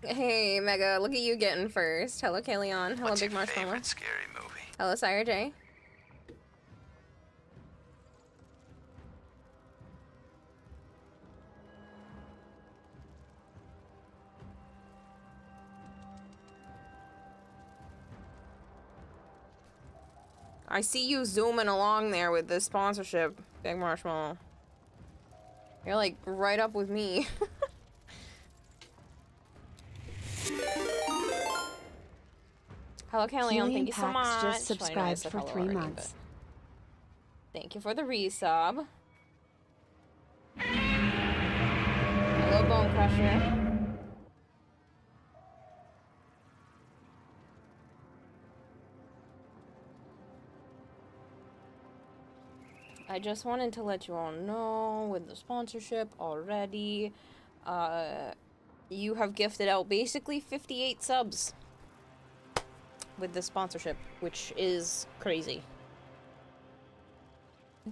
Hey, Mega, look at you getting first. Hello, Kaleon. Hello, What's Big your Marshmallow. favorite scary movie? Hello, Sire J. I see you zooming along there with this sponsorship, Big Marshmallow. You're like right up with me. Hello, Kaleon. Helium Thank you so Pax just much. Well, I know I subscribed said for hello 3 already, but months. thank you for the resub. Hello, Bone Crusher. I just wanted to let you all know with the sponsorship already, you have gifted out basically 58 subs with the sponsorship, which is crazy.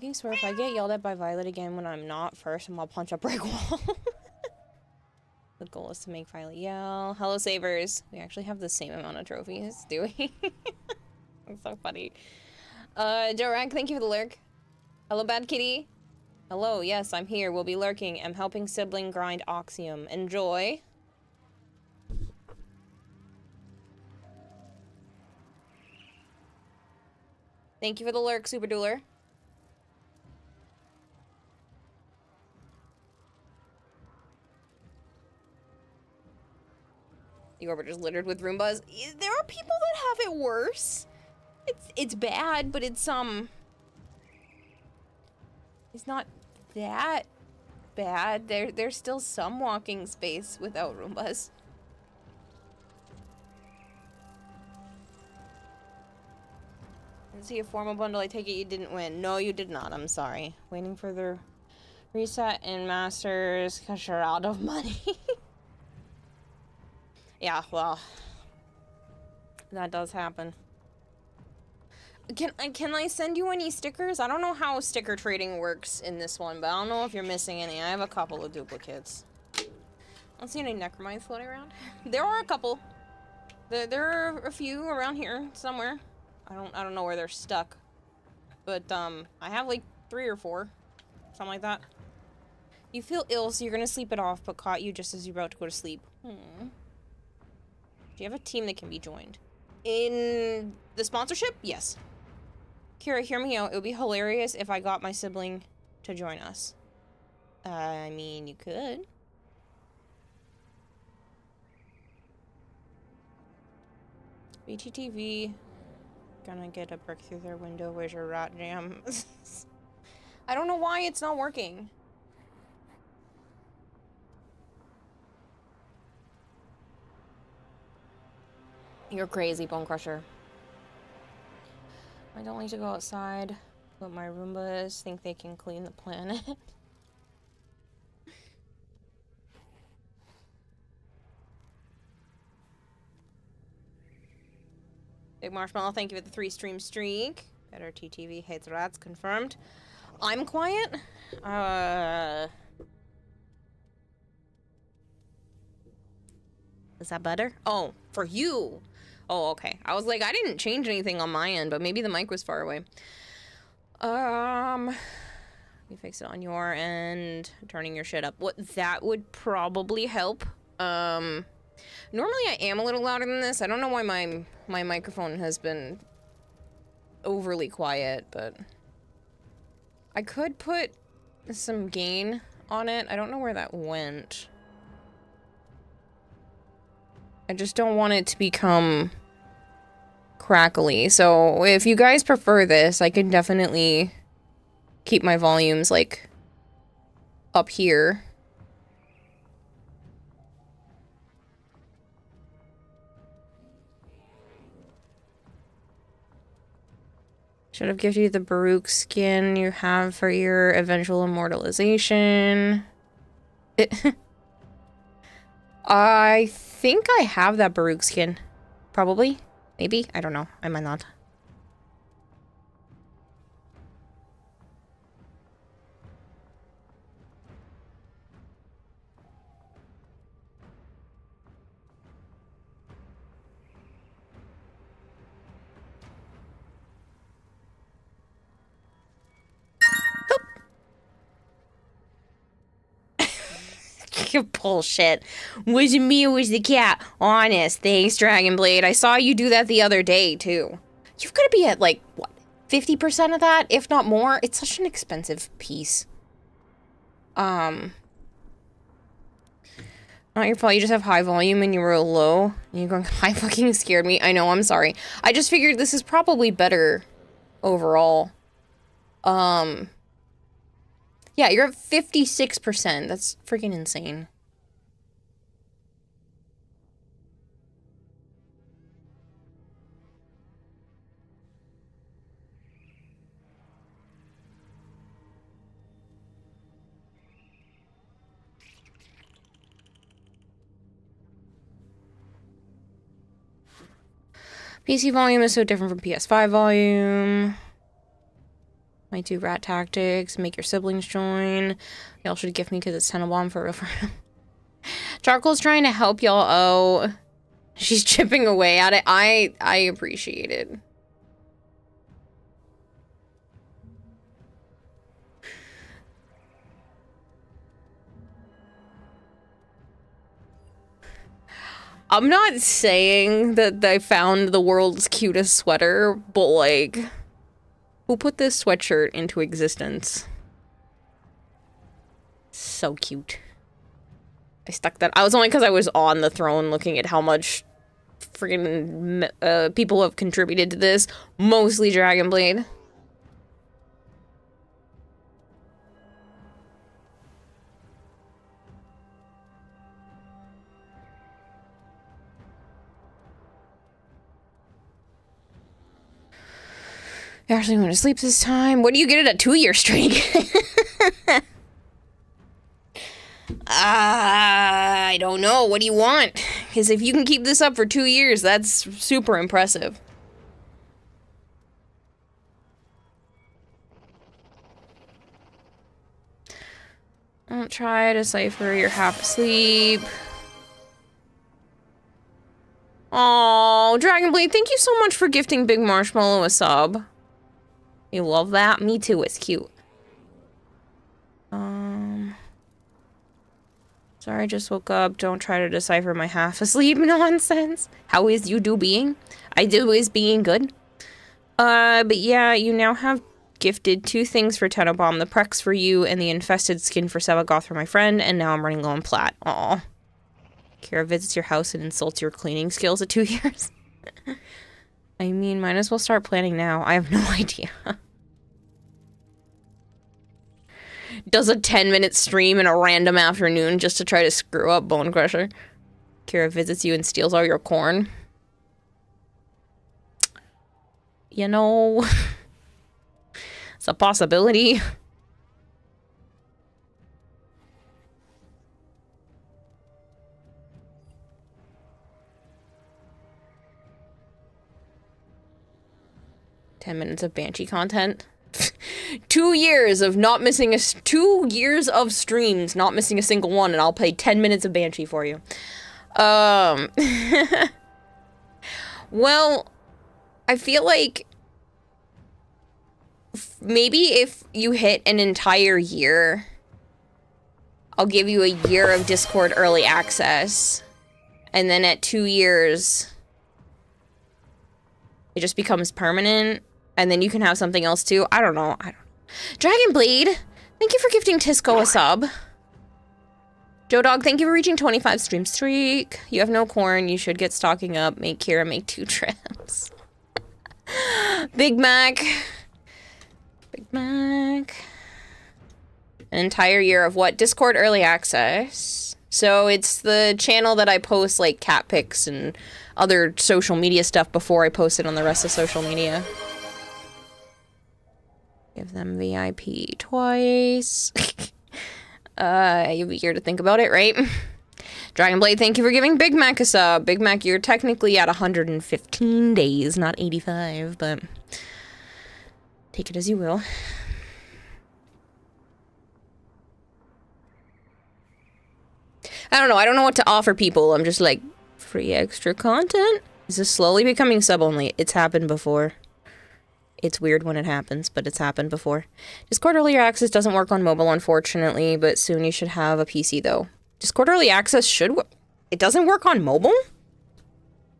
I swear if I get yelled at by Violet again when I'm not first, I'm gonna punch a brick wall. The goal is to make Violet yell. Hello, Savers. We actually have the same amount of trophies, do we? That's so funny. Jorak, thank you for the lurk. Hello, Bad Kitty. Hello, yes, I'm here. We'll be lurking. I'm helping sibling grind Oxium. Enjoy. Thank you for the lurk, Super Dueler. The orbiter's littered with Roombas. There are people that have it worse. It's bad, but it's not that bad. There's still some walking space without Roombas. Let's see a formal bundle. I take it you didn't win. No, you did not. I'm sorry. Waiting for the reset in Masters because you're out of money. Yeah, well, that does happen. Can I send you any stickers? I don't know how sticker trading works in this one, but I don't know if you're missing any. I have a couple of duplicates. I don't see any Necromites floating around. There are a couple. There are a few around here somewhere. I don't know where they're stuck. But I have like 3 or 4. Something like that. You feel ill, so you're gonna sleep it off, but caught you just as you're about to go to sleep. Do you have a team that can be joined? In the sponsorship? Yes. Kira, hear me out. It would be hilarious if I got my sibling to join us. I mean, you could. BTTV. Gonna get a brick through their window. Where's your rat jam? I don't know why it's not working. You're crazy, Bone Crusher. I don't like to go outside, but my Roombas think they can clean the planet. Big Marshmallow, thank you for the 3-stream streak. Better TTV hates rats, confirmed. I'm quiet. Is that better? Oh, for you. Oh, okay. I was like, I didn't change anything on my end, but maybe the mic was far away. You fix it on your end, turning your shit up. What, that would probably help. Normally I am a little louder than this. I don't know why my microphone has been overly quiet, but I could put some gain on it. I don't know where that went. I just don't want it to become crackly. So if you guys prefer this, I can definitely keep my volumes like up here. Should have given you the Baruch skin you have for your eventual immortalization. I think I have that Baruch skin. Probably. Maybe. I don't know. I might not. Bullshit. Wasn't me, it was the cat. Honest. Thanks, Dragonblade. I saw you do that the other day, too. You've got to be at, like, what, 50% of that, if not more? It's such an expensive piece. Not your fault, you just have high volume and you were low. And you're going, high fucking scared me. I know, I'm sorry. I just figured this is probably better overall. Yeah, you're at 56%. That's freaking insane. PC volume is so different from PS5 volume. Might do rat tactics, make your siblings join. Y'all should gift me because it's Tennobaum for real. Charcoal's trying to help y'all out. She's chipping away at it. I appreciate it. I'm not saying that I found the world's cutest sweater, but like, who put this sweatshirt into existence? So cute. I stuck that. I was only because I was on the throne looking at how much friggin' people have contributed to this. Mostly Dragonblade. You're actually going to sleep this time. What do you get at a 2-year streak? I don't know. What do you want? Because if you can keep this up for 2 years, that's super impressive. Don't try to decipher. You're half asleep. Oh, Dragonblade, thank you so much for gifting Big Marshmallow a sub. You love that? Me too, it's cute. Sorry, I just woke up. Don't try to decipher my half-asleep nonsense. How is you do being? I do is being good. But yeah, you now have gifted 2 things for Tennobaum. The Prex for you and the infested skin for Sevagoth for my friend, and now I'm running low on plat. Aw. Kira visits your house and insults your cleaning skills at 2 years. I mean, might as well start planning now. I have no idea. Does a 10-minute stream in a random afternoon just to try to screw up Bone Crusher. Kira visits you and steals all your corn. You know, it's a possibility. $10 of Banshee content. 2 years of not missing 2 years of streams, not missing a single one, and I'll play 10 minutes of Banshee for you. Well, I feel like maybe if you hit an entire year, I'll give you a year of Discord early access, and then at 2 years, it just becomes permanent. And then you can have something else too. I don't know. Dragonblade, thank you for gifting Tisco a sub. Joe Dog, thank you for reaching 25 stream streak. You have no corn. You should get stocking up. Make Kira make 2 trips. Big Mac. Big Mac. An entire year of what? Discord early access. So it's the channel that I post like cat pics and other social media stuff before I post it on the rest of social media. Give them VIP twice. You'll be here to think about it, right? Dragonblade, thank you for giving Big Mac a sub. Big Mac, you're technically at 115 days, not 85, but take it as you will. I don't know. I don't know what to offer people. I'm just like, free extra content? This is slowly becoming sub-only. It's happened before. It's weird when it happens, but it's happened before. Discord earlier access doesn't work on mobile, unfortunately, but soon you should have a PC, though. Discord early access should work. It doesn't work on mobile?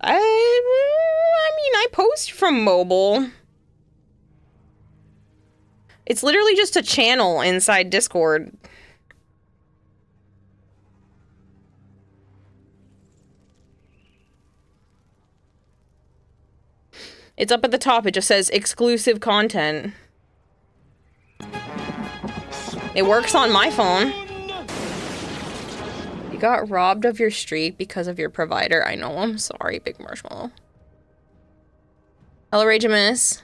I mean, I post from mobile. It's literally just a channel inside Discord. It's up at the top. It just says exclusive content. It works on my phone. You got robbed of your streak because of your provider. I know, I'm sorry, Big Marshmallow. Hello, Rageamus.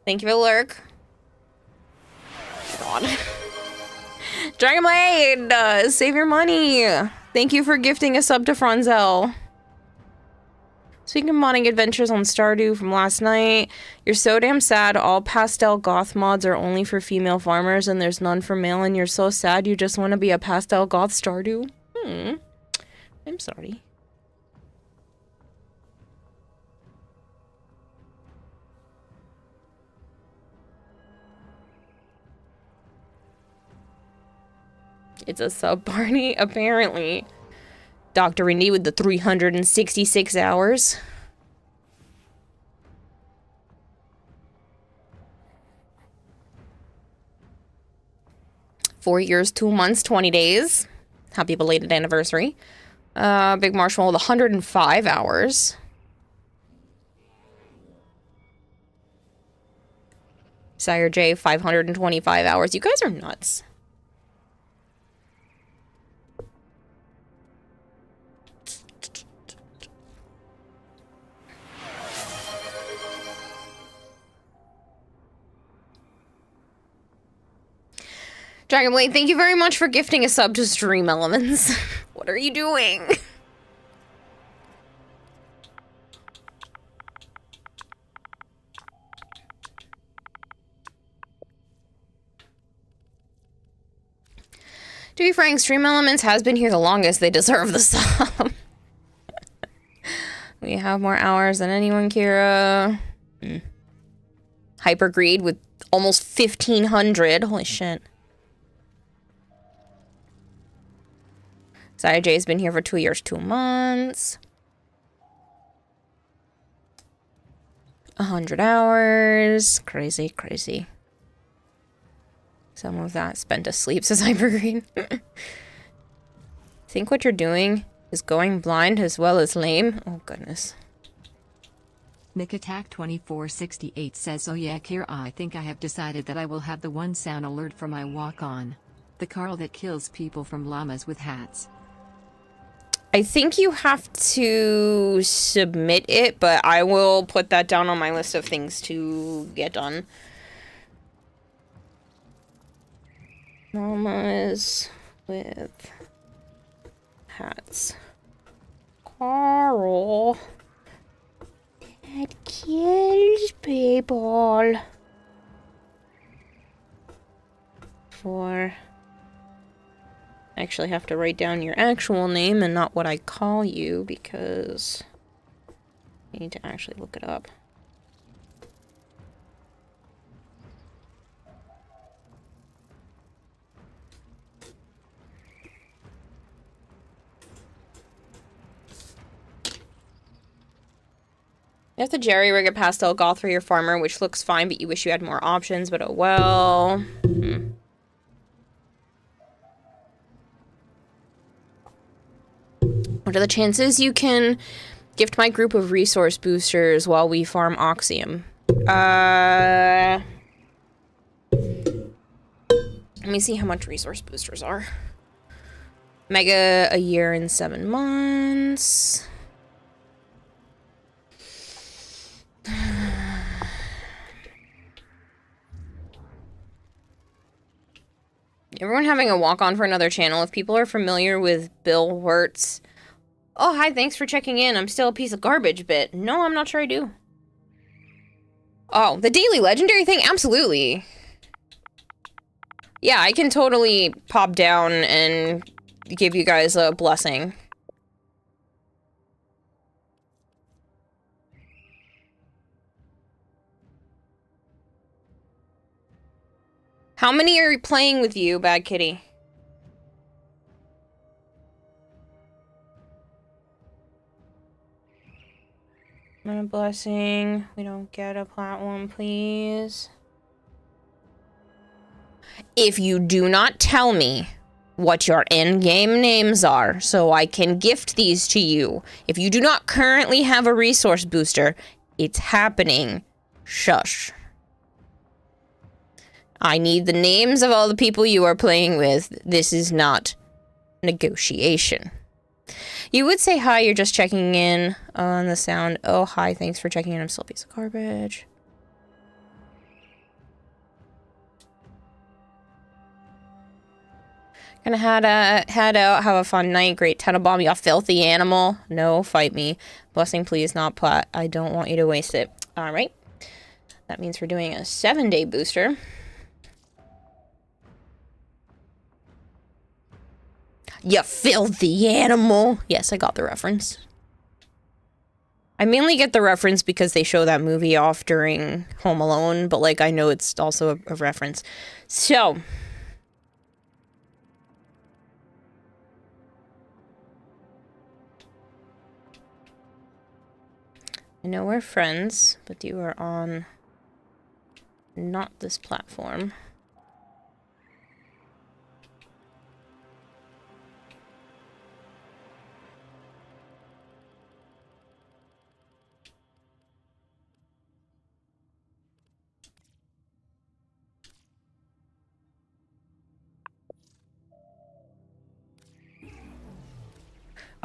Thank you for the lurk. God. Dragon Blade, save your money. Thank you for gifting a sub to Franzel. Speaking of modding adventures on Stardew from last night, you're so damn sad. All pastel goth mods are only for female farmers and there's none for male, and you're so sad you just want to be a pastel goth Stardew. I'm sorry. It's a sub party, apparently. Dr. Indy with the 366 hours. Four years, 2 months, 20 days. Happy belated anniversary. Big Marshmallow with 105 hours. Sire J, 525 hours. You guys are nuts. Dragon Blade, thank you very much for gifting a sub to Stream Elements. What are you doing? To be frank, Stream Elements has been here the longest. They deserve the sub. We have more hours than anyone, Kira. Hyper Greed with almost 1,500. Holy shit. Sire J's been here for 2 years, 2 months. 100 hours. Crazy, crazy. Some of that spent asleep, says Hypergreen. Think what you're doing is going blind as well as lame? Oh, goodness. Nick Attack 2468 says, oh yeah, Kira, I think I have decided that I will have the one sound alert for my walk-on. The Carl that kills people from llamas with hats. I think you have to submit it, but I will put that down on my list of things to get done. Llamas with hats. Carl that kills people for... I actually have to write down your actual name and not what I call you because I need to actually look it up. You have to jerry-rig a pastel goth for your farmer, which looks fine, but you wish you had more options, but oh well. What are the chances you can gift my group of resource boosters while we farm Oxium? Let me see how much resource boosters are. Mega a year and 7 months. Everyone having a walk-on for another channel. If people are familiar with Bill Wirtz... Oh, hi, thanks for checking in. I'm still a piece of garbage bit. No, I'm not sure I do. Oh, the daily legendary thing? Absolutely. Yeah, I can totally pop down and give you guys a blessing. How many are playing with you, Bad Kitty? My blessing. We don't get a plat one, please. If you do not tell me what your in-game names are so I can gift these to you, if you do not currently have a resource booster, it's happening. Shush. I need the names of all the people you are playing with. This is not negotiation. You would say hi, you're just checking in on the sound. Oh, hi, thanks for checking in. I'm still a piece of garbage. Gonna head out, have a fun night. Great Tennobaum, you filthy animal. No, fight me. Blessing, please, not plat. I don't want you to waste it. Alright. That means we're doing a 7-day booster. You filthy animal. Yes, I got the reference. I mainly get the reference because they show that movie off during Home Alone, but like I know it's also a reference. So, I know we're friends, but you are on not this platform.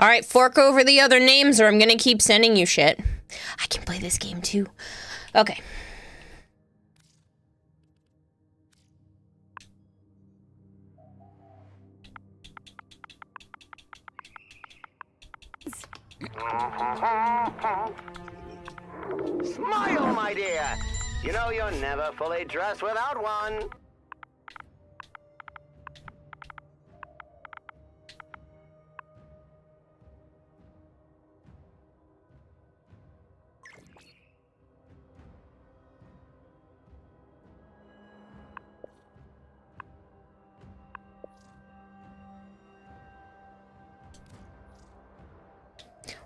Alright, fork over the other names or I'm gonna keep sending you shit. I can play this game too. Okay. Smile, my dear. You know you're never fully dressed without one.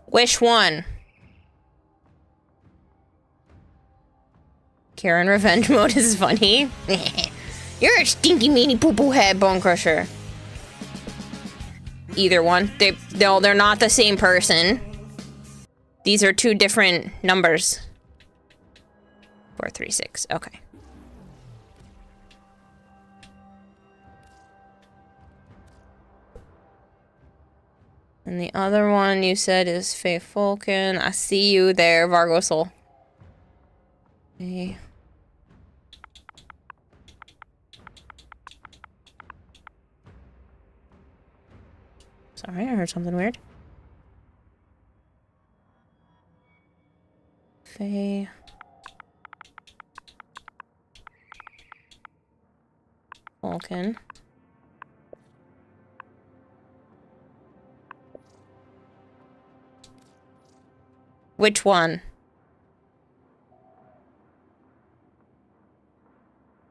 Which one? Karen revenge mode is funny. You're a stinky meanie poo poo head bone crusher. Either one. No, they're not the same person. These are two different numbers. 436. Okay. And the other one you said is Faye Falcon. I see you there, Vargo Soul. Okay. Sorry, I heard something weird. Faye. Falcon. Which one?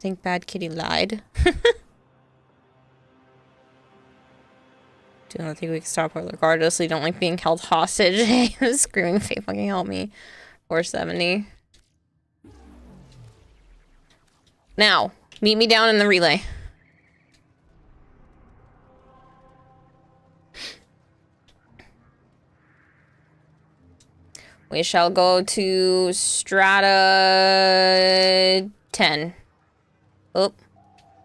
Think Bad Kitty lied. Do not think we can stop her regardless. We don't like being held hostage. Screaming, Faye, fucking help me. 470. Now, meet me down in the relay. We shall go to Strata 10. Oh,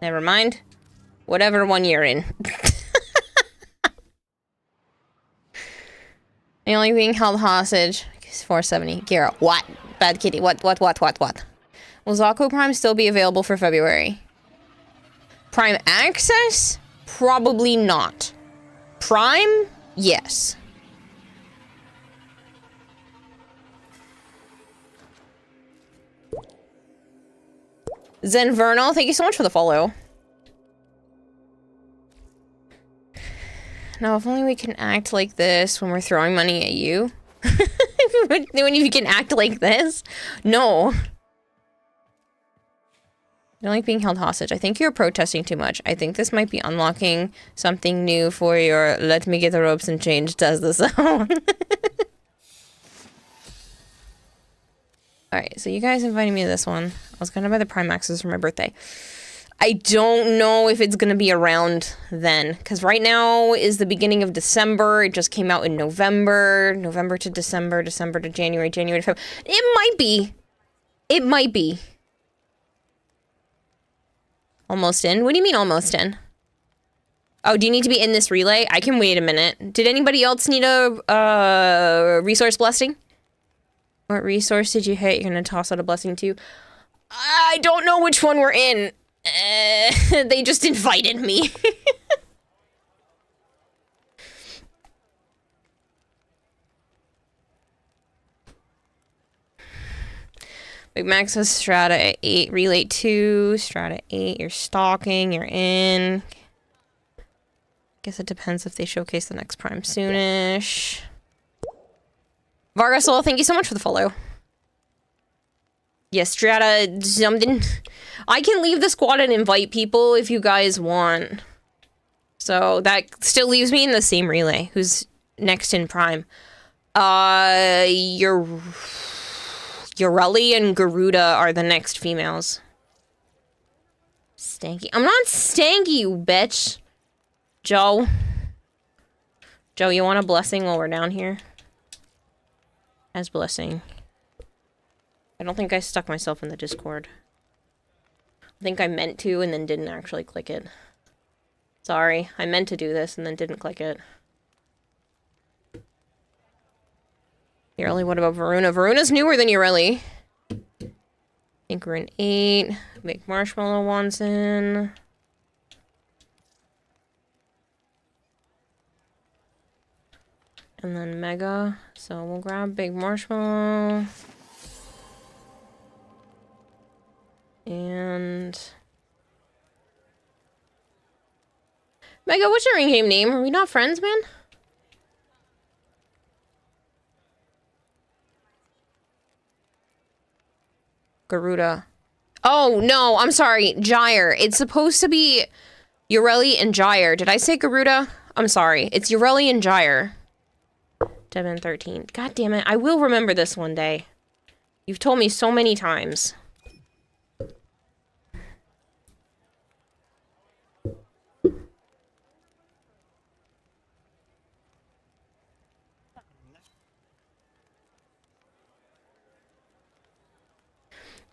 never mind. Whatever one you're in. The only being held hostage is 470. Gira, what? Bad Kitty, what? Will Zaku Prime still be available for February? Prime Access? Probably not. Prime? Yes. Zenverno, thank you so much for the follow. Now, if only we can act like this when we're throwing money at you. When you can act like this? No. You don't like being held hostage. I think you're protesting too much. I think this might be unlocking something new for your let me get the ropes and change does the sound. Alright, so you guys invited me to this one. I was gonna buy the Prime Maxes for my birthday. I don't know if it's gonna be around then, because right now is the beginning of December. It just came out in November. November to December, December to January, January to February. It might be. It might be. Almost in? What do you mean almost in? Oh, do you need to be in this relay? I can wait a minute. Did anybody else need a resource blessing? What resource did you hit? You're gonna toss out a blessing too? I don't know which one we're in. They just invited me. Big Max has Strata at 8, Relay 2, Strata 8, you're stalking, you're in. Guess it depends if they showcase the next Prime soonish. Vargasol, thank you so much for the follow. Yes, Strata something. I can leave the squad and invite people if you guys want. So that still leaves me in the same relay. Who's next in Prime? Yorelli and Garuda are the next females. Stanky. I'm not stanky, you bitch. Joe. Joe, you want a blessing while we're down here? As blessing. I don't think I stuck myself in the Discord. I think I meant to and then didn't actually click it. Sorry, I meant to do this and then didn't click it. Yorelli, what about Varuna? Varuna's newer than Yorelli. I think we're in 8. Big Marshmallow wants in. And then Mega. So we'll grab Big Marshmallow. And... Mega, what's your in-game name? Are we not friends, man? Garuda. Oh, no, I'm sorry. Gyre. It's supposed to be Yorelli and Gyre. Did I say Garuda? I'm sorry. It's Yorelli and Gyre. Devin 13. God damn it. I will remember this one day. You've told me so many times.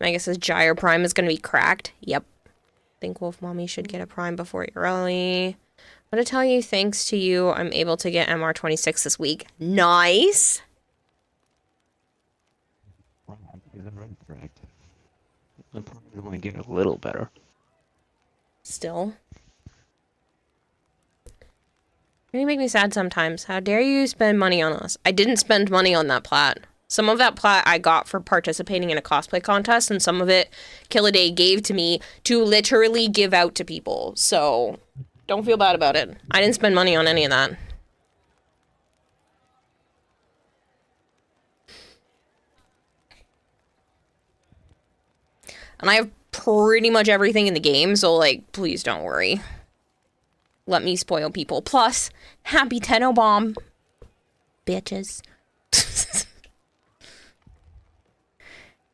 I guess this Gyre Prime is going to be cracked. Yep. Think Wolf Mommy should get a Prime before Yorelli. I'm going to tell you, thanks to you, I'm able to get MR26 this week. Nice! I probably want to get a little better. Still. You make me sad sometimes. How dare you spend money on us? I didn't spend money on that plat. Some of that plat I got for participating in a cosplay contest, and some of it Killaday gave to me to literally give out to people. So, don't feel bad about it. I didn't spend money on any of that. And I have pretty much everything in the game, so, like, please don't worry. Let me spoil people. Plus, happy Tennobaum, bitches.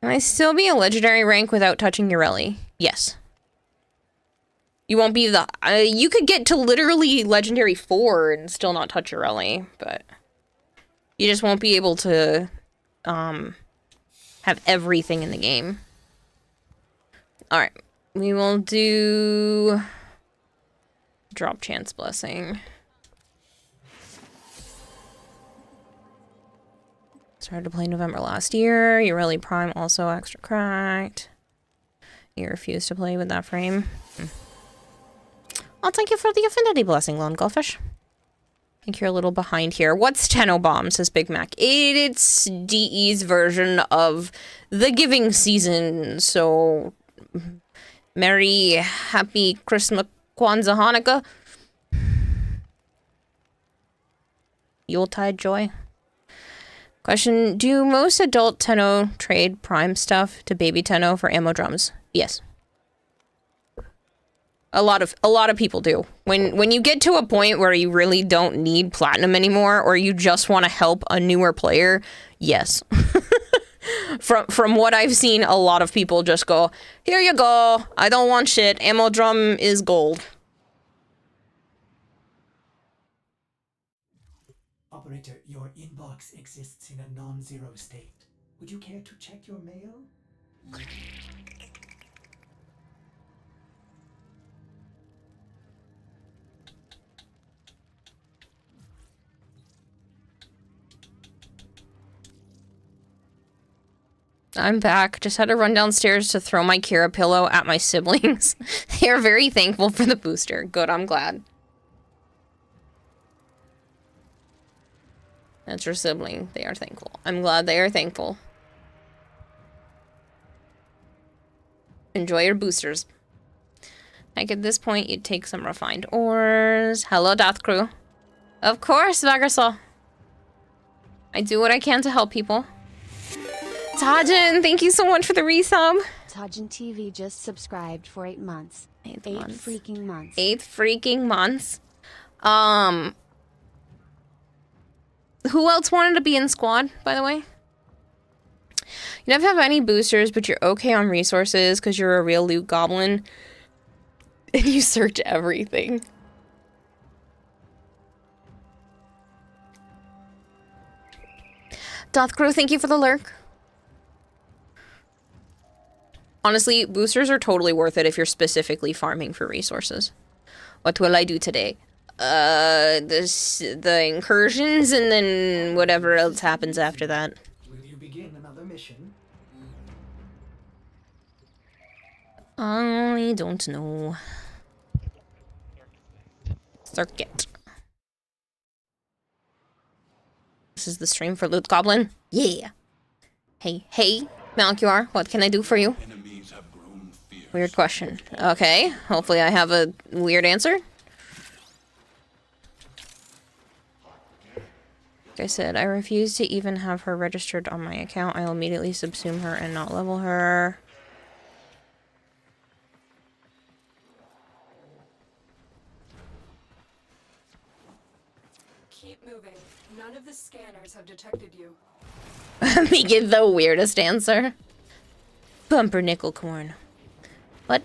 Can I still be a legendary rank without touching Yorelli? Yes. You won't be the... you could get to literally legendary 4 and still not touch Yorelli, but... You just won't be able to, have everything in the game. Alright. We will do... Drop Chance Blessing. Started to play November last year. Yorelli Prime also extra cracked. You refuse to play with that frame. I'll thank you for the Affinity Blessing, Lone Goldfish. I think you're a little behind here. What's Tennobaum, says Big Mac. It's DE's version of the giving season. So, Merry, Happy Christmas, Kwanzaa, Hanukkah. Yuletide joy. Question, do most adult Tenno trade Prime stuff to baby Tenno for ammo drums? Yes. A lot of people do. When you get to a point where you really don't need platinum anymore, or you just want to help a newer player, yes. From what I've seen, a lot of people just go, here you go, I don't want shit, ammo drum is gold. Operator, your inbox exists in a non-zero state. Would you care to check your mail? I'm back. Just had to run downstairs to throw my Kira pillow at my siblings. They are very thankful for the booster. Good, I'm glad. That's your sibling. They are thankful. I'm glad they are thankful. Enjoy your boosters. Like at this point, you'd take some refined ores. Hello, Death Crew. Of course, Vagasaw. I do what I can to help people. Tajin, thank you so much for the resub. Tajin TV just subscribed for 8 months. 8 freaking months. 8 freaking months. Who else wanted to be in squad, by the way? You never have any boosters, but you're okay on resources because you're a real loot goblin. And you search everything. Dothcrow, thank you for the lurk. Honestly, boosters are totally worth it if you're specifically farming for resources. What will I do today? The incursions and then whatever else happens after that. Will you begin another mission? I don't know. Circuit. This is the stream for Loot Goblin? Yeah. Hey, Malchior, what can I do for you? Weird question. Okay, hopefully I have a weird answer. Like I said, I refuse to even have her registered on my account. I'll immediately subsume her and not level her. Keep moving. None of the scanners have detected you. Me give the weirdest answer. Pumpernickel corn. What?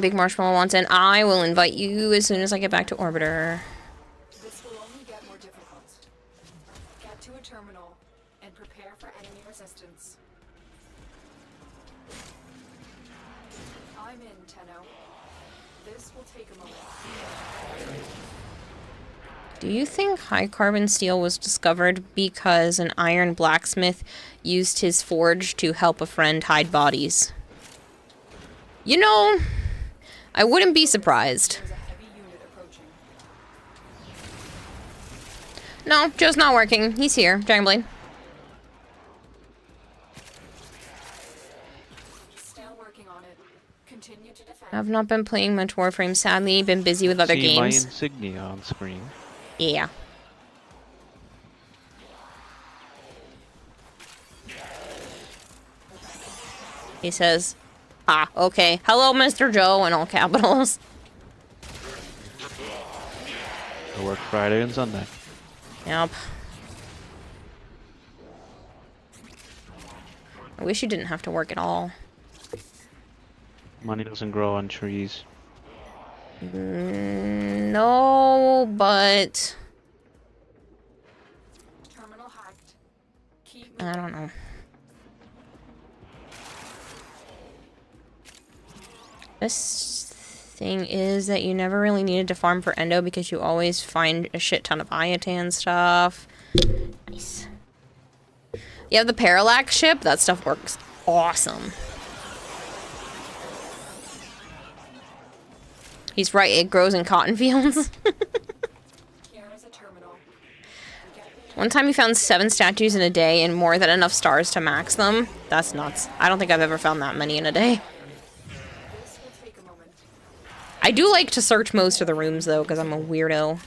Big Marshmallow wants in. I will invite you as soon as I get back to Orbiter. This will only get more difficult. Get to a terminal and prepare for enemy resistance. I'm in, Tenno. This will take a moment. Do you think high carbon steel was discovered because an iron blacksmith used his forge to help a friend hide bodies? You know, I wouldn't be surprised. There's a heavy unit approaching. No, Joe's not working. He's here. Dragonblade. Still working on it. Continue to defend. I've not been playing much Warframe, sadly. Been busy with other See my games. insignia on screen. Yeah. He says, ah, okay. Hello, Mr. Joe, in all capitals. I work Friday and Sunday. Yep. I wish you didn't have to work at all. Money doesn't grow on trees. No, but Terminal hacked. Keep I don't know. This thing is that you never really needed to farm for endo because you always find a shit ton of Iatan stuff. Nice. You have the parallax ship. That stuff works awesome. He's right, it grows in cotton fields. Here is a terminal. One time he found 7 statues in a day and more than enough stars to max them. That's nuts. I don't think I've ever found that many in a day. This will take a moment. I do like to search most of the rooms though, because I'm a weirdo.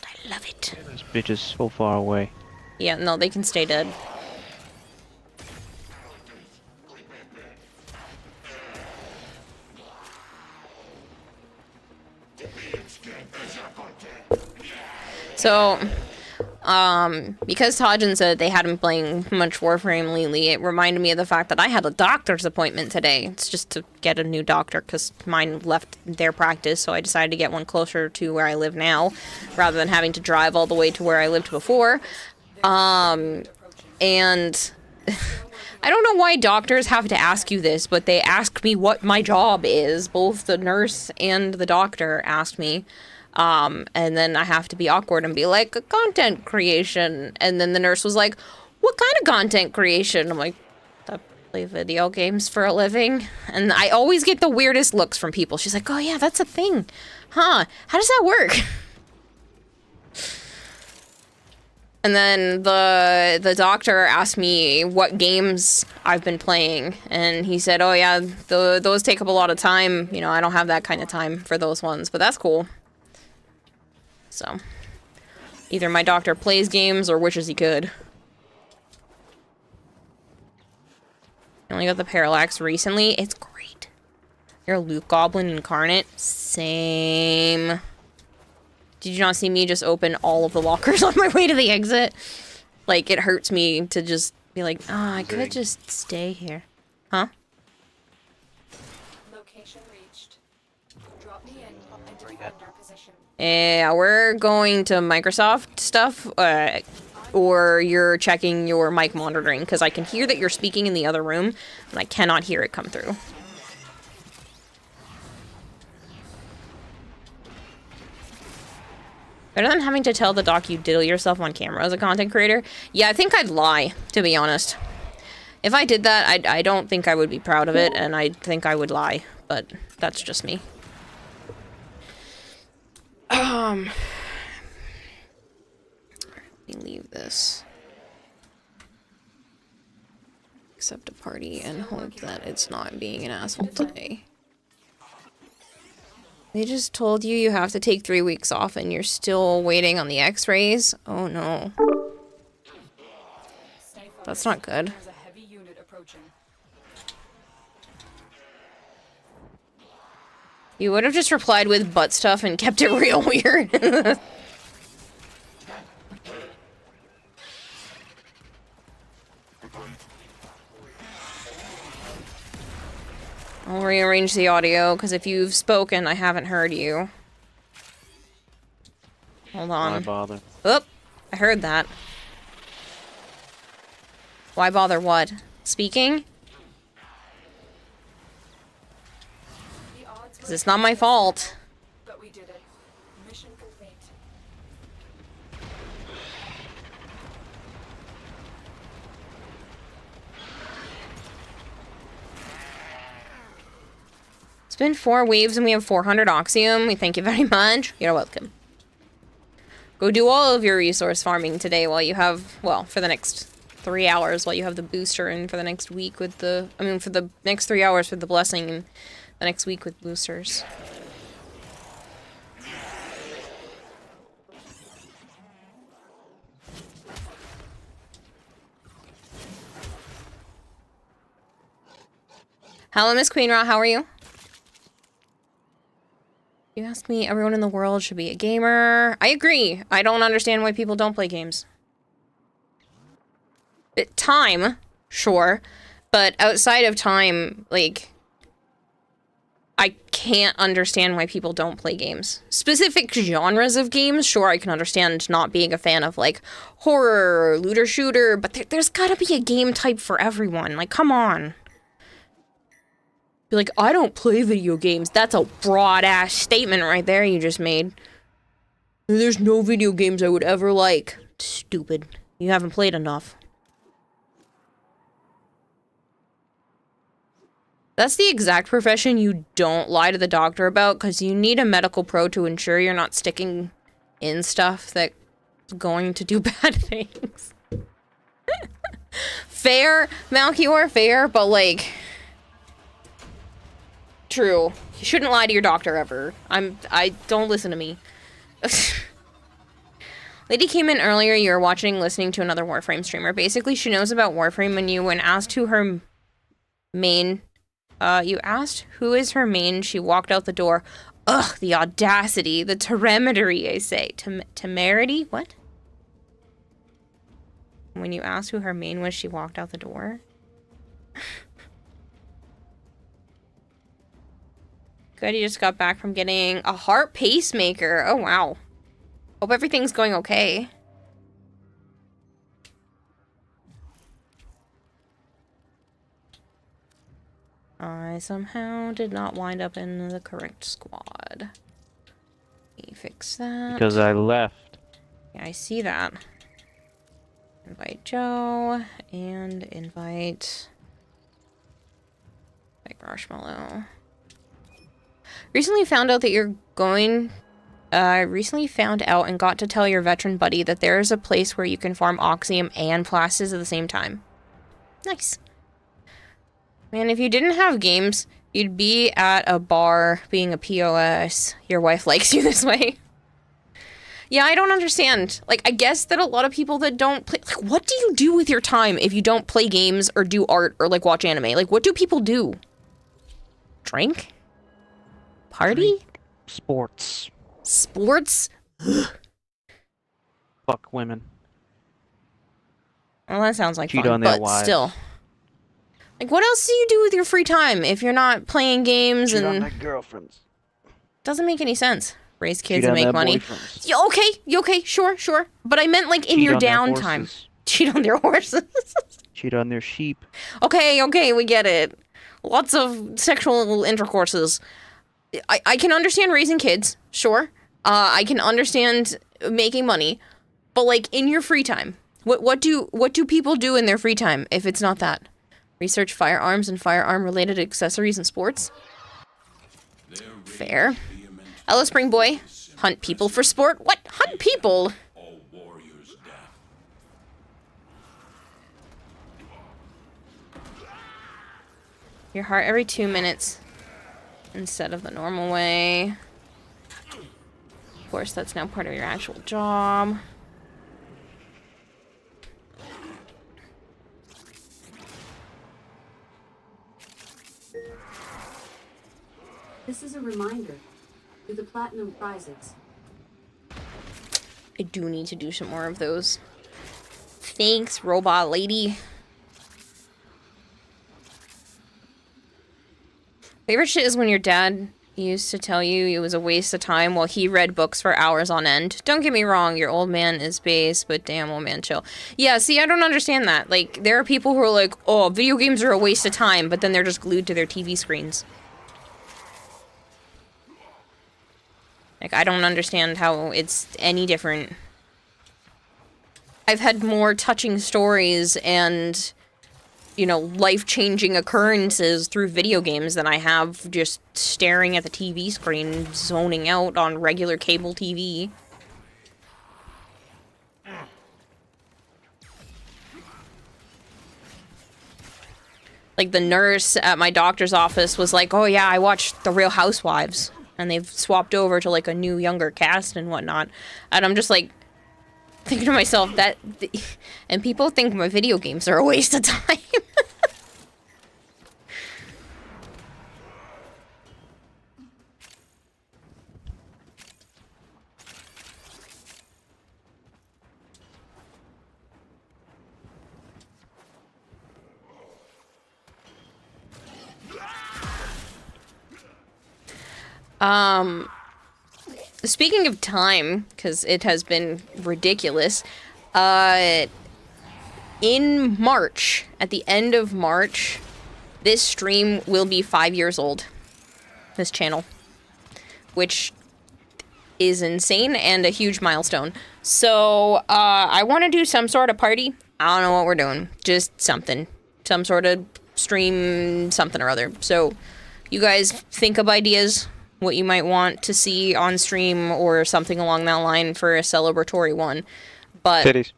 I love it. This bitch is so far away. Yeah, no, they can stay dead. So, Because Tajin said they hadn't been playing much Warframe lately, it reminded me of the fact that I had a doctor's appointment today. It's just to get a new doctor, because mine left their practice, so I decided to get one closer to where I live now, rather than having to drive all the way to where I lived before. And I don't know why doctors have to ask you this, but they ask me what my job is. Both the nurse and the doctor asked me. And then I have to be awkward and be like, content creation. And then the nurse was like, what kind of content creation? I'm like, I play video games for a living. And I always get the weirdest looks from people. She's like, oh yeah, that's a thing. Huh, how does that work? And then the doctor asked me what games I've been playing, and he said, oh yeah, those take up a lot of time. You know, I don't have that kind of time for those ones, but that's cool. So, either my doctor plays games or wishes he could. I only got the Parallax recently. It's great. You're a Luke Goblin incarnate? Same. Did you not see me just open all of the lockers on my way to the exit? Like, it hurts me to just be like, oh, I could just stay here. Huh? Location reached. Drop me in and defend our position. Yeah, we're going to Microsoft stuff, or you're checking your mic monitoring, because I can hear that you're speaking in the other room, and I cannot hear it come through. Better than having to tell the doc you diddle yourself on camera as a content creator? Yeah, I think I'd lie, to be honest. If I did that, I don't think I would be proud of it, and I think I would lie, but that's just me. Let me leave this. Accept a party and hope that it's not being an asshole today. They just told you you have to take 3 weeks off and you're still waiting on the x-rays? Oh no. That's not good. There's a heavy unit approaching. You would have just replied with butt stuff and kept it real weird. I'll rearrange the audio, because if you've spoken, I haven't heard you. Hold on. Why bother? Oop! I heard that. Why bother what? Speaking? Because it's not my fault. But we did it. Mission complete. It's been 4 waves and we have 400 Oxium. We thank you very much. You're welcome. Go do all of your resource farming today while you have, well, for the next 3 hours while you have the booster, and for the next week with the, I mean, for the next 3 hours for the blessing, and the next week with boosters. Hello, Miss Queen Ra, how are you? You asked me, everyone in the world should be a gamer. I agree. I don't understand why people don't play games. Time, sure. But outside of time, like, I can't understand why people don't play games. Specific genres of games, sure, I can understand not being a fan of, like, horror or looter shooter, but there's gotta be a game type for everyone. Like, come on. Be like, I don't play video games. That's a broad-ass statement right there you just made. There's no video games I would ever like. Stupid. You haven't played enough. That's the exact profession you don't lie to the doctor about, because you need a medical pro to ensure you're not sticking in stuff that's going to do bad things. Fair, Malchior, fair, but like... True. You shouldn't lie to your doctor ever. I don't listen to me. Lady came in earlier, you were watching, listening to another Warframe streamer. Basically, she knows about Warframe, and you, when asked who her main, you asked who is her main, she walked out the door. Ugh, the audacity, the temerity, I say. Temerity? What? when you asked who her main was, she walked out the door. Good, you just got back from getting a heart pacemaker. Oh, wow. Hope everything's going okay. I somehow did not wind up in the correct squad. Let me fix that. Because I left. Yeah, I see that. Invite Joe and invite Marshmallow. Recently found out and got to tell your veteran buddy that there is a place where you can farm Oxium and Plastas at the same time. Nice. Man, if you didn't have games, you'd be at a bar being a POS. Your wife likes you this way. Yeah, I don't understand. Like, I guess that a lot of people that don't play... Like, what do you do with your time if you don't play games or do art or, like, watch anime? Like, what do people do? Drink? Party? Drink. Sports. Sports? Fuck women. Well, that sounds like Cheat fun, on their but wives. still. Like, what else do you do with your free time if you're not playing games Cheat on and... their girlfriends. Doesn't make any sense. Raise kids Cheat and on make their money. boyfriends. Yeah, okay, sure. But I meant, like, in Cheat your on their downtime. horses. Cheat on their horses. Cheat on their sheep. Okay, we get it. Lots of sexual intercourses. I can understand raising kids, sure. I can understand making money. But, like, in your free time, what do people do in their free time if it's not that? Research firearms and firearm-related accessories and sports? Fair. Hello, Spring Boy. Hunt people for sport? What? Hunt people? Your heart every 2 minutes instead of the normal way. Of course, that's now part of your actual job. This is a reminder to the platinum prizes. I do need to do some more of those. Thanks, robot lady. Favorite shit is when your dad used to tell you it was a waste of time while he read books for hours on end. Don't get me wrong, your old man is base, but damn, old man, chill. Yeah, see, I don't understand that. Like, there are people who are like, oh, video games are a waste of time, but then they're just glued to their TV screens. Like, I don't understand how it's any different. I've had more touching stories and, you know, life-changing occurrences through video games than I have just staring at the TV screen, zoning out on regular cable TV. Like, the nurse at my doctor's office was like, oh yeah, I watched The Real Housewives. And they've swapped over to, like, a new, younger cast and whatnot. And I'm just, like, thinking to myself that... And people think my video games are a waste of time. Speaking of time, because it has been ridiculous, in March, at the end of March, this stream will be 5 years old. This channel. Which is insane and a huge milestone. So, I want to do some sort of party. I don't know what we're doing. Just something. Some sort of stream something or other. So, you guys think of ideas, what you might want to see on stream or something along that line for a celebratory one. But Titties.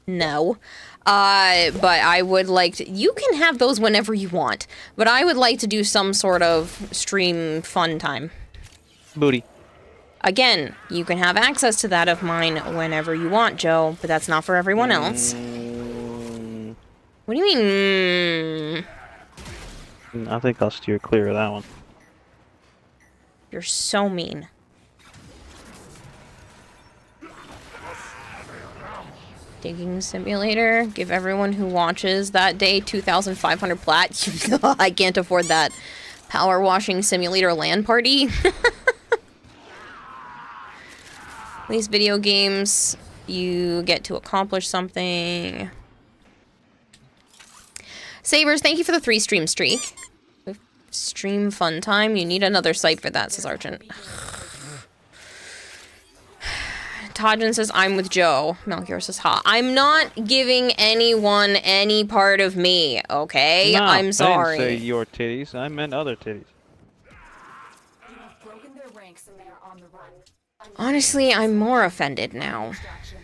No. But I would like to... You can have those whenever you want. But I would like to do some sort of stream fun time. Booty. Again, you can have access to that of mine whenever you want, Joe. But that's not for everyone else. What do you mean? I think I'll steer clear of that one. You're so mean. Digging simulator. Give everyone who watches that day 2,500 plat. I can't afford that. Power washing simulator LAN party. These video games, you get to accomplish something. Sabers, thank you for the 3 stream streak. Stream fun time. You need another site for that, says Argent. Tajin says, I'm with Joe. Melchior says, ha. I'm not giving anyone any part of me, okay? No, I'm sorry. I didn't say your titties. I meant other titties. You have broken their ranks and they are on the run. Honestly, I'm more offended now. Distraction.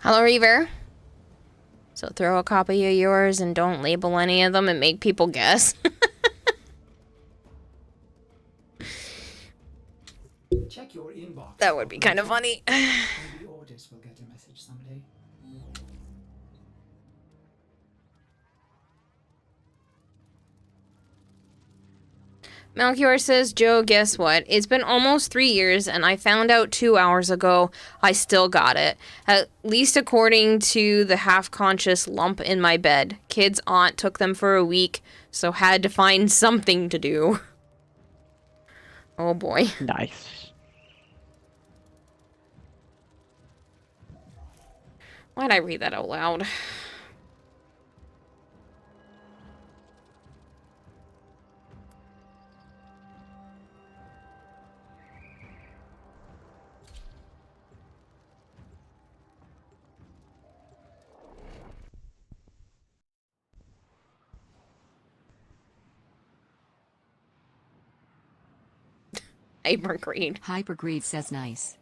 Hello, Reaver. So throw a copy of yours and don't label any of them and make people guess. Check your inbox. That would be kind of funny. Maybe orders will get a message someday. Melchior says, Joe, guess what? It's been almost 3 years, and I found out 2 hours ago I still got it. At least according to the half-conscious lump in my bed. Kid's aunt took them for a week, so had to find something to do. Oh boy. Nice. Why'd I read that out loud? Hypergreed. Hypergreed says nice.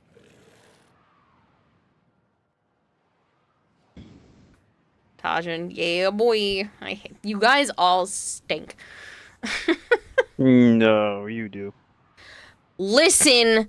Tajin, yeah boy. I hate you guys all stink. No, you do. Listen,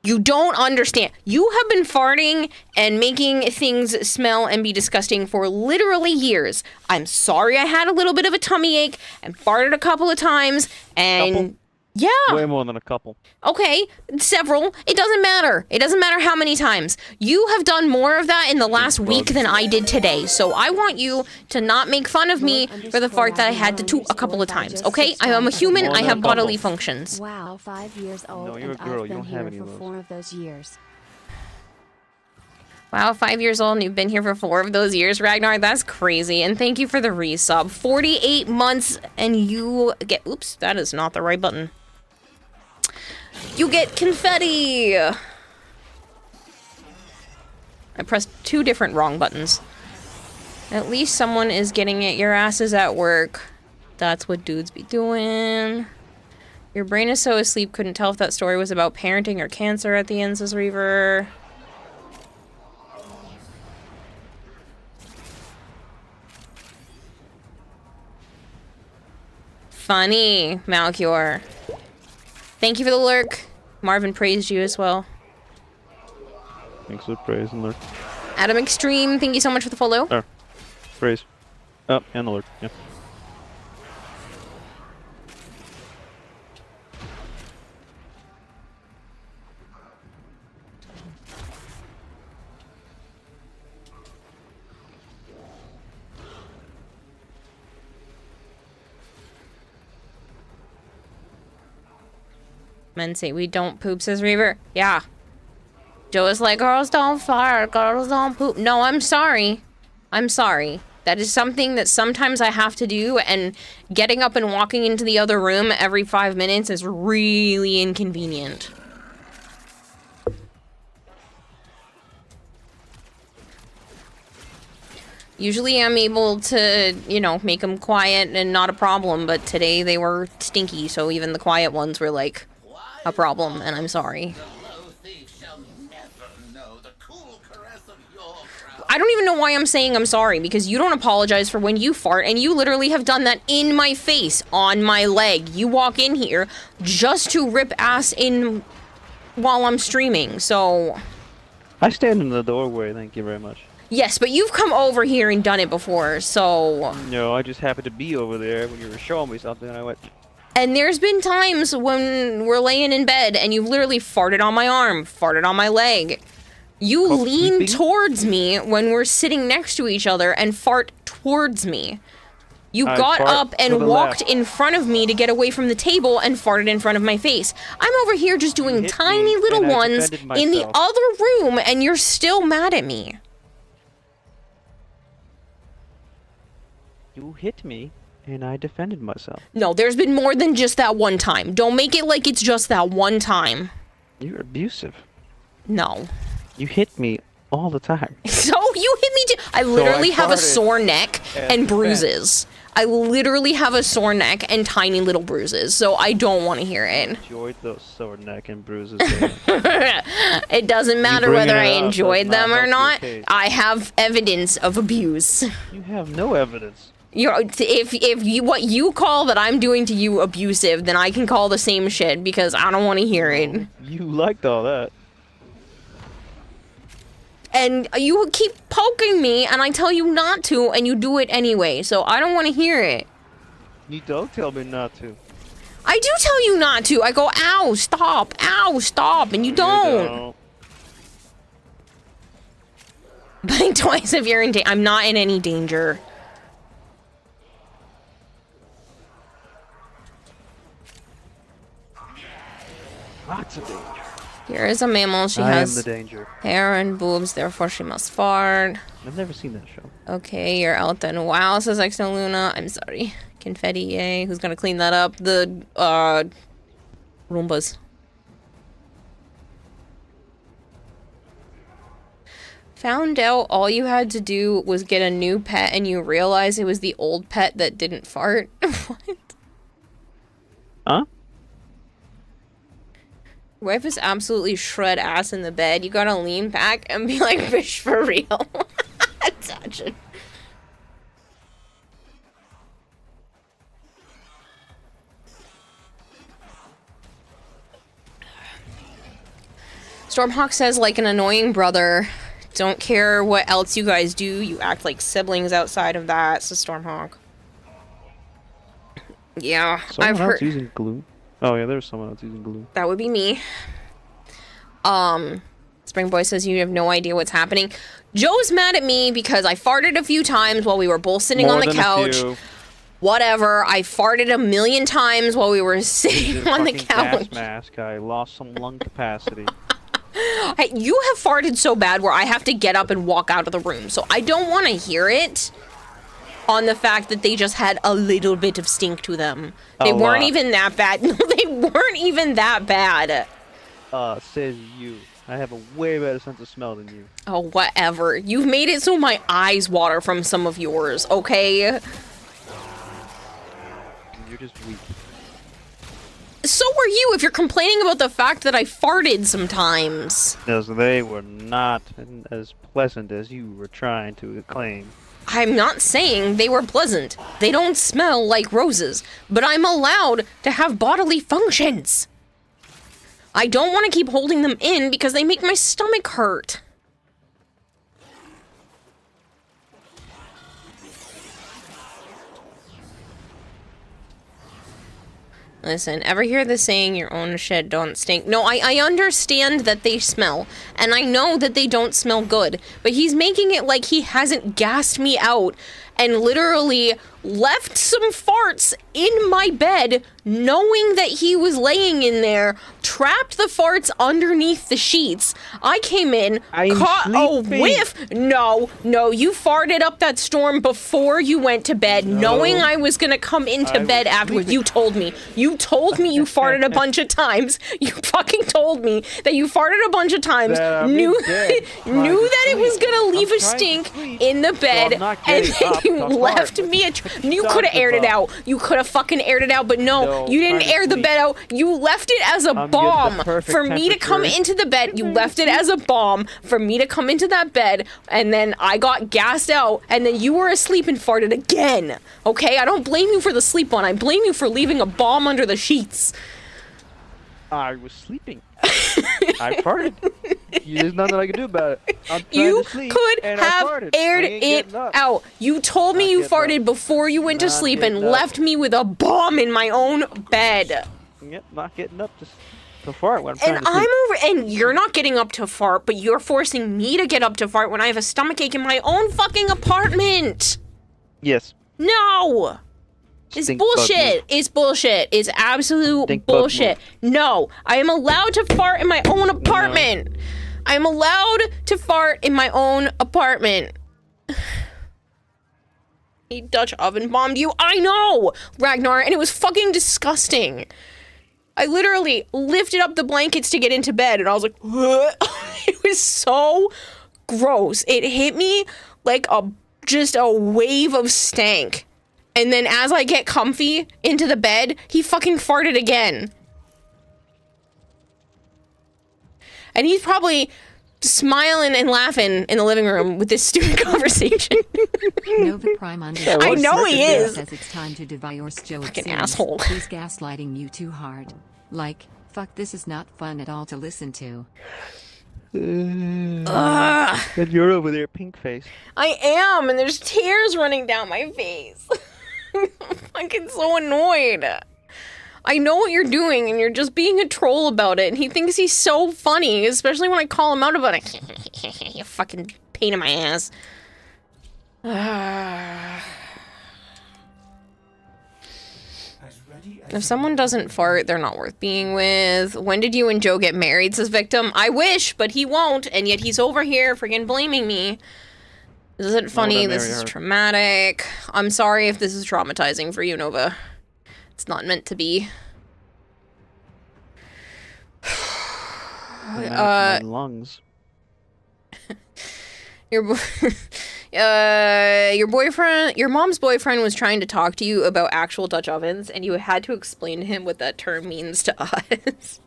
you don't understand. You have been farting and making things smell and be disgusting for literally years. I'm sorry I had a little bit of a tummy ache and farted a couple of times and Couple? yeah. Way more than a couple. Okay, several. It doesn't matter. It doesn't matter how many times. You have done more of that in the last week than I did today. So I want you to not make fun of me for the fart that I had to toot a couple of times, okay? I am a human. I have bodily functions. Wow, 5 years old, No, you're a and girl. I've You been don't have here any for of those. 4 of those years. Wow, 5 years old and you've been here for 4 of those years, Ragnar. That's crazy. And thank you for the resub. 48 months and you get... Oops, that is not the right button. You get confetti! I pressed 2 different wrong buttons. At least someone is getting it. Your ass is at work. That's what dudes be doing. Your brain is so asleep, couldn't tell if that story was about parenting or cancer at the end, says Reaver. Funny, Malchior. Thank you for the lurk. Marvin praised you as well. Thanks for praise and lurk. Adam Extreme, thank you so much for the follow. Oh, praise. Oh, and the lurk. Yeah. Men say we don't poop, says Reaver. Yeah. Joe is like, girls don't fart, girls don't poop. No, I'm sorry. I'm sorry. That is something that sometimes I have to do, and getting up and walking into the other room every 5 minutes is really inconvenient. Usually I'm able to, you know, make them quiet and not a problem, but today they were stinky, so even the quiet ones were, like, a problem, and I'm sorry. I don't even know why I'm saying I'm sorry, because you don't apologize for when you fart, and you literally have done that in my face, on my leg. You walk in here just to rip ass in while I'm streaming, so... I stand in the doorway, thank you very much. Yes, but you've come over here and done it before, so... No, I just happened to be over there when you were showing me something, and I went... And there's been times when we're laying in bed, and you've literally farted on my arm, farted on my leg. You lean towards me when we're sitting next to each other and fart towards me. You got up and walked in front of me to get away from the table and farted in front of my face. I'm over here just doing tiny little ones in the other room, and you're still mad at me. You hit me, and I defended myself. No, there's been more than just that one time. Don't make it like it's just that one time. You're abusive. No. You hit me all the time. So you hit me too. I literally have a sore neck and bruises. I literally have a sore neck and tiny little bruises, so I don't want to hear it. I enjoyed those sore neck and bruises. It doesn't matter whether I enjoyed them or not. I have evidence of abuse. You have no evidence. If you what you call that I'm doing to you abusive, then I can call the same shit because I don't want to hear it. You liked all that. And you keep poking me, and I tell you not to, and you do it anyway, so I don't want to hear it. You don't tell me not to. I do tell you not to. I go, ow, stop, and you don't. Blink twice if you're in danger. I'm not in any danger. Lots of danger. Here is a mammal. She has the danger. Hair and boobs, therefore she must fart. I've never seen that show. Okay, you're out then. Wow, says Exo Luna. I'm sorry. Confetti, yay. Who's gonna clean that up? The, Roombas. Found out all you had to do was get a new pet and you realized it was the old pet that didn't fart? What? Huh? Wife is absolutely shred ass in the bed. You gotta lean back and be like, fish for real. Touch it. Stormhawk says, like an annoying brother. Don't care what else you guys do. You act like siblings outside of that, says Stormhawk. Yeah, I've heard. Using glue. Oh yeah, there's someone else using glue. That would be me. Spring Boy says you have no idea what's happening. Joe's mad at me because I farted a few times while we were both sitting on the couch. Whatever. I farted a million times while we were sitting on the couch. Gas mask. I lost some lung capacity. Hey, you have farted so bad where I have to get up and walk out of the room, so I don't want to hear it. On the fact that they just had a little bit of stink to them. They weren't even that bad. No, they weren't even that bad. Says you. I have a way better sense of smell than you. Oh, whatever. You've made it so my eyes water from some of yours, okay? You're just weak. So were you if you're complaining about the fact that I farted sometimes. Because they were not as pleasant as you were trying to claim. I'm not saying they were pleasant. They don't smell like roses, but I'm allowed to have bodily functions. I don't want to keep holding them in because they make my stomach hurt. Listen, ever hear the saying, your own shit don't stink? No, I understand that they smell, and I know that they don't smell good, but he's making it like he hasn't gassed me out and literally left some farts in my bed, knowing that he was laying in there, trapped the farts underneath the sheets. I came in, caught a whiff. No, you farted up that storm before you went to bed, knowing I was gonna come into bed afterwards. You told me you farted a bunch of times. You fucking told me that you farted a bunch of times, knew that it was gonna leave a stink in the bed, and then you left me a... You could have aired it out. You could have fucking aired it out, but no, you didn't air the bed out. You left it as a bomb for me to come into the bed. You left it as a bomb for me to come into that bed, and then I got gassed out, and then you were asleep and farted again. Okay? I don't blame you for the sleep one. I blame you for leaving a bomb under the sheets. I was sleeping. I farted. There's nothing I can do about it. I'm trying to sleep, could and have I farted. aired it out. You told me you farted before you went to sleep and left me with a bomb in my own bed. Yep, not getting up to fart when I'm trying to sleep. And you're not getting up to fart, but you're forcing me to get up to fart when I have a stomachache in my own fucking apartment. Yes. No. It's bullshit. It's bullshit. It's absolute bullshit. No, I am allowed to fart in my own apartment. No. I am allowed to fart in my own apartment. He Dutch oven bombed you. I know, Ragnar, and it was fucking disgusting. I literally lifted up the blankets to get into bed, and I was like, it was so gross. It hit me like just a wave of stank. And then as I get comfy into the bed, he fucking farted again. And he's probably smiling and laughing in the living room with this stupid conversation. Nova Prime I know he is. Says it's time to divorce Joe. Fucking asshole. He's gaslighting you too hard. Like, fuck, this is not fun at all to listen to. And you're over there, pink face. I am, and there's tears running down my face. I'm fucking so annoyed. I know what you're doing, and you're just being a troll about it, and he thinks he's so funny, especially when I call him out about it. You fucking pain in my ass. If someone doesn't fart, they're not worth being with. When did you and Joe get married, says Victim? I wish, but he won't, and yet he's over here friggin' blaming me. This isn't funny, this is traumatic. I'm sorry if this is traumatizing for you, Nova. It's not meant to be. My lungs. Your mom's boyfriend was trying to talk to you about actual Dutch ovens, and you had to explain to him what that term means to us.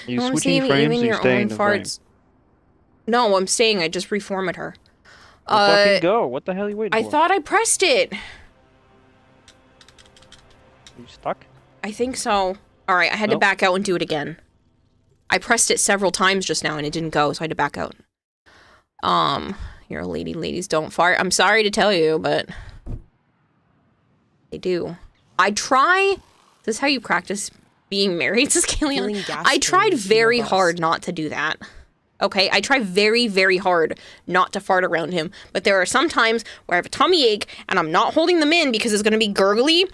Are you switching frames or you staying in the frame? No, I'm staying. I just reformatted her. Well, fucking go. What the hell are you waiting for? I thought I pressed it. You stuck? I think so. Alright, I had to back out and do it again. I pressed it several times just now and it didn't go, so I had to back out. You're a lady. Ladies don't fart. I'm sorry to tell you, but they do. I try... This is how you practice being married, says Kayleon. I tried very hard not to do that. Okay, I try very, very hard not to fart around him, but there are some times where I have a tummy ache and I'm not holding them in because it's going to be gurgly,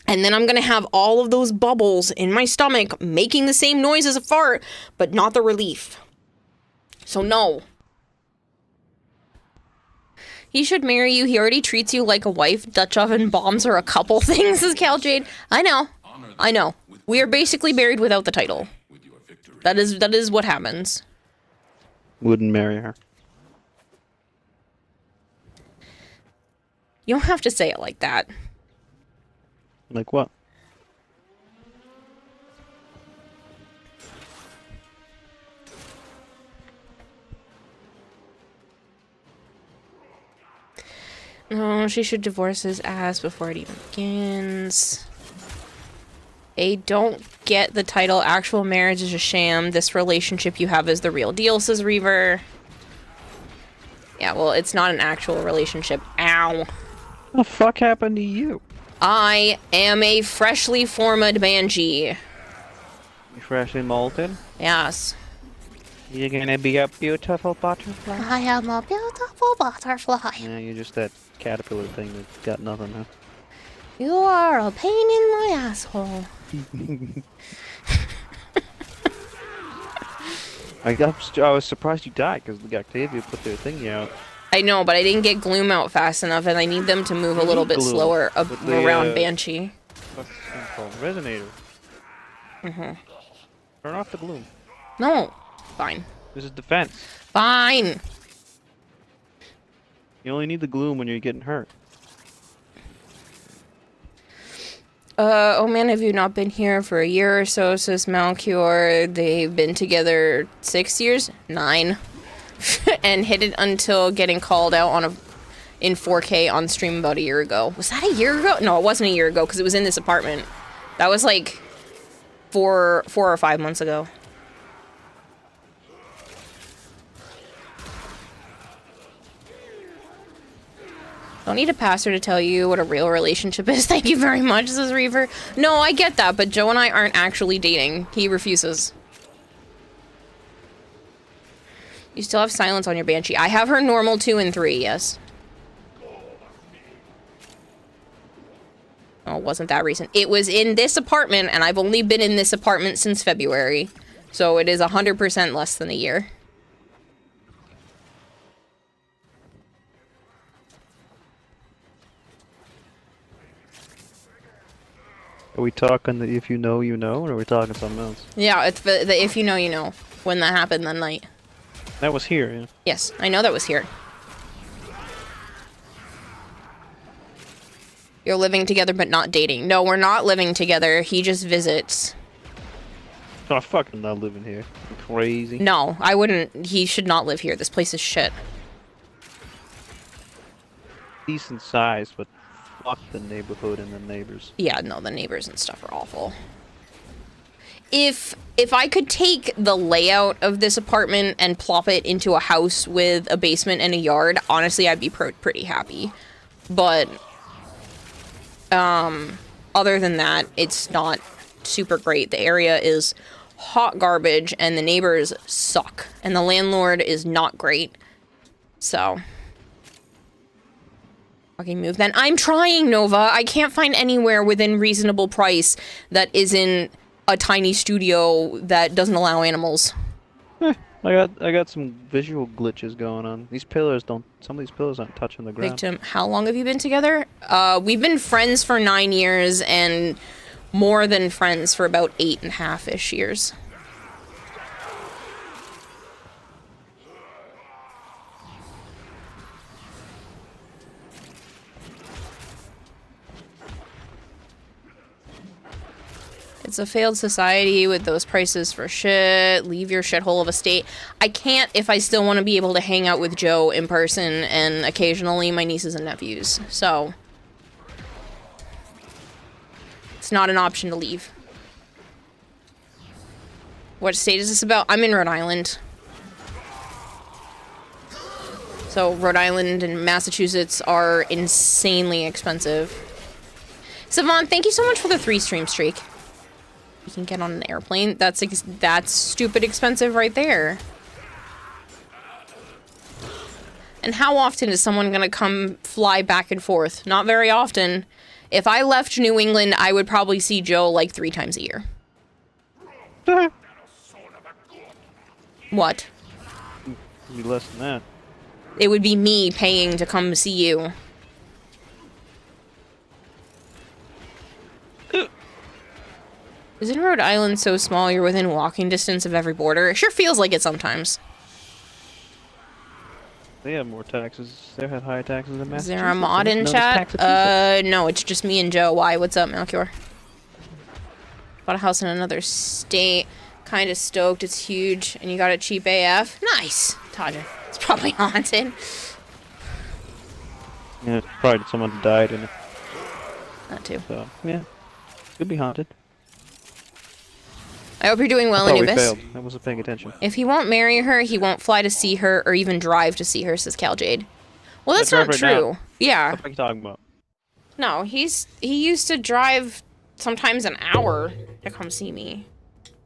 and then I'm going to have all of those bubbles in my stomach making the same noise as a fart, but not the relief. So no. He should marry you. He already treats you like a wife. Dutch oven bombs are a couple things, says Caljade. I know. I know. We are basically married without the title. That is what happens. Wouldn't marry her. You don't have to say it like that. Like what? No, she should divorce his ass before it even begins. They don't get the title. Actual marriage is a sham. This relationship you have is the real deal, says Reaver. Yeah, well, it's not an actual relationship. Ow. What the fuck happened to you? I am a freshly formed Banshee. You freshly molted? Yes. You're gonna be a beautiful butterfly. I am a beautiful butterfly. Yeah, you're just that caterpillar thing that got nothing, huh? You are a pain in my asshole. I was surprised you died because the Octavia put their thingy out. I know, but I didn't get Gloom out fast enough, and I need them to move a little bit Gloom slower with the, around Banshee. What's this thing called? Resonator. Turn off the gloom. No. Fine. This is defense. Fine. You only need the gloom when you're getting hurt. Oh man, have you not been here for a year or so, says Malchior. They've been together 6 years? 9. And hit it until getting called out in 4K on stream about a year ago. Was that a year ago? No, it wasn't a year ago, because it was in this apartment. That was like 4 or 5 months ago. Don't need a pastor to tell you what a real relationship is. Thank you very much, says Reaver. No, I get that, but Joe and I aren't actually dating. He refuses. You still have silence on your Banshee. I have her normal 2 and 3, yes. Oh, it wasn't that recent. It was in this apartment, and I've only been in this apartment since February. So it is 100% less than a year. Are we talking the if you know, you know, or are we talking something else? Yeah, it's the if you know, you know. When that happened that night. That was here, yeah. Yes, I know that was here. You're living together but not dating. No, we're not living together. He just visits. Oh, fucking not living here. You're crazy. No, I wouldn't. He should not live here. This place is shit. Decent size, but fuck the neighborhood and the neighbors. Yeah, no, the neighbors and stuff are awful. If I could take the layout of this apartment and plop it into a house with a basement and a yard, honestly, I'd be pretty happy. But, other than that, it's not super great. The area is hot garbage, and the neighbors suck. And the landlord is not great. So... fucking move then. I'm trying, Nova. I can't find anywhere within reasonable price that isn't a tiny studio that doesn't allow animals. I got some visual glitches going on. These pillars don't. Some of these pillars aren't touching the ground. Victim, how long have you been together? We've been friends for 9 years and more than friends for about 8.5-ish years. It's a failed society with those prices for shit. Leave your shithole of a state. I can't if I still want to be able to hang out with Joe in person and occasionally my nieces and nephews. So, it's not an option to leave. What state is this about? I'm in Rhode Island. So, Rhode Island and Massachusetts are insanely expensive. Savant, thank you so much for the 3-stream streak. You can get on an airplane. That's stupid expensive right there. And how often is someone gonna come fly back and forth? Not very often. If I left New England, I would probably see Joe like 3 times a year. What? It'd be less than that. It would be me paying to come see you. Isn't Rhode Island so small you're within walking distance of every border? It sure feels like it sometimes. They have more taxes. They have higher taxes than Massachusetts. Is there a mod in chat? No, it's just me and Joe. Why? What's up, Malchior? Bought a house in another state. Kind of stoked. It's huge. And you got it cheap AF. Nice. Todger. It's probably haunted. Yeah, probably someone died in it. That too. So, yeah. Could be haunted. I hope you're doing well, I thought Anubis. we failed. I wasn't paying attention. If he won't marry her, he won't fly to see her or even drive to see her, says Caljade. Well, that's not true. Now. Yeah. What are you talking about? No, he used to drive sometimes an hour to come see me.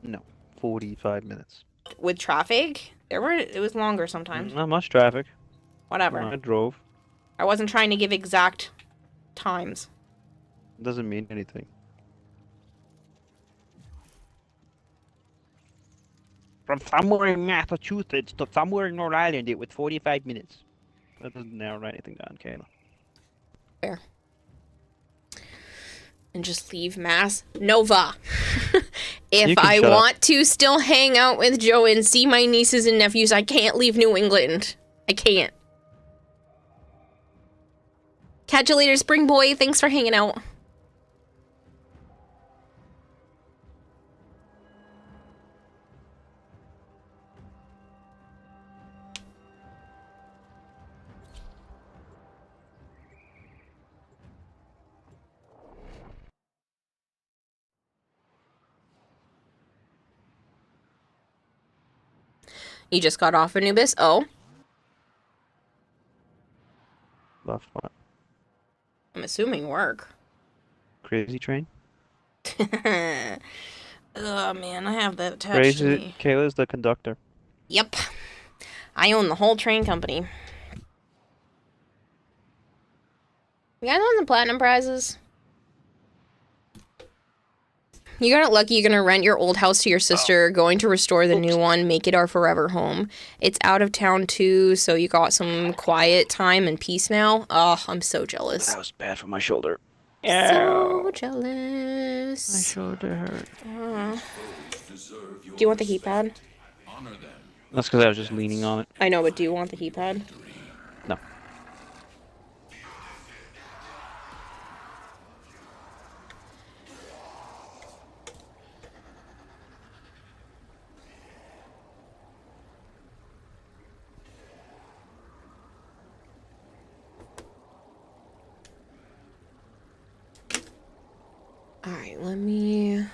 No, 45 minutes. with traffic, it was longer sometimes. Not much traffic. Whatever. I drove. I wasn't trying to give exact times. Doesn't mean anything. From somewhere in Massachusetts to somewhere in Rhode Island, it was 45 minutes. That doesn't narrow anything down, Kayla. Fair. And just leave Mass Nova. If I want to still hang out with Joe and see my nieces and nephews, I can't leave New England. I can't. Catch you later, Spring Boy. Thanks for hanging out. You just got off Anubis? Oh. Left what? I'm assuming work. Crazy train? Oh man, I have that attached to me. Kayla's the conductor. Yep. I own the whole train company. You guys want the platinum prizes? You got it lucky. You're gonna rent your old house to your sister, going to restore the new one, make it our forever home. It's out of town too, so you got some quiet time and peace now. Oh, I'm so jealous. That was bad for my shoulder. So jealous. My shoulder hurt. Do you want the heat pad? That's because I was just leaning on it. I know, but do you want the heat pad? No. Alright, let me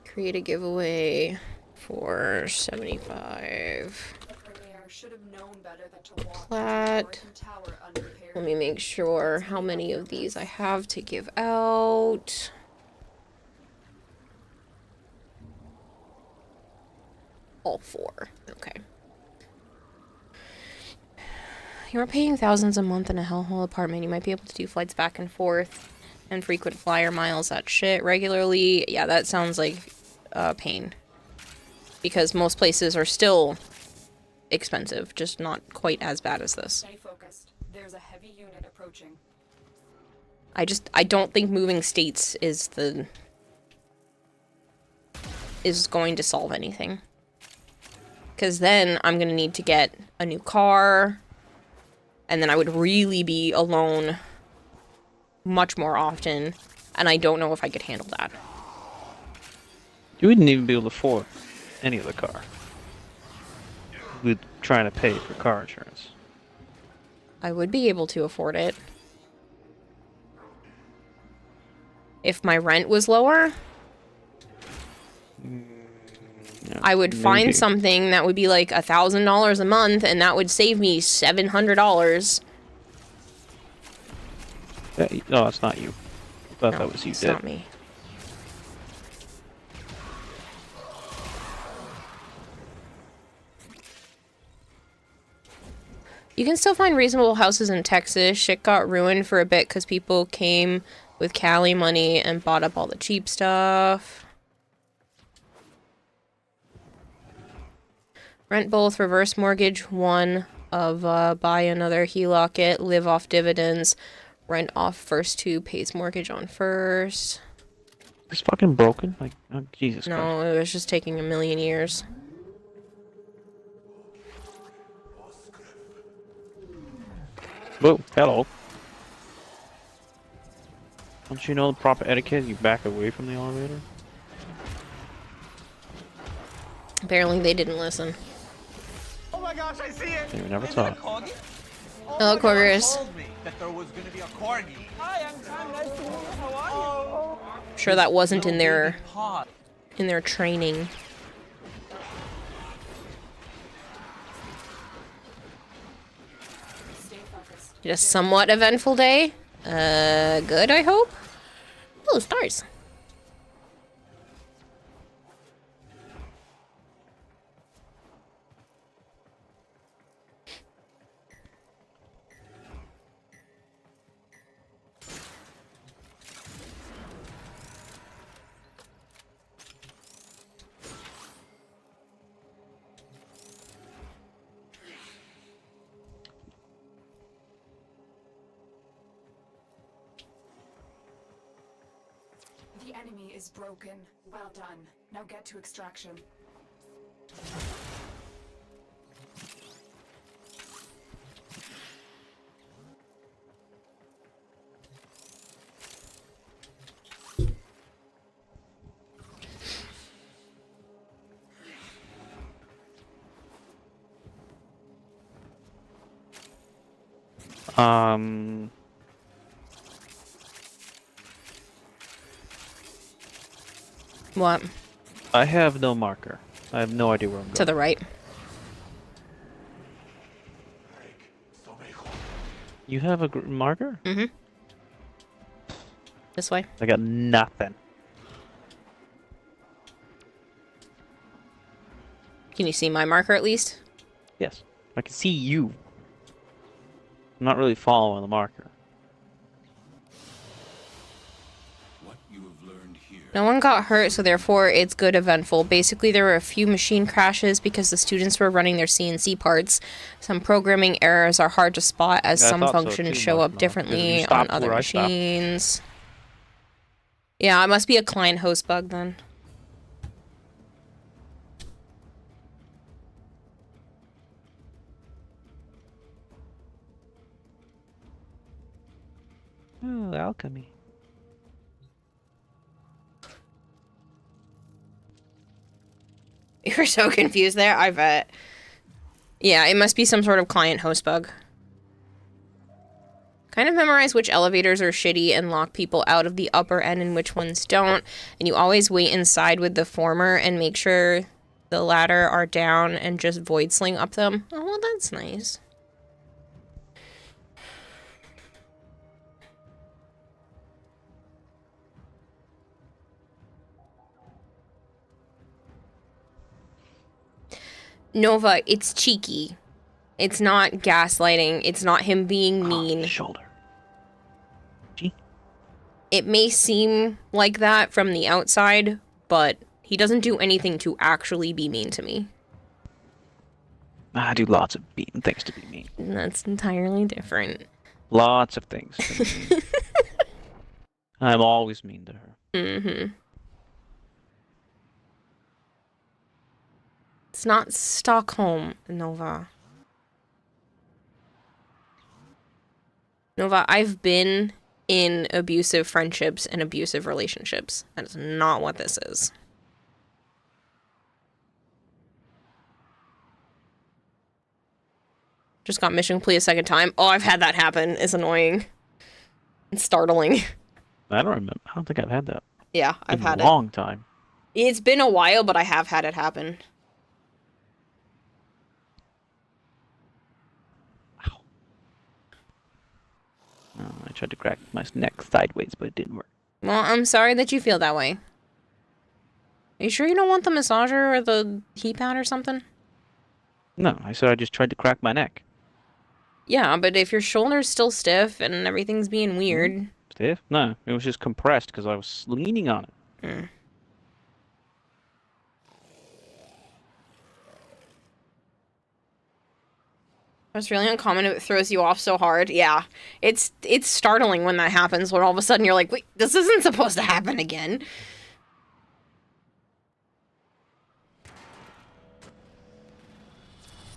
create a giveaway for 75 plat. Let me make sure how many of these I have to give out. All 4. Okay. You're paying thousands a month in a hellhole apartment. You might be able to do flights back and forth and frequent flyer miles, that shit, regularly. Yeah, that sounds like pain. Because most places are still expensive, just not quite as bad as this. Stay focused. There's a heavy unit approaching. I don't think moving states is going to solve anything. Because then I'm going to need to get a new car, and then I would really be alone much more often, and I don't know if I could handle that. You wouldn't even be able to afford any other car with trying to pay for car insurance. I would be able to afford it. If my rent was lower, Yeah, I would find something that would be like $1,000 a month, and that would save me $700. No, it's not you. I thought that was you. It's not me. You can still find reasonable houses in Texas. Shit got ruined for a bit because people came with Cali money and bought up all the cheap stuff. Rent both, reverse mortgage one of buy another, HELOC it, live off dividends, rent off first 2, pays mortgage on first. It's fucking broken? Like, oh, Jesus Christ. No, it was just taking a million years. Whoa, hello. Don't you know the proper etiquette? You back away from the elevator? Apparently they didn't listen. Oh my gosh, I see it! You never saw it. Hello, Corgers. That there was gonna be a corgi. Hi, I'm Sam. Nice to meet you. How are you? I'm sure that wasn't in their training. Just somewhat eventful day. Good, I hope. Oh, stars. enemy is broken. Well done. Now get to extraction. What? I have no marker. I have no idea where I'm going. To the right. You have a marker? Mm-hmm. This way. I got nothing. Can you see my marker at least? Yes. I can see you. I'm not really following the marker. No one got hurt, so therefore it's good eventful. Basically, there were a few machine crashes because the students were running their CNC parts. Some programming errors are hard to spot as some functions show up differently on other machines. Yeah, it must be a client host bug then. Oh, alchemy. You were so confused there, I bet. Yeah, it must be some sort of client host bug. Kind of memorize which elevators are shitty and lock people out of the upper end and which ones don't. And you always wait inside with the former and make sure the latter are down and just void sling up them. Oh, well, that's nice. Nova, it's cheeky. It's not gaslighting. It's not him being mean. Shoulder. Gee. It may seem like that from the outside, but he doesn't do anything to actually be mean to me. I do lots of mean things to be mean. That's entirely different. Lots of things to be mean. I'm always mean to her. Mm-hmm. It's not Stockholm, Nova. Nova, I've been in abusive friendships and abusive relationships. That is not what this is. Just got mission complete a second time. Oh, I've had that happen. It's annoying. It's startling. I don't remember. I don't think I've had that. Yeah, I've had it. A long time. It's been a while, but I have had it happen. Oh, I tried to crack my neck sideways, but it didn't work. Well, I'm sorry that you feel that way. Are you sure you don't want the massager or the heat pad or something? No, I said I just tried to crack my neck. Yeah, but if your shoulder's still stiff and everything's being weird... Stiff? No, it was just compressed because I was leaning on it. Mm. It's really uncommon if it throws you off so hard. Yeah, it's startling when that happens, when all of a sudden you're like, wait, this isn't supposed to happen again.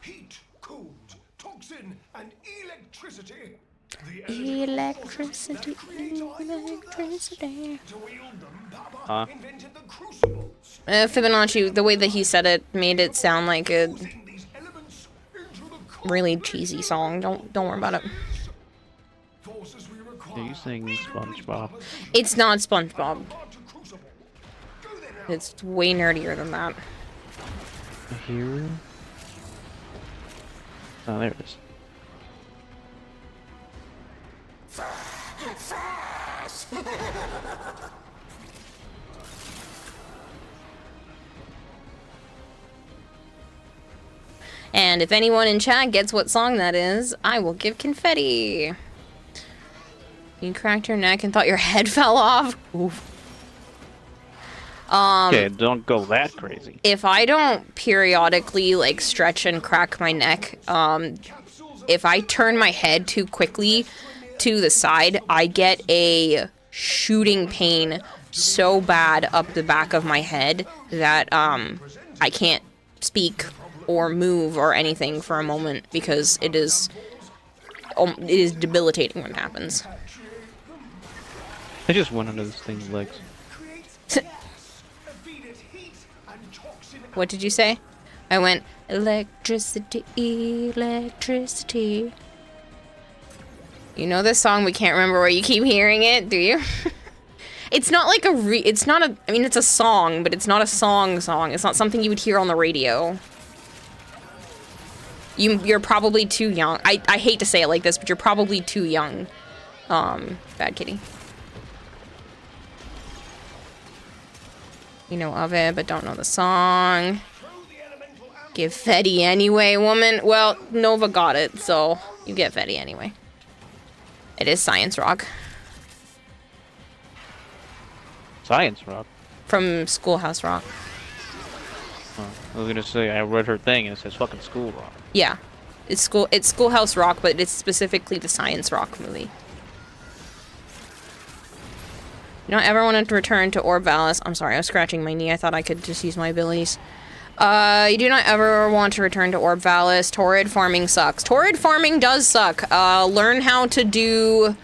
Heat, cold, toxin, and electricity. Electricity. Fibonacci, the way that he said it made it sound like a really cheesy song. Don't worry about it. Are you saying SpongeBob? It's not SpongeBob. It's way nerdier than that. A hero? Oh, there it is. And if anyone in chat gets what song that is, I will give confetti. You cracked your neck and thought your head fell off? Oof. Okay, don't go that crazy. If I don't periodically, like, stretch and crack my neck, if I turn my head too quickly to the side, I get a shooting pain so bad up the back of my head that I can't speak or move or anything for a moment because it is debilitating when it happens. I just went under this thing's legs. What did you say? I went, electricity, electricity. You know this song, we can't remember where you keep hearing it, do you? It's not like it's not a, I mean, it's a song, but it's not a song. It's not something you would hear on the radio. You're probably too young. I hate to say it like this, but you're probably too young. Bad kitty. You know of it, but don't know the song. Give Fetty anyway, woman. Well, Nova got it, so you get Fetty anyway. It is Science Rock. Science Rock? From Schoolhouse Rock. Oh, I was gonna say, I read her thing and it says fucking School Rock. Yeah. It's Schoolhouse Rock, but it's specifically the Science Rock movie. You don't ever want to return to Orvalis. I'm sorry, I was scratching my knee. I thought I could just use my abilities. You do not ever want to return to Orvalis. Torrid farming sucks. Torrid farming does suck. Learn how to do...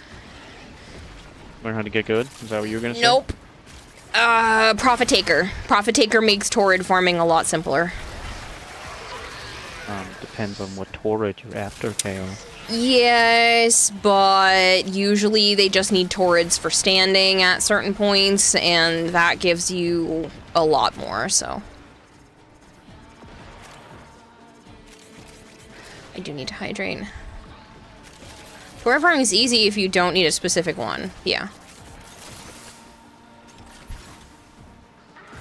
Learn how to get good? Is that what you were gonna say? Nope. Profit Taker. Profit Taker makes Torrid farming a lot simpler. Depends on what Torrid you're after, KO. Yes, but usually they just need Torrids for standing at certain points, and that gives you a lot more, so. I do need to hydrate. Torrid farming is easy if you don't need a specific one, yeah.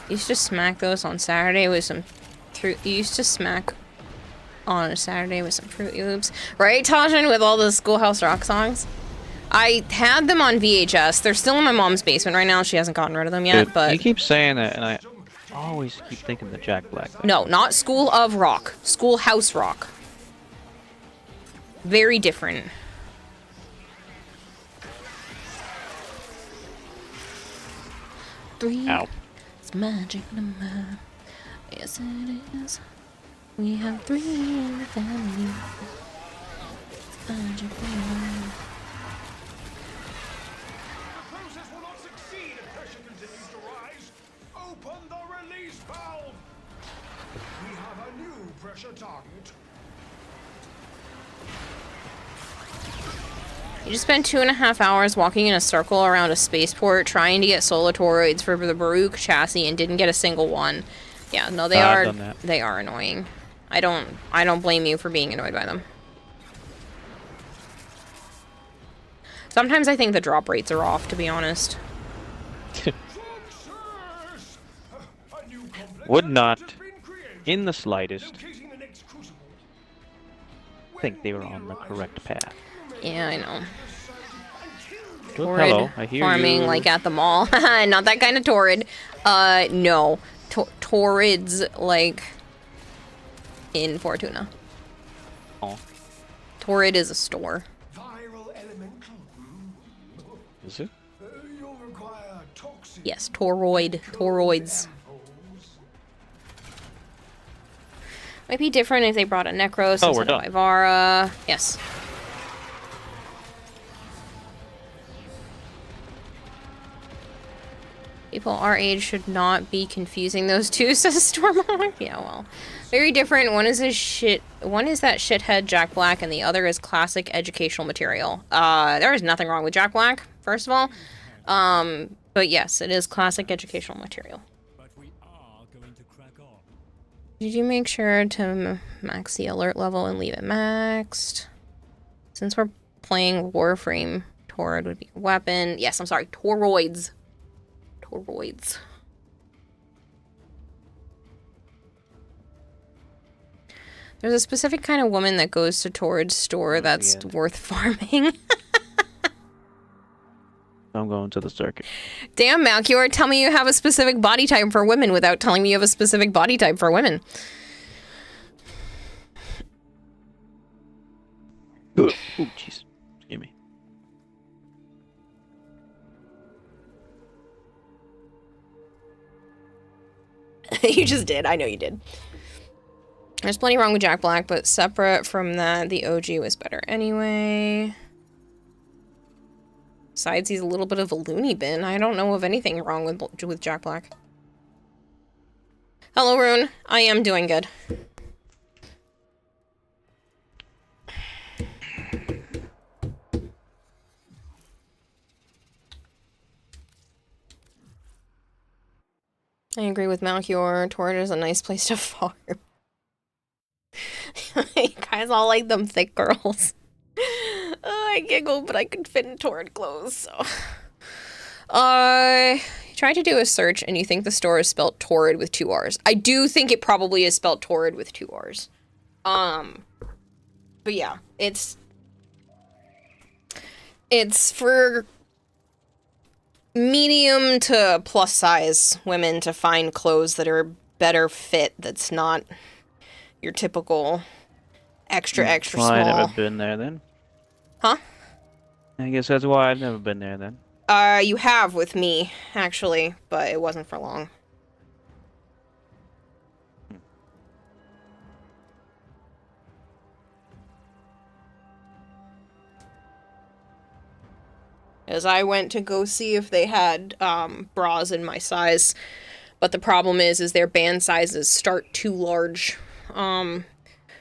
Used to smack those on Saturday with some fruit. Used to smack on a Saturday with some Fruity Loops. Right, Tajin, with all the Schoolhouse Rock songs? I had them on VHS. They're still in my mom's basement right now. She hasn't gotten rid of them yet, Dude, but... you keep saying that, and I always keep thinking the Jack Black. No, not School of Rock. Schoolhouse Rock. Very different. Ow. It's magic number. Yes, it is. We have 3 in the family. It's magic number. The process will not succeed if pressure continues to rise. Open the release valve. We have a new pressure target. You just spent 2.5 hours walking in a circle around a spaceport trying to get solar toroids for the Baruch chassis and didn't get a single one. Yeah, no, they are annoying. I don't blame you for being annoyed by them. Sometimes I think the drop rates are off, to be honest. Would not, in the slightest, think they were on the correct path. Yeah, I know. Hello, I hear farming you. like at the mall. Not that kind of torrid. No. Torrids like in Fortuna. Oh. Torrid is a store. Is it? Yes, toroids. Might be different if they brought a Necros instead of Ivara. Yes. People our age should not be confusing those two, says Stormhawk. Yeah, well. Very different. One is that shithead Jack Black, and the other is classic educational material. There is nothing wrong with Jack Black, first of all. But yes, it is classic educational material. Did you make sure to max the alert level and leave it maxed? Since we're playing Warframe, Torrid would be a weapon. Yes, I'm sorry, Toroids. Toroids. There's a specific kind of woman that goes to Torrid's store that's worth farming. I'm going to the circuit. Damn, Malchior, tell me you have a specific body type for women without telling me you have a specific body type for women. Oh, jeez. Excuse me. You just did. I know you did. There's plenty wrong with Jack Black, but separate from that, the OG was better anyway. Besides, he's a little bit of a loony bin. I don't know of anything wrong with Jack Black. Hello, Rune. I am doing good. I agree with Malchior. Torrid is a nice place to farm. You guys all like them thick girls. I giggle, but I could fit in Torrid clothes, so. I tried to do a search, and you think the store is spelled Torrid with 2 R's. I do think it probably is spelled Torrid with 2 R's. But yeah, it's for medium to plus size women to find clothes that are better fit, that's not your typical extra small. I've never been there then. Huh? I guess that's why I've never been there then. You have with me, actually, but it wasn't for long. As I went to go see if they had bras in my size, but the problem is their band sizes start too large,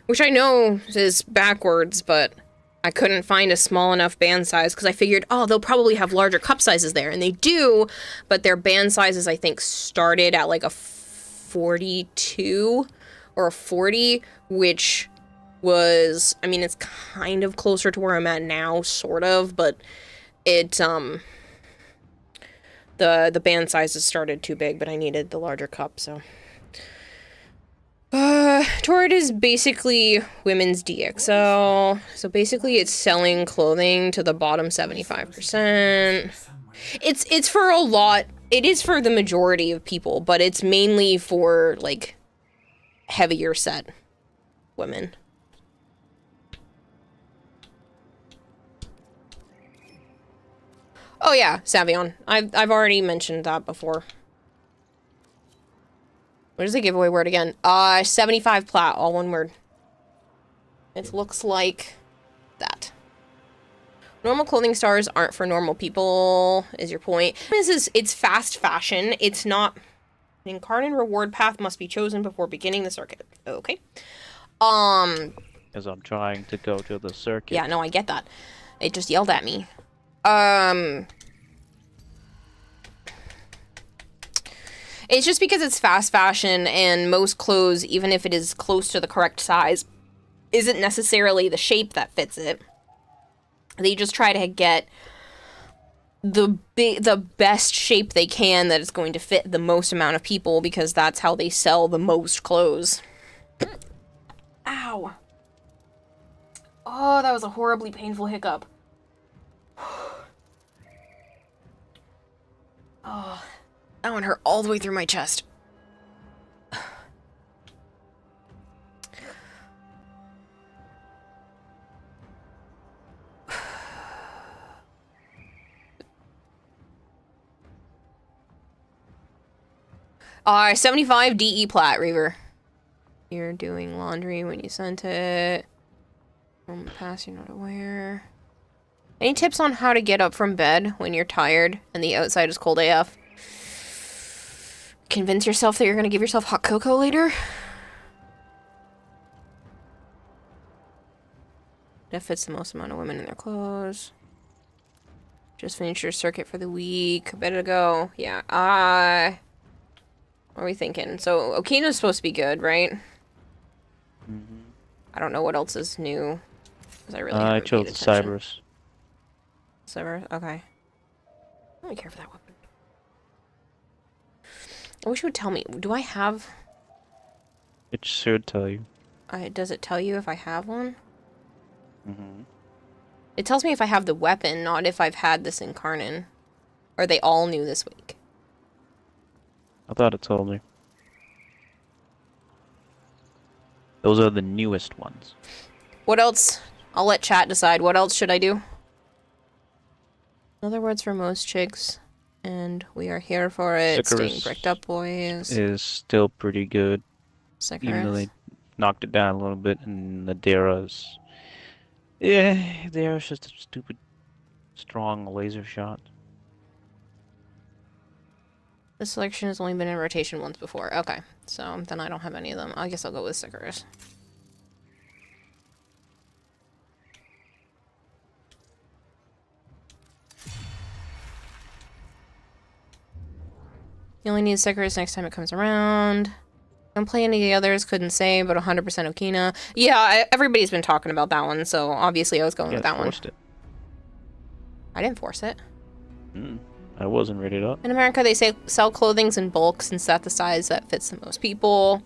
which I know is backwards, but I couldn't find a small enough band size because I figured, oh, they'll probably have larger cup sizes there, and they do, but their band sizes I think started at like a 42 or a 40, which was, I mean, it's kind of closer to where I'm at now, sort of, but it, the band sizes started too big, but I needed the larger cup, so. Torrid is basically women's DXL, so basically it's selling clothing to the bottom 75%. It's for a lot, it is for the majority of people, but it's mainly for, like, heavier set women. Oh yeah, Savion. I've already mentioned that before. What is the giveaway word again? 75 plat, all one word. It looks like that. Normal clothing stars aren't for normal people, is your point. It's fast fashion. It's not... An incarnate reward path must be chosen before beginning the circuit. Okay. Because I'm trying to go to the circuit. Yeah, no, I get that. It just yelled at me. It's just because it's fast fashion, and most clothes, even if it is close to the correct size, isn't necessarily the shape that fits it. They just try to get the best shape they can that is going to fit the most amount of people, because that's how they sell the most clothes. Ow. Oh, that was a horribly painful hiccup. Oh, that one hurt all the way through my chest. Alright, 75 DE plat, Reaver. You're doing laundry when you sent it. From the past, you're not aware. Any tips on how to get up from bed when you're tired and the outside is cold AF? Convince yourself that you're gonna give yourself hot cocoa later? That fits the most amount of women in their clothes. Just finished your circuit for the week. Better to go. Yeah. What are we thinking? So, Okina's supposed to be good, right? Mm-hmm. I don't know what else is new. I really haven't I chose paid attention. Cyberus. Cyber? Okay. I don't care for that weapon. I wish it would tell me. Do I have... It should tell you. Does it tell you if I have one? Mm-hmm. It tells me if I have the weapon, not if I've had this incarnate. Or are they all new this week? I thought it told me. Those are the newest ones. What else? I'll let chat decide. What else should I do? In other words, for most chicks, And we are here for it. Staying Sickers bricked up, boys. is still pretty good, even though Sickers. they knocked it down a little bit, and the Dara's... Yeah, Dara's just a stupid, strong laser shot. This selection has only been in rotation once before. Okay, so then I don't have any of them. I guess I'll go with Sickers. You only need Sickers next time it comes around. Don't play any of the others, couldn't say, but 100% Okina. Yeah, everybody's been talking about that one, so obviously I was going with that one. It. I didn't force it. I wasn't rated up. In America, they say sell clothing in bulk since that's the size that fits the most people.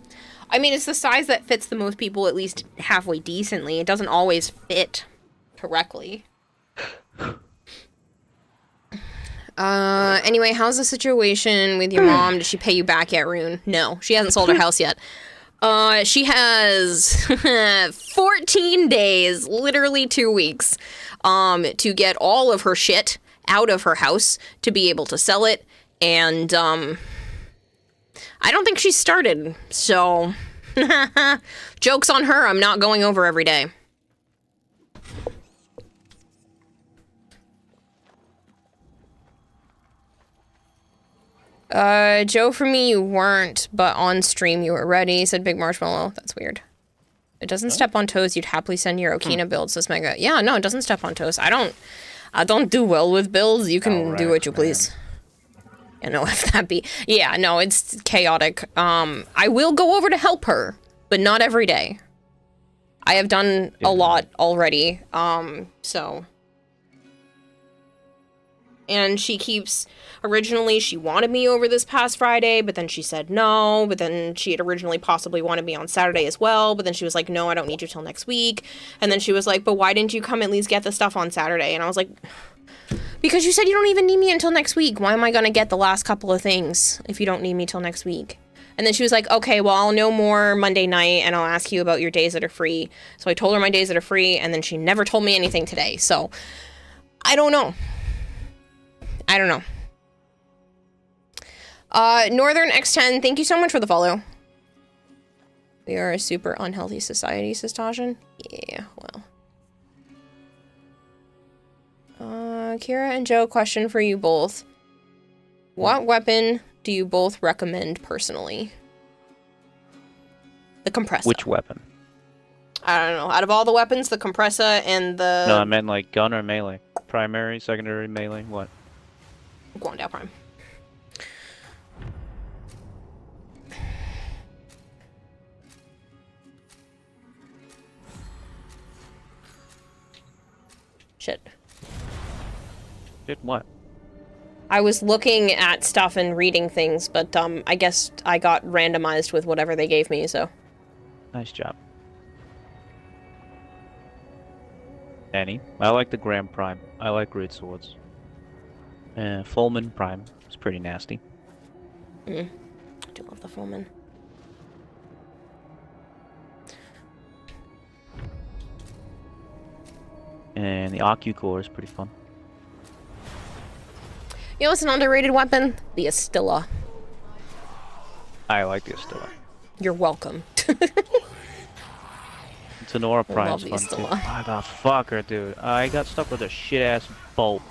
I mean, it's the size that fits the most people at least halfway decently. It doesn't always fit correctly. Anyway, how's the situation with your mom? Did she pay you back yet, Rune? No, she hasn't sold her house yet. She has 14 days, literally 2 weeks, to get all of her shit out of her house to be able to sell it. And, I don't think she's started, so joke's on her. I'm not going over every day. Joe, for me, you weren't, but on stream you were ready, said Big Marshmallow. That's weird. It doesn't step on toes. You'd happily send your Okina build, says Mega. Yeah, no, it doesn't step on toes. I don't do well with builds. You can do what you please. You know, if that be... Yeah, no, it's chaotic. I will go over to help her, but not every day. I have done a lot already, so... And she keeps... Originally, she wanted me over this past Friday, but then she said no, but then she had originally possibly wanted me on Saturday as well, but then she was like, no, I don't need you till next week. And then she was like, but why didn't you come at least get the stuff on Saturday? And I was like, because you said you don't even need me until next week. Why am I gonna get the last couple of things if you don't need me till next week? And then she was like, okay, well, I'll know more Monday night, and I'll ask you about your days that are free. So I told her my days that are free, and then she never told me anything today. So, I don't know. I don't know. Northern X10, thank you so much for the follow. We are a super unhealthy society, says Tashin. Yeah, well. Kira and Joe, question for you both. What weapon do you both recommend personally? The compressor. Which weapon? I don't know. Out of all the weapons, the compressor and the... No, I meant like gun or melee. Primary, secondary, melee, what? Guandao Prime. Shit. Shit what? I was looking at stuff and reading things, but I guess I got randomized with whatever they gave me, so. Nice job. Danny, I like the Grand Prime. I like great swords. Fulman Prime is pretty nasty. I do love the Fulman. And the Ocucore is pretty fun. You know what's an underrated weapon? The Astilla. I like the Astilla. You're welcome. Tenora Prime's love fun the too. Astilla. Ah, the fucker, dude. I got stuck with a shit-ass bolt.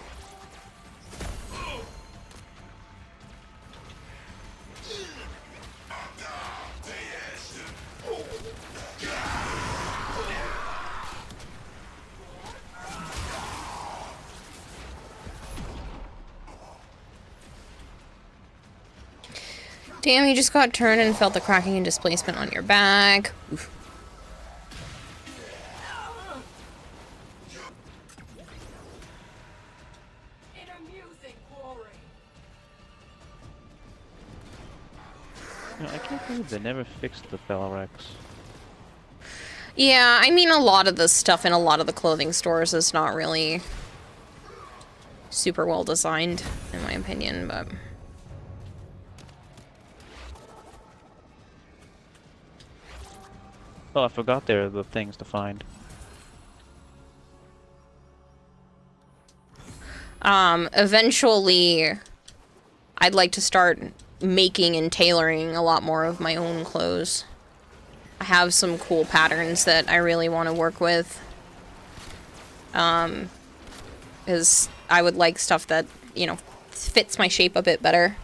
Damn, you just got turned and felt the cracking and displacement on your back. Oof. You know, I can't believe they never fixed the Felrex. Yeah, I mean, a lot of the stuff in a lot of the clothing stores is not really super well designed, in my opinion, but... Oh, I forgot there are the things to find. Eventually, I'd like to start making and tailoring a lot more of my own clothes. I have some cool patterns that I really want to work with. Because I would like stuff that, you know, fits my shape a bit better.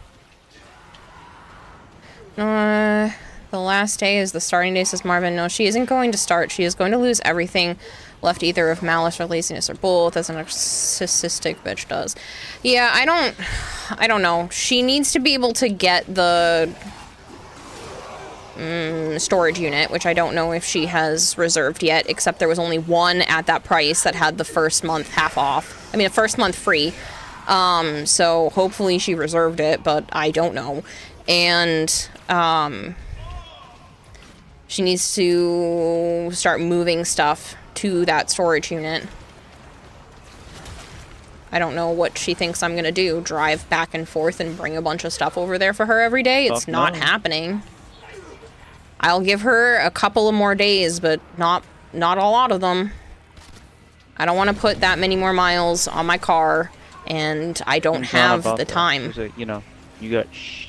The last day is the starting day, says Marvin. No, she isn't going to start. She is going to lose everything left, either of malice or laziness or both, as a narcissistic bitch does. Yeah, I don't know. She needs to be able to get the storage unit, which I don't know if she has reserved yet, except there was only one at that price that had the first month half off. I mean, the first month free. So hopefully she reserved it, but I don't know. And, she needs to start moving stuff to that storage unit. I don't know what she thinks I'm gonna do. Drive back and forth and bring a bunch of stuff over there for her every day? It's not happening. I'll give her a couple of more days, but not a lot of them. I don't want to put that many more miles on my car, and I don't have the time. You know, you got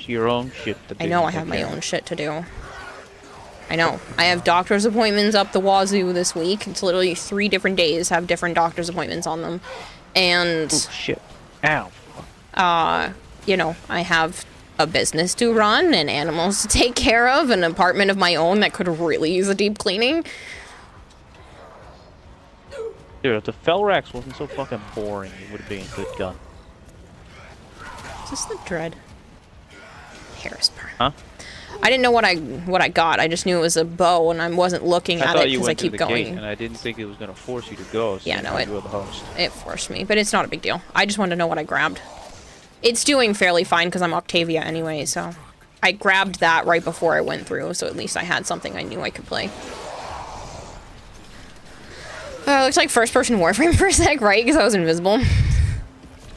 your own shit to do. I know I have my own shit to do. I know. I have doctor's appointments up the wazoo this week. It's literally 3 different days have different doctor's appointments on them. And... oh, shit. Ow. You know, I have a business to run and animals to take care of, an apartment of my own that could really use a deep cleaning. Dude, if the Felrax wasn't so fucking boring, it would have been a good gun. Is this the Dread? Harrisburg. Huh? I didn't know what I got. I just knew it was a bow, and I wasn't looking at it because I keep going. Gate, and I didn't think it was gonna force you to go. So yeah, no, it forced me, but it's not a big deal. I just wanted to know what I grabbed. It's doing fairly fine because I'm Octavia anyway, so I grabbed that right before I went through, so at least I had something I knew I could play. Looks like first-person Warframe for a sec, right? Because I was invisible.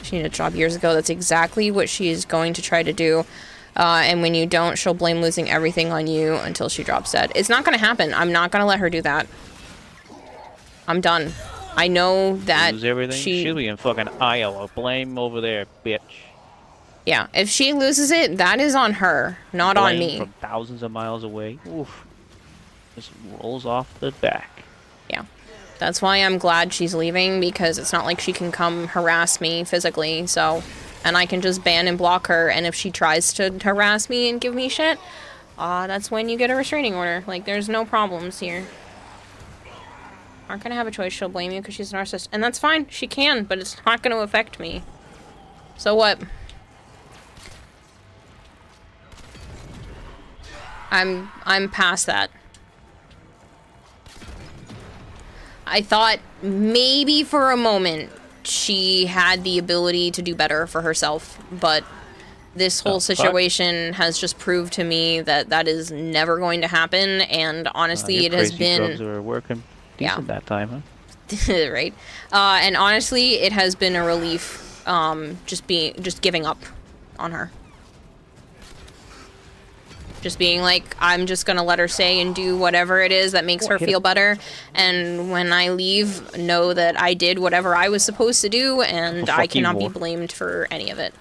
She needed a job years ago. That's exactly what she's going to try to do. And when you don't, she'll blame losing everything on you until she drops dead. It's not going to happen. I'm not going to let her do that. I'm done. I know that lose everything? She'll be in fucking Iowa. Blame over there, bitch. Yeah, if she loses it, that is on her, not on me. From thousands of miles away. Oof. Just rolls off the back. Yeah. That's why I'm glad she's leaving, because it's not like she can come harass me physically, so... and I can just ban and block her, and if she tries to harass me and give me shit, that's when you get a restraining order. Like, there's no problems here. Aren't gonna have a choice, she'll blame you because she's a narcissist. And that's fine, she can, but it's not gonna affect me. So what? I'm past that. I thought maybe for a moment she had the ability to do better for herself, but this whole situation has just proved to me that that is never going to happen, and honestly it has been... drugs are working decent that time, huh? Right. And honestly it has been a relief, just giving up on her. Just being like, I'm just gonna let her say and do whatever it is that makes her feel better, and when I leave, know that I did whatever I was supposed to do, and I cannot be blamed for any of it.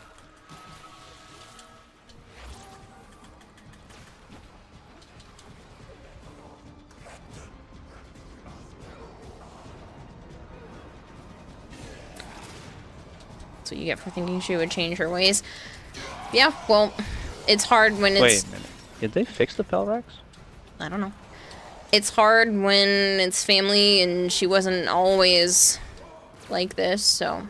That's what you get for thinking she would change her ways. Yeah, well, it's hard when it's... Wait a minute. Did they fix the Felrax? I don't know. It's hard when it's family and she wasn't always like this, so...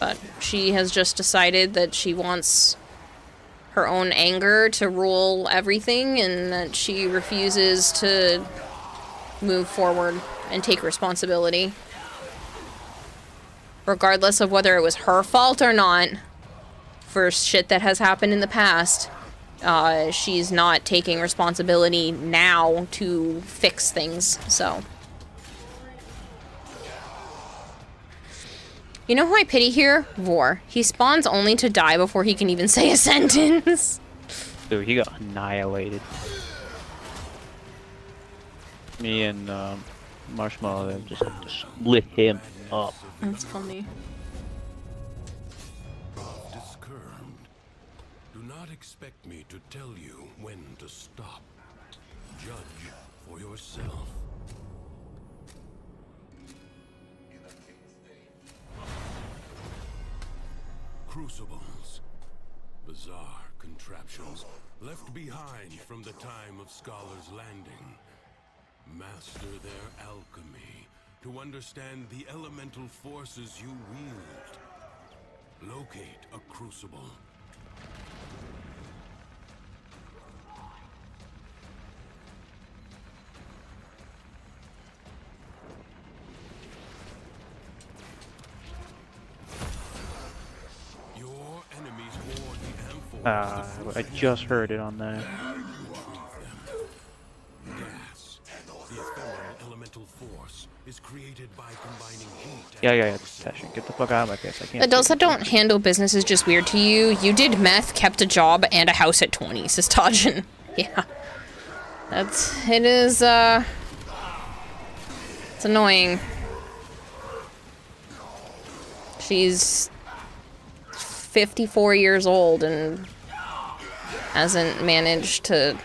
But she has just decided that she wants her own anger to rule everything, and that she refuses to move forward and take responsibility. Regardless of whether it was her fault or not, for shit that has happened in the past, she's not taking responsibility now to fix things, so. You know who I pity here? Vor. He spawns only to die before he can even say a sentence. Dude, he got annihilated. Me and Marshmallow just lit him up. That's funny. Discerned. Do not expect me to tell you when to stop. Judge for yourself. Crucibles. Bizarre contraptions left behind from the time of Scholar's Landing. Master their alchemy to understand the elemental forces you wield. Locate a crucible. Your enemies hoard the amphores. I just heard it on there. Gas. The ephemeral elemental force is created by combining heat. Yeah, Session. Get the fuck out of my face. I can't. Adults that don't handle business is just weird to you. You did meth, kept a job, and a house at 20, says Tajin. Yeah. It is, it's annoying. She's 54 years old and hasn't managed to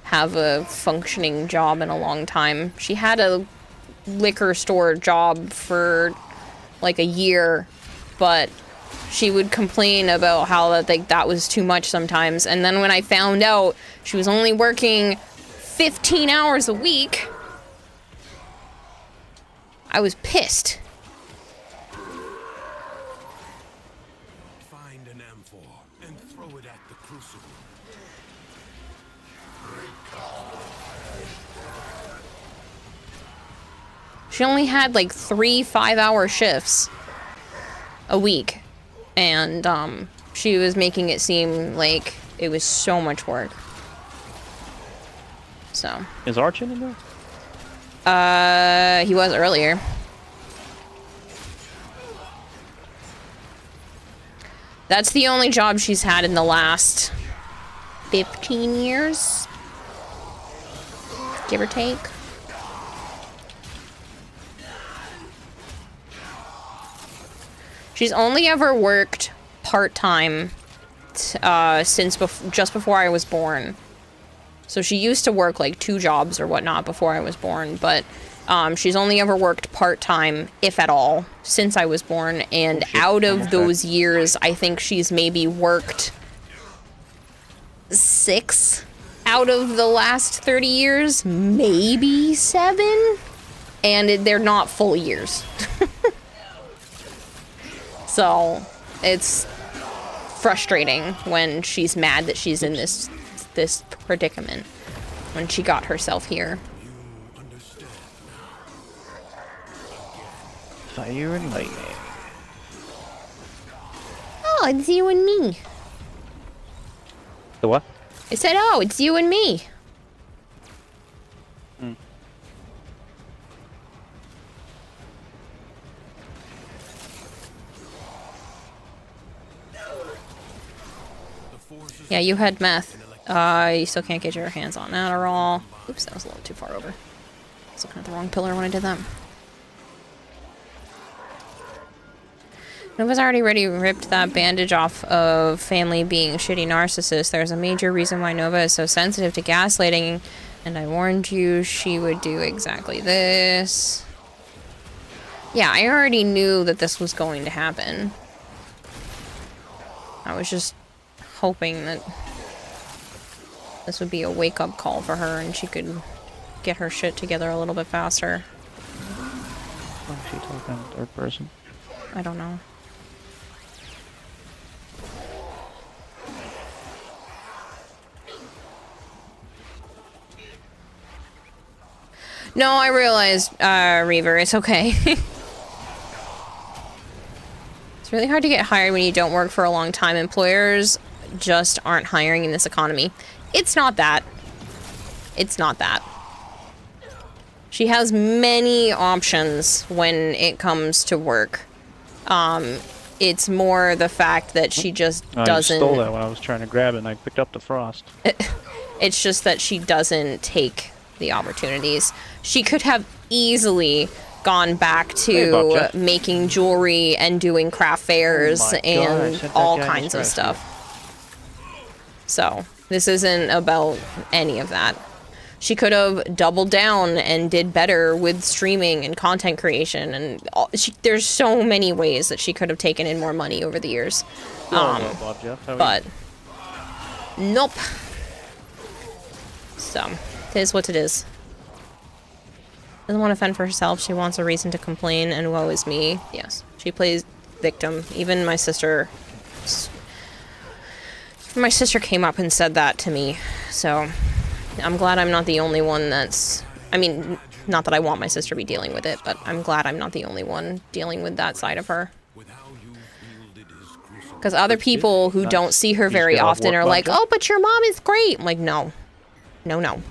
have a functioning job in a long time. She had a liquor store job for like a year, but she would complain about how that was too much sometimes. And then when I found out she was only working 15 hours a week, I was pissed. Find an amphore and throw it at the crucible. She only had like 3 5-hour shifts a week, and she was making it seem like it was so much work. So. Is Arch in there? He was earlier. That's the only job she's had in the last 15 years, give or take. She's only ever worked part-time since just before I was born. So she used to work like 2 jobs or whatnot before I was born, but she's only ever worked part-time, if at all, since I was born, and out of those years, I think she's maybe worked 6 out of the last 30 years, maybe 7, and they're not full years. So it's frustrating when she's mad that she's in this predicament when she got herself here. Fire and lightning. Oh, it's you and me. The what? I said, oh, it's you and me. Yeah, you had meth. You still can't get your hands on that at all. Oops, that was a little too far over. I was looking at the wrong pillar when I did that. Nova's already ripped that bandage off of family being shitty narcissists. There's a major reason why Nova is so sensitive to gaslighting, and I warned you she would do exactly this. Yeah, I already knew that this was going to happen. I was just hoping that this would be a wake-up call for her and she could get her shit together a little bit faster. Why is she talking in third person? I don't know. No, I realized, Reaver, it's okay. It's really hard to get hired when you don't work for a long time. Employers just aren't hiring in this economy. It's not that. It's not that. She has many options when it comes to work. It's more the fact that she just doesn't... I stole that when I was trying to grab it and I picked up the frost. It's just that she doesn't take the opportunities. She could have easily gone back Hey, Bob to Jeff. making jewelry and doing craft fairs Oh my and gosh, all that guy kinds is of rescue. stuff. So this isn't about any of that. She could have doubled down and did better with streaming and content creation, and there's so many ways that she could have taken in more money over the years. Bob Jeff, how are you? But nope. So it is what it is. Doesn't want to fend for herself. She wants a reason to complain, and woe is me. Yes, she plays victim. Even my sister came up and said that to me. So I'm glad I'm not the only one that's... I mean, not that I want my sister to be dealing with it, but I'm glad I'm not the only one dealing with that side of her. Because other people who don't see her very often are like, oh, but your mom is great. I'm like, no. No, no.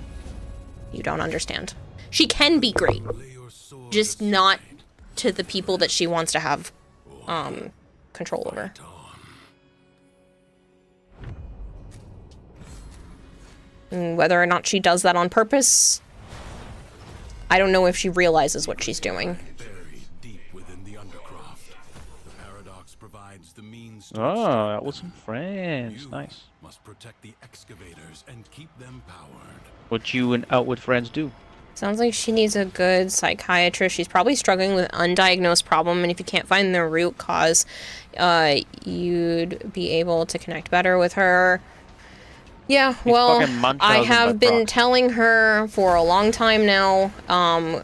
You don't understand. She can be great. Just not to the people that she wants to have control over. And whether or not she does that on purpose, I don't know if she realizes what she's doing. Oh, that was some friends. Nice. Must protect the excavators and keep them powered. What you and Outward friends do? Sounds like she needs a good psychiatrist. She's probably struggling with an undiagnosed problem, and if you can't find the root cause, you'd be able to connect better with her. Yeah, well, I have been telling her for a long time now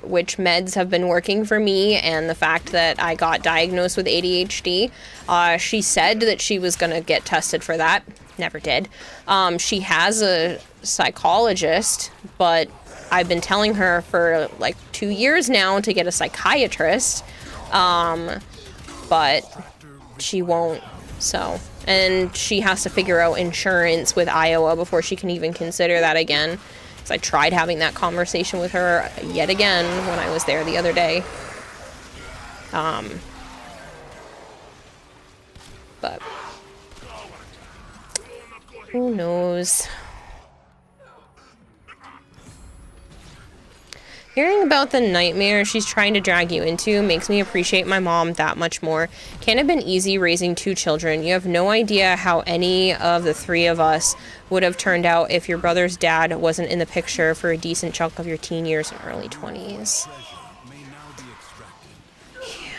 which meds have been working for me, and the fact that I got diagnosed with ADHD. She said that she was going to get tested for that. Never did. She has a psychologist, but I've been telling her for like 2 years now to get a psychiatrist, but she won't, so... And she has to figure out insurance with Iowa before she can even consider that again. Because I tried having that conversation with her yet again when I was there the other day. But who knows? Hearing about the nightmare she's trying to drag you into makes me appreciate my mom that much more. Can't have been easy raising 2 children. You have no idea how any of the 3 of us would have turned out if your brother's dad wasn't in the picture for a decent chunk of your teen years and early 20s. Yeah.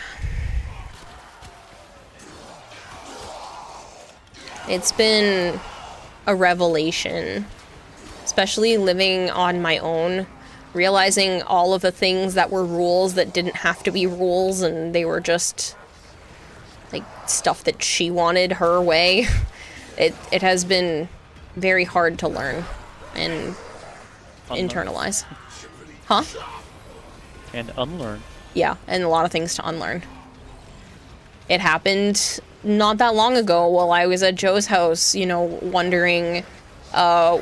It's been a revelation, especially living on my own. Realizing all of the things that were rules that didn't have to be rules, and they were just like stuff that she wanted her way. It has been very hard to learn and internalize. Huh? And unlearn. Yeah, and a lot of things to unlearn. It happened not that long ago while I was at Joe's house, you know, wondering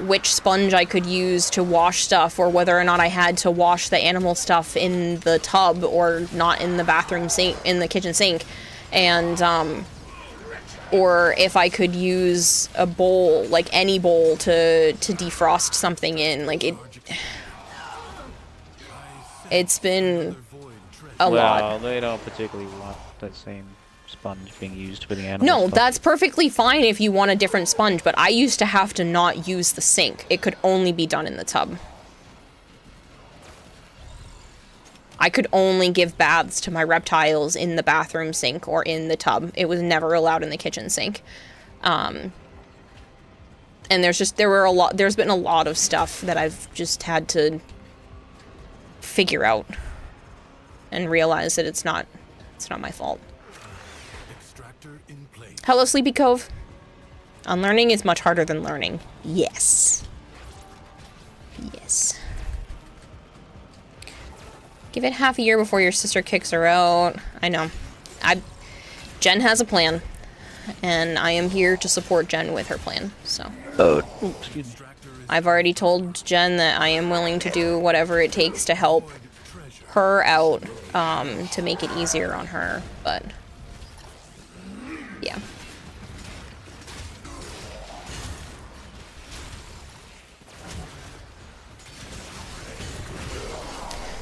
which sponge I could use to wash stuff, or whether or not I had to wash the animal stuff in the tub or not in the bathroom sink, in the kitchen sink, and or if I could use a bowl, like any bowl, to defrost something in. Like it's been a lot. Well, they don't particularly want that same sponge being used for the animals. No, that's perfectly fine if you want a different sponge, but I used to have to not use the sink. It could only be done in the tub. I could only give baths to my reptiles in the bathroom sink or in the tub. It was never allowed in the kitchen sink. And there's been a lot of stuff that I've just had to figure out and realize that it's not my fault. Hello, Sleepy Cove. Unlearning is much harder than learning. Yes. Yes. Give it half a year before your sister kicks her out. I know. Jen has a plan, and I am here to support Jen with her plan, so. Excuse me. I've already told Jen that I am willing to do whatever it takes to help her out, to make it easier on her, but yeah.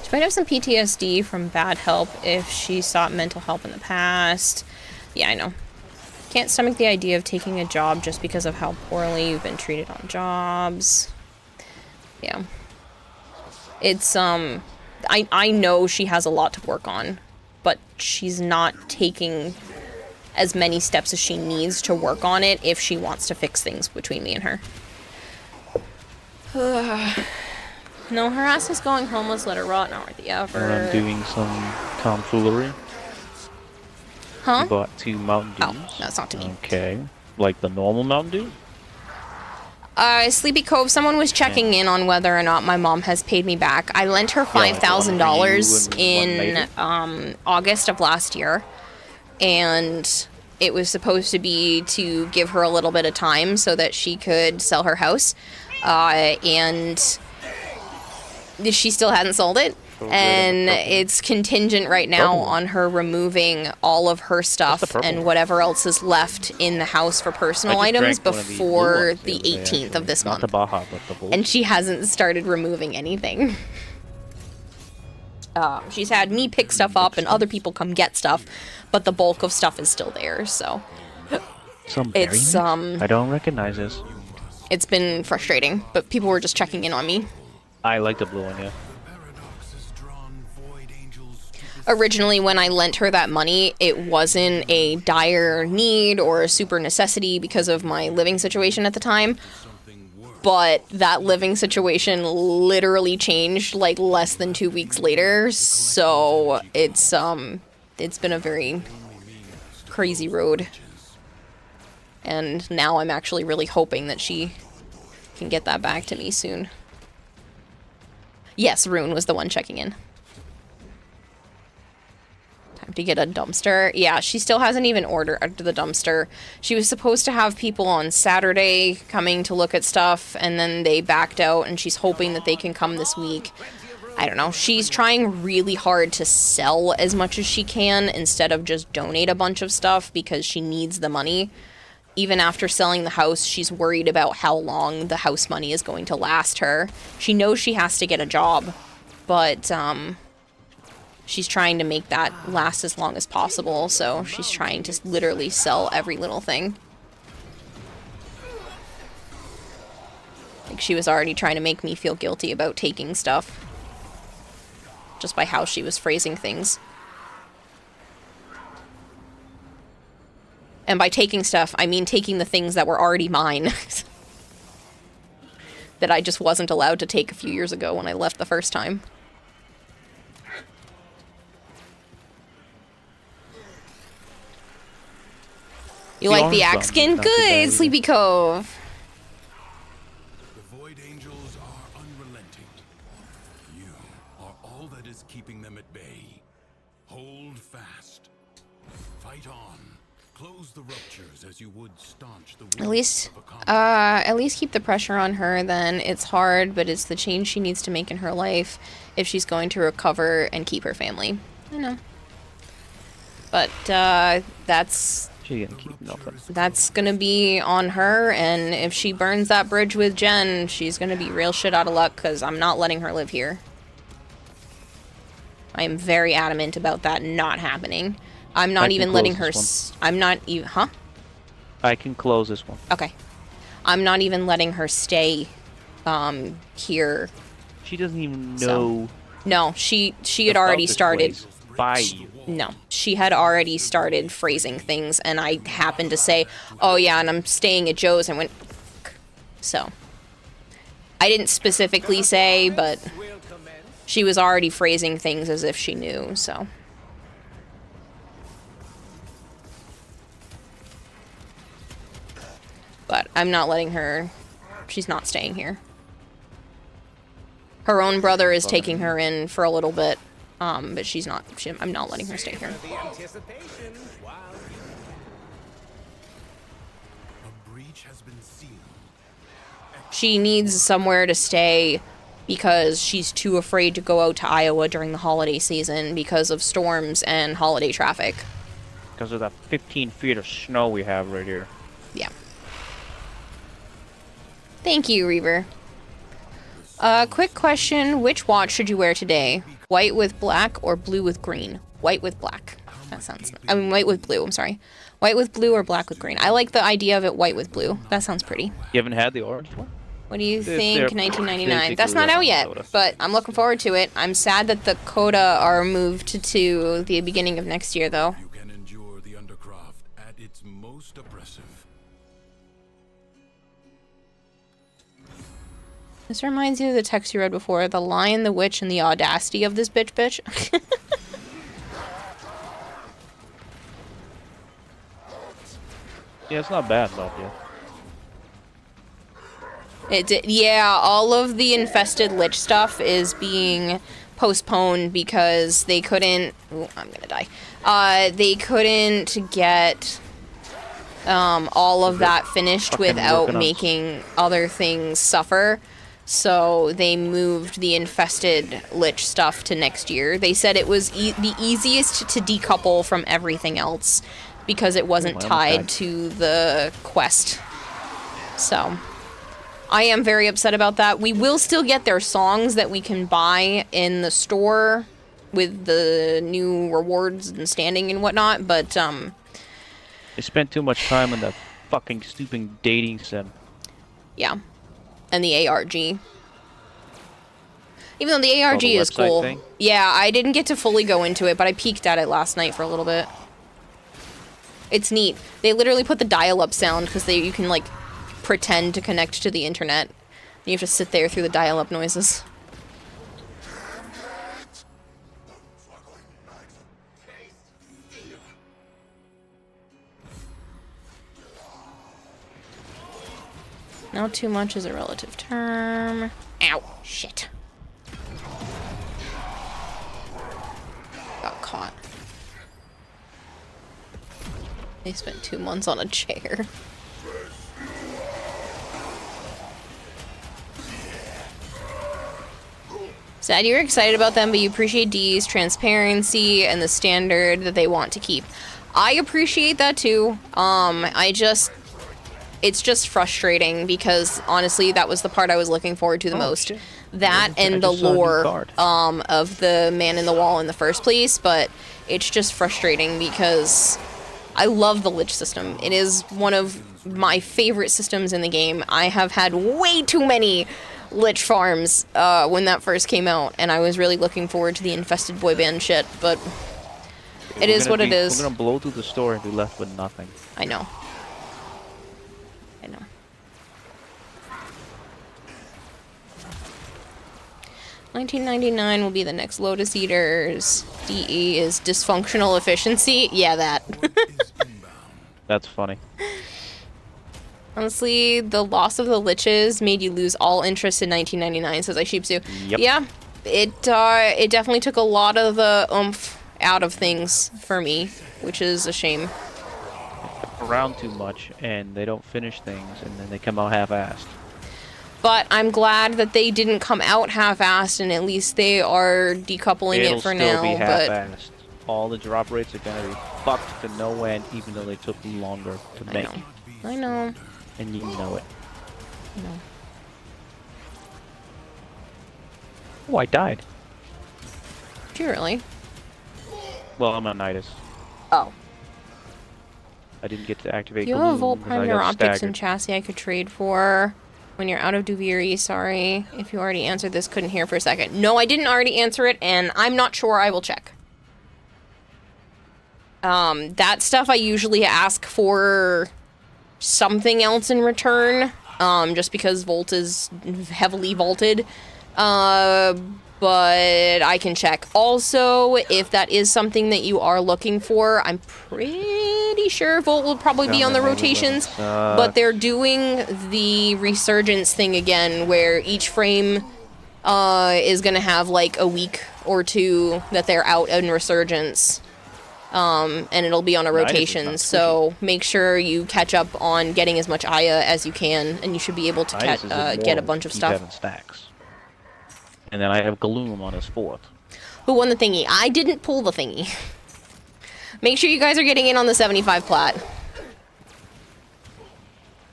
She might have some PTSD from bad help if she sought mental help in the past. Yeah, I know. Can't stomach the idea of taking a job just because of how poorly you've been treated on jobs. Yeah. It's, I know she has a lot to work on, but she's not taking as many steps as she needs to work on it if she wants to fix things between me and her. No, her ass is going homeless, let her rot, not worth the effort. I'm doing some tomfoolery. Huh? You bought 2 Mountain Dews. Oh, that's not to me. Okay. Like the normal Mountain Dew? Sleepy Cove, someone was checking in on whether or not my mom has paid me back. I lent her $5,000 in August of last year, and it was supposed to be to give her a little bit of time so that she could sell her house, and she still hadn't sold it. And it's contingent right now on her removing all of her stuff and whatever else is left in the house for personal items before the 18th of this month. And she hasn't started removing anything. She's had me pick stuff up and other people come get stuff, but the bulk of stuff is still there, so it's I don't recognize this. It's been frustrating, but people were just checking in on me. I like the blue one, yeah. Originally, when I lent her that money, it wasn't a dire need or a super necessity because of my living situation at the time. But that living situation literally changed like less than 2 weeks later. So it's been a very crazy road. And now I'm actually really hoping that she can get that back to me soon. Yes, Rune was the one checking in. To get a dumpster. Yeah, she still hasn't even ordered the dumpster. She was supposed to have people on Saturday coming to look at stuff, and then they backed out, and she's hoping that they can come this week. I don't know. She's trying really hard to sell as much as she can instead of just donate a bunch of stuff because she needs the money. Even after selling the house, she's worried about how long the house money is going to last her. She knows she has to get a job, but, she's trying to make that last as long as possible, so she's trying to literally sell every little thing. Like, she was already trying to make me feel guilty about taking stuff. Just by how she was phrasing things. And by taking stuff, I mean taking the things that were already mine. That I just wasn't allowed to take a few years ago when I left the first time. You like the axe skin? Good, Sleepy Cove. The Void Angels are unrelenting. You are all that is keeping them at bay. Hold fast. Fight on. Close the ruptures as you would staunch the at least keep the pressure on her then. It's hard, but it's the change she needs to make in her life if she's going to recover and keep her family. I know. But that's gonna be on her, and if she burns that bridge with Jen, she's gonna be real shit out of luck, because I'm not letting her live here. I am very adamant about that not happening. I'm not even letting her I'm not even I can close this one. Okay. I'm not even letting her stay here. She doesn't even know. No, she had already started by you. No, she had already started phrasing things, and I happened to say, oh yeah, and I'm staying at Joe's, and went, so. I didn't specifically say, but she was already phrasing things as if she knew, so. But I'm not letting her, she's not staying here. Her own brother is taking her in for a little bit. But she's not, I'm not letting her stay here. She needs somewhere to stay because she's too afraid to go out to Iowa during the holiday season because of storms and holiday traffic. Because of that 15 feet of snow we have right here. Yeah. Thank you, Reaver. Quick question, which watch should you wear today? White with black or blue with green? White with black. That sounds... I mean, white with blue, I'm sorry. White with blue or black with green. I like the idea of it white with blue. That sounds pretty. You haven't had the orange one? What do you They're think, 1999? That's basically not out like yet, soda. but I'm looking forward to it. I'm sad that the coda are moved to the beginning of next year, though. You can endure the undercroft at its most oppressive. This reminds you of the text you read before. The Lion, the Witch, and the audacity of this bitch. Yeah, it's not bad, but yeah. Yeah, all of the infested lich stuff is being postponed because they couldn't... Ooh, I'm gonna die. They couldn't get all of that finished without making other things suffer. So they moved the infested lich stuff to next year. They said it was the easiest to decouple from everything else because it wasn't tied to the quest. So I am very upset about that. We will still get their songs that we can buy in the store with the new rewards and standing and whatnot, but They spent too much time on that fucking stupid dating sim. yeah. And the ARG. Even though the ARG the is website cool. thing? Yeah, I didn't get to fully go into it, but I peeked at it last night for a little bit. It's neat. They literally put the dial-up sound because you can like pretend to connect to the internet. You have to sit there through the dial-up noises. Now too much is a relative term. Ow. Shit. Got caught. They spent 2 months on a chair. Sad you're excited about them, but you appreciate D's transparency and the standard that they want to keep. I appreciate that too. It's just frustrating because honestly, that was the part I was looking forward to the most. Shit. That and the lore of the man in the wall in the first place, but it's just frustrating because I love the lich system. It is one of my favorite systems in the game. I have had way too many lich farms when that first came out, and I was really looking forward to the infested boy band shit, but it is what it is. We're gonna blow through the store and be left with nothing. I know. 1999 will be the next Lotus Eaters. DE is dysfunctional efficiency. Yeah, that. That's funny. Honestly, the loss of the liches made you lose all interest in 1999, says I Sheepsu. Yep. Yeah, it definitely took a lot of the oomph out of things for me, which is a shame. Around too much, and they don't finish things, and then they come out half-assed. But I'm glad that they didn't come out half-assed, and at least they are decoupling it for now. It'll still be half-assed. All the drop rates are gonna be fucked to no end, even though they took longer to make. I know. And you know it. No. Oh, I died. Did you really? Well, I'm on Nidus. Oh. I didn't get to activate. Do you have a Volt Gloom 'cause I Prime got Neuroptics staggered. and Chassis I could trade for when you're out of Duviri? Sorry if you already answered this, couldn't hear for a second. No, I didn't already answer it, and I'm not sure. I will check. That stuff I usually ask for something else in return, just because Volt is heavily vaulted. But I can check. Also, if that is something that you are looking for, I'm pretty sure Volt will probably be on the rotations, but they're doing the resurgence thing again, where each frame is gonna have like a week or two that they're out in resurgence. And it'll be on a rotation, so make sure you catch up on getting as much Aya as you can, and you should be able to get a bunch of stuff. Stacks. And then I have Gloom on his 4th. Who won the thingy? I didn't pull the thingy. Make sure you guys are getting in on the 75 plat.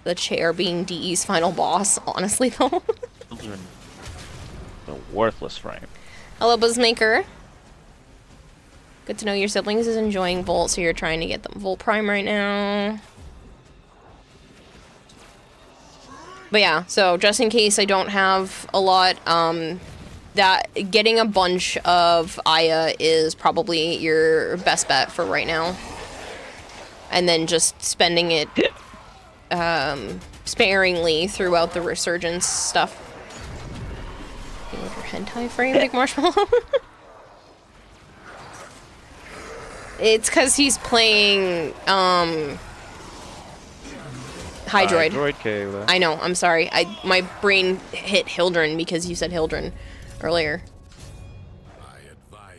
The chair being DE's final boss, honestly though. A worthless frame. Hello, Buzzmaker. Good to know your siblings is enjoying Volt, so you're trying to get them Volt Prime right now. But yeah, so just in case I don't have a lot, that getting a bunch of Aya is probably your best bet for right now. And then just spending it sparingly throughout the resurgence stuff. You want your hentai frame, Big Marshmallow? It's because he's playing Hydroid. Hydroid, Kayla. I know, I'm sorry. My brain hit Hildren because you said Hildren earlier.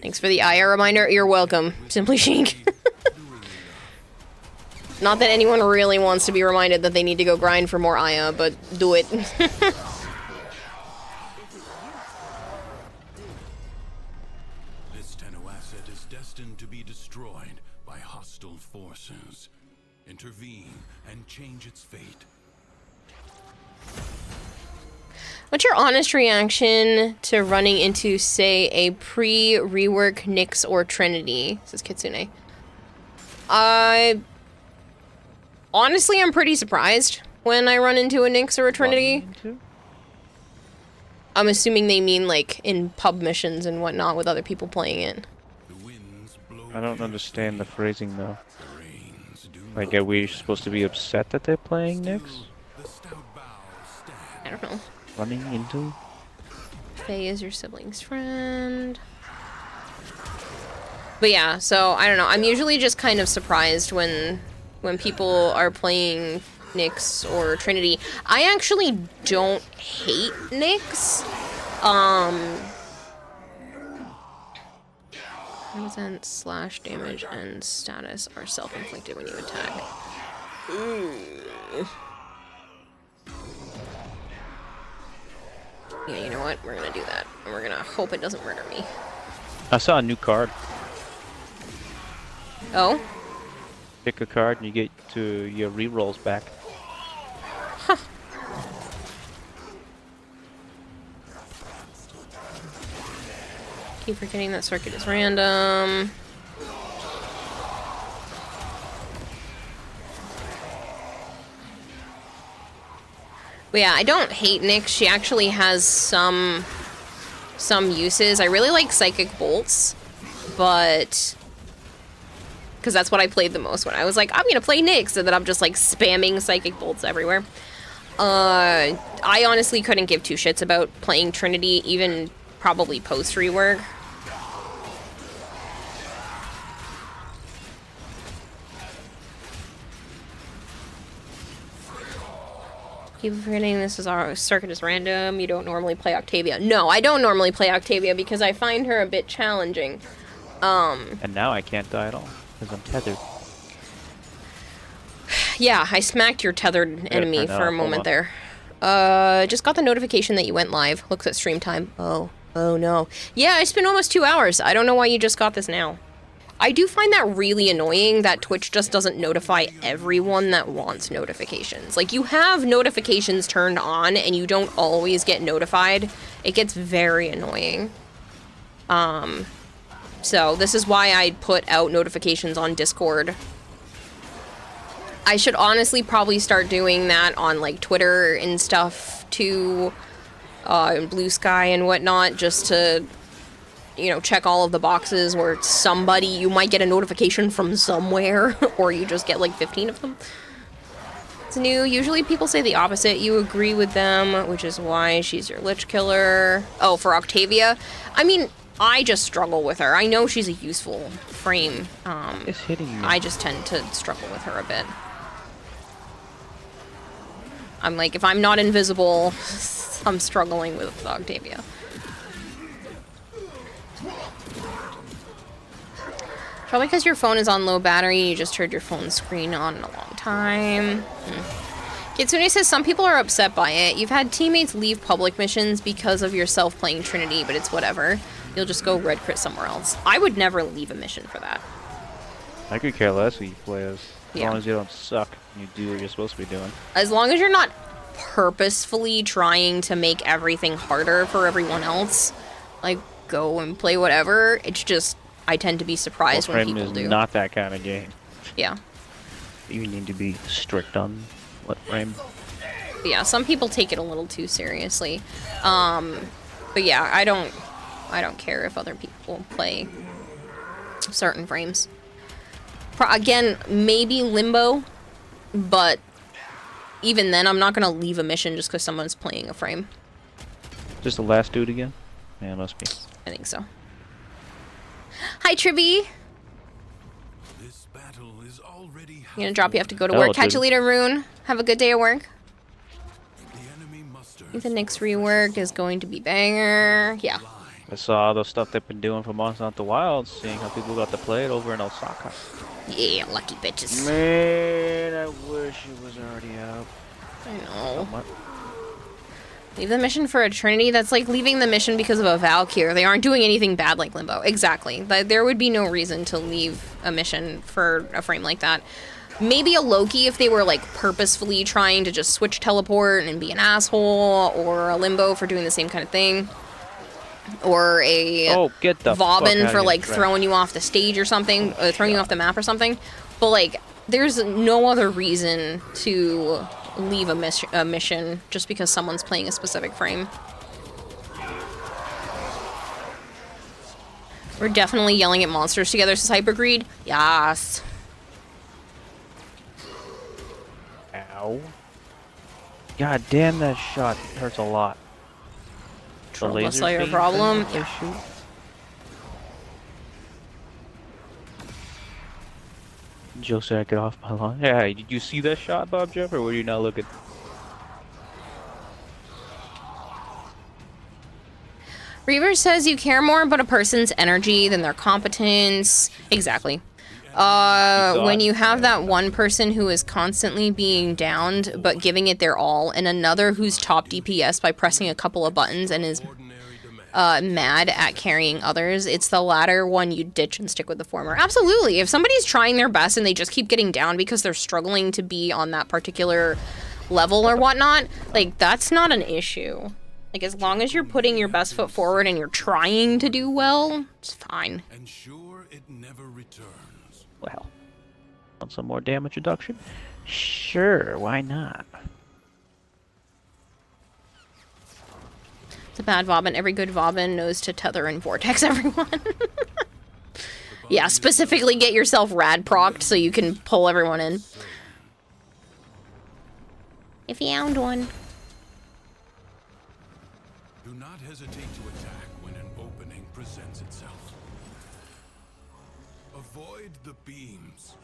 Thanks for the Aya reminder. You're welcome. Simply Shink. Not that anyone really wants to be reminded that they need to go grind for more Aya, but do it. This Tenno asset is destined to be destroyed by hostile forces. Intervene and change its fate. What's your honest reaction to running into, say, a pre-rework Nyx or Trinity? This is Kitsune. Honestly, I'm pretty surprised when I run into a Nyx or a Trinity. I'm assuming they mean, like, in pub missions and whatnot with other people playing it. I don't understand the phrasing, though. Like, are we supposed to be upset that they're playing Nyx? I don't know. Running into? Faye is your sibling's friend. But yeah, so, I don't know. I'm usually just kind of surprised when people are playing Nyx or Trinity. I actually don't hate Nyx. Represent slash damage and status are self-inflicted when you attack. Yeah, you know what? We're gonna do that. And we're gonna hope it doesn't murder me. I saw a new card. Oh? Pick a card and you get to your rerolls back. Huh. Keep forgetting that circuit is random. But yeah, I don't hate Nyx. She actually has some uses. I really like Psychic Bolts, but because that's what I played the most when I was like, I'm gonna play Nyx, and then I'm just like spamming Psychic Bolts everywhere. I honestly couldn't give two shits about playing Trinity, even probably post rework. Keep forgetting this is our circuit is random. You don't normally play Octavia. No, I don't normally play Octavia because I find her a bit challenging. And now I can't die at all because I'm tethered. Yeah, I smacked your tethered enemy for a moment there. Just got the notification that you went live. Looks at stream time. Oh no. Yeah, it's been almost 2 hours. I don't know why you just got this now. I do find that really annoying that Twitch just doesn't notify everyone that wants notifications. Like, you have notifications turned on and you don't always get notified. It gets very annoying. So this is why I put out notifications on Discord. I should honestly probably start doing that on, like, Twitter and stuff, too. And Blue Sky and whatnot, just to, you know, check all of the boxes where somebody, you might get a notification from somewhere, or you just get like 15 of them. It's new. Usually people say the opposite. You agree with them, which is why she's your Lich Killer. Oh, for Octavia? I mean, I just struggle with her. I know she's a useful frame. It's hitting you. I just tend to struggle with her a bit. I'm like, if I'm not invisible, I'm struggling with Octavia. Probably because your phone is on low battery, you just heard your phone screen on in a long time. Kitsune says some people are upset by it. You've had teammates leave public missions because of yourself playing Trinity, but it's whatever. You'll just go red crit somewhere else. I would never leave a mission for that. I could care less who you play as long as you don't suck and you do what you're supposed to be doing. As long as you're not purposefully trying to make everything harder for everyone else, like, go and play whatever. It's just I tend to be surprised when people do. Not that kind of game. Yeah. You need to be strict on what frame. But yeah, some people take it a little too seriously. But yeah, I don't care if other people play certain frames. Again, maybe Limbo, but even then, I'm not gonna leave a mission just because someone's playing a frame. Just the last dude again? Yeah, it must be. I think so. Hi, Tribby. This battle is already I'm gonna drop you. Have to go to Hello, work. Catch you Tribby. later, Rune. Have a good day at work. the enemy musters. I think the next rework is going to be banger. Yeah. I saw the stuff they've been doing for Monster Hunter Wilds, seeing how people got to play it over in Osaka. Yeah, lucky bitches. Man, I wish it was already out. I know. Leave the mission for a Trinity? That's like leaving the mission because of a Valkyr. They aren't doing anything bad like Limbo. Exactly. There would be no reason to leave a mission for a frame like that. Maybe a Loki if they were like purposefully trying to just switch teleport and be an asshole, or a Limbo for doing the same kind of thing. Or a get the Vauban fuck for outta like here, throwing you off the stage or something, throwing you off the map or something. But like, there's no other reason to leave a mission just because someone's playing a specific frame. We're definitely yelling at monsters together, says Hypergreed. Yes. Ow. God damn, that shot hurts a lot. The I laser saw your beam problem. thing that they Yeah. shoot? Joe said I get off my lawn. Yeah, did you see that shot, Bob Jeff, or were you not looking? Reaver says you care more about a person's energy than their competence. Exactly. When you have that one person who is constantly being downed but giving it their all, and another who's top DPS by pressing a couple of buttons and is mad at carrying others, it's the latter one you ditch and stick with the former. Absolutely. If somebody's trying their best and they just keep getting down because they're struggling to be on that particular level or whatnot, like, that's not an issue. Like, as long as you're putting your best foot forward and you're trying to do well, it's fine. Ensure it never returns. Well, want some more damage reduction? Sure, why not? It's a bad Vauban. Every good Vauban knows to tether and vortex everyone. Yeah, specifically get yourself rad procced so you can pull everyone in. If you found one. Do not hesitate to attack when an opening presents itself. Avoid the beams.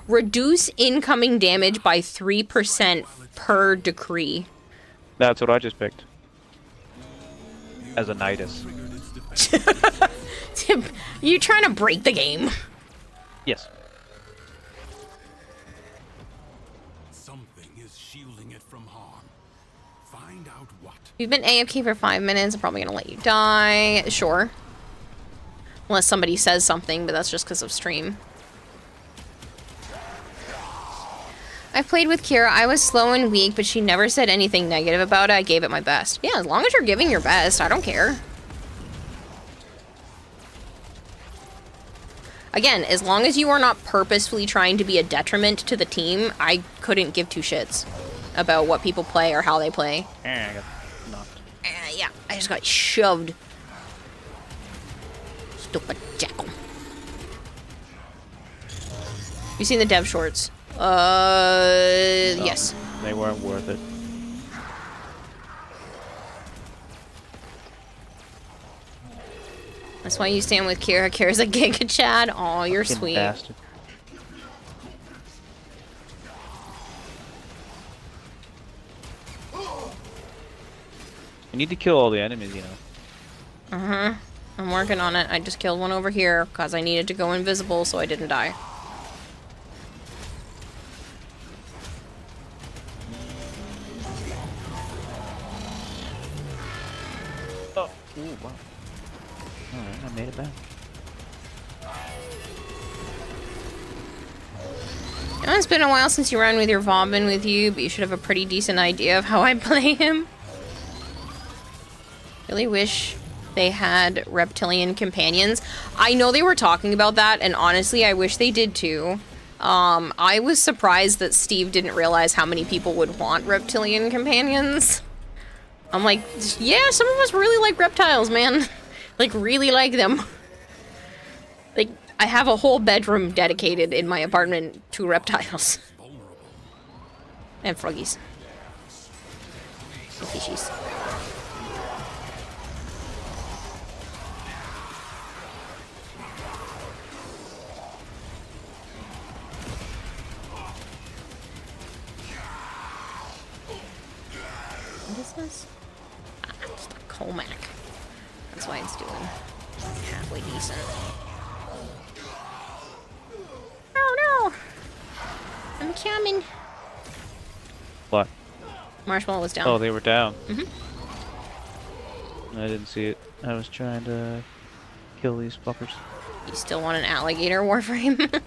Reduce incoming damage by 3% per decree. That's what I just picked. As a Nidus. You trying to break the game? Yes. Something is shielding it from harm. Find out what. You've been AFK for 5 minutes. I'm probably gonna let you die. Sure. Unless somebody says something, but that's just because of stream. I played with Kira. I was slow and weak, but she never said anything negative about it. I gave it my best. Yeah, as long as you're giving your best, I don't care. Again, as long as you are not purposefully trying to be a detriment to the team, I couldn't give two shits about what people play or how they play. I got knocked. Yeah, I just got shoved. Stupid jackal. You seen the dev shorts? No, Yes. They weren't worth it. That's why you stand with Kira. Kira's a Giga Chad. Aw, you're Fucking sweet. bastard. You need to kill all the enemies, you know. Uh-huh. I'm working on it. I just killed one over here because I needed to go invisible so I didn't die. Oh, ooh, wow. Alright, I made it back. You know, it's been a while since you ran with your Vauban with you, but you should have a pretty decent idea of how I play him. Really wish they had reptilian companions. I know they were talking about that, and honestly, I wish they did too. I was surprised that Steve didn't realize how many people would want reptilian companions. I'm like, yeah, some of us really like reptiles, man. Like, really like them. Like, I have a whole bedroom dedicated in my apartment to reptiles. And froggies. And fishies. What is this? Ah, just a Comac. That's why it's doing halfway decent. Oh no! I'm coming. What? Marshmallow was down. Oh, they were down. Mm-hmm. I didn't see it. I was trying to kill these fuckers. You still want an alligator Warframe?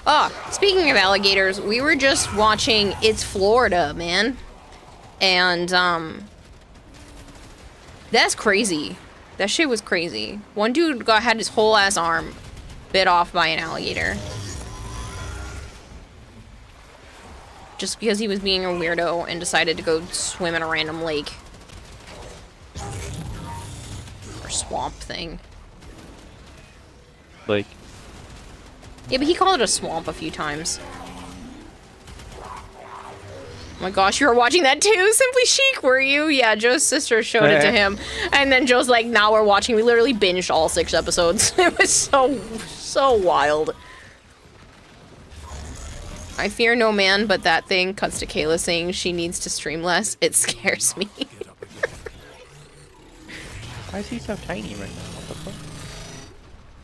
Oh, speaking of alligators, we were just watching It's Florida, man. And, that's crazy. That shit was crazy. One dude had his whole ass arm bit off by an alligator. Just because he was being a weirdo and decided to go swim in a random lake. Or swamp thing. Like... Yeah, but he called it a swamp a few times. Oh my gosh, you were watching that too? Simply Chic, were you? Yeah, Joe's sister showed it to him. And then Joe's like, now we're watching. We literally binged all 6 episodes. It was so wild. I fear no man, but that thing cuts to Kayla saying she needs to stream less. It scares me. Why is he so tiny right now? What the fuck?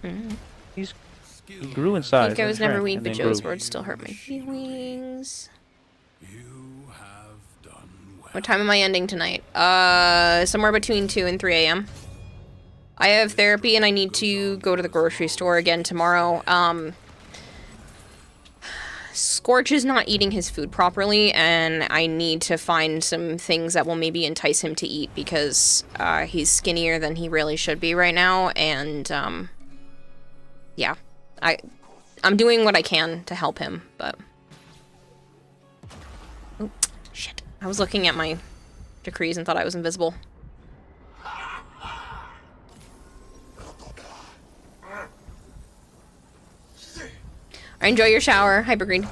Mm. He grew in size. I think I was never shrank, weak, and but then Joe's grew. words still hurt my feelings. What time am I ending tonight? Somewhere between 2 and 3 a.m. I have therapy and I need to go to the grocery store again tomorrow. Scorch is not eating his food properly, and I need to find some things that will maybe entice him to eat because he's skinnier than he really should be right now, and yeah, I'm doing what I can to help him, but oh shit, I was looking at my decrees and thought I was invisible. Enjoy your shower, Hypergreen.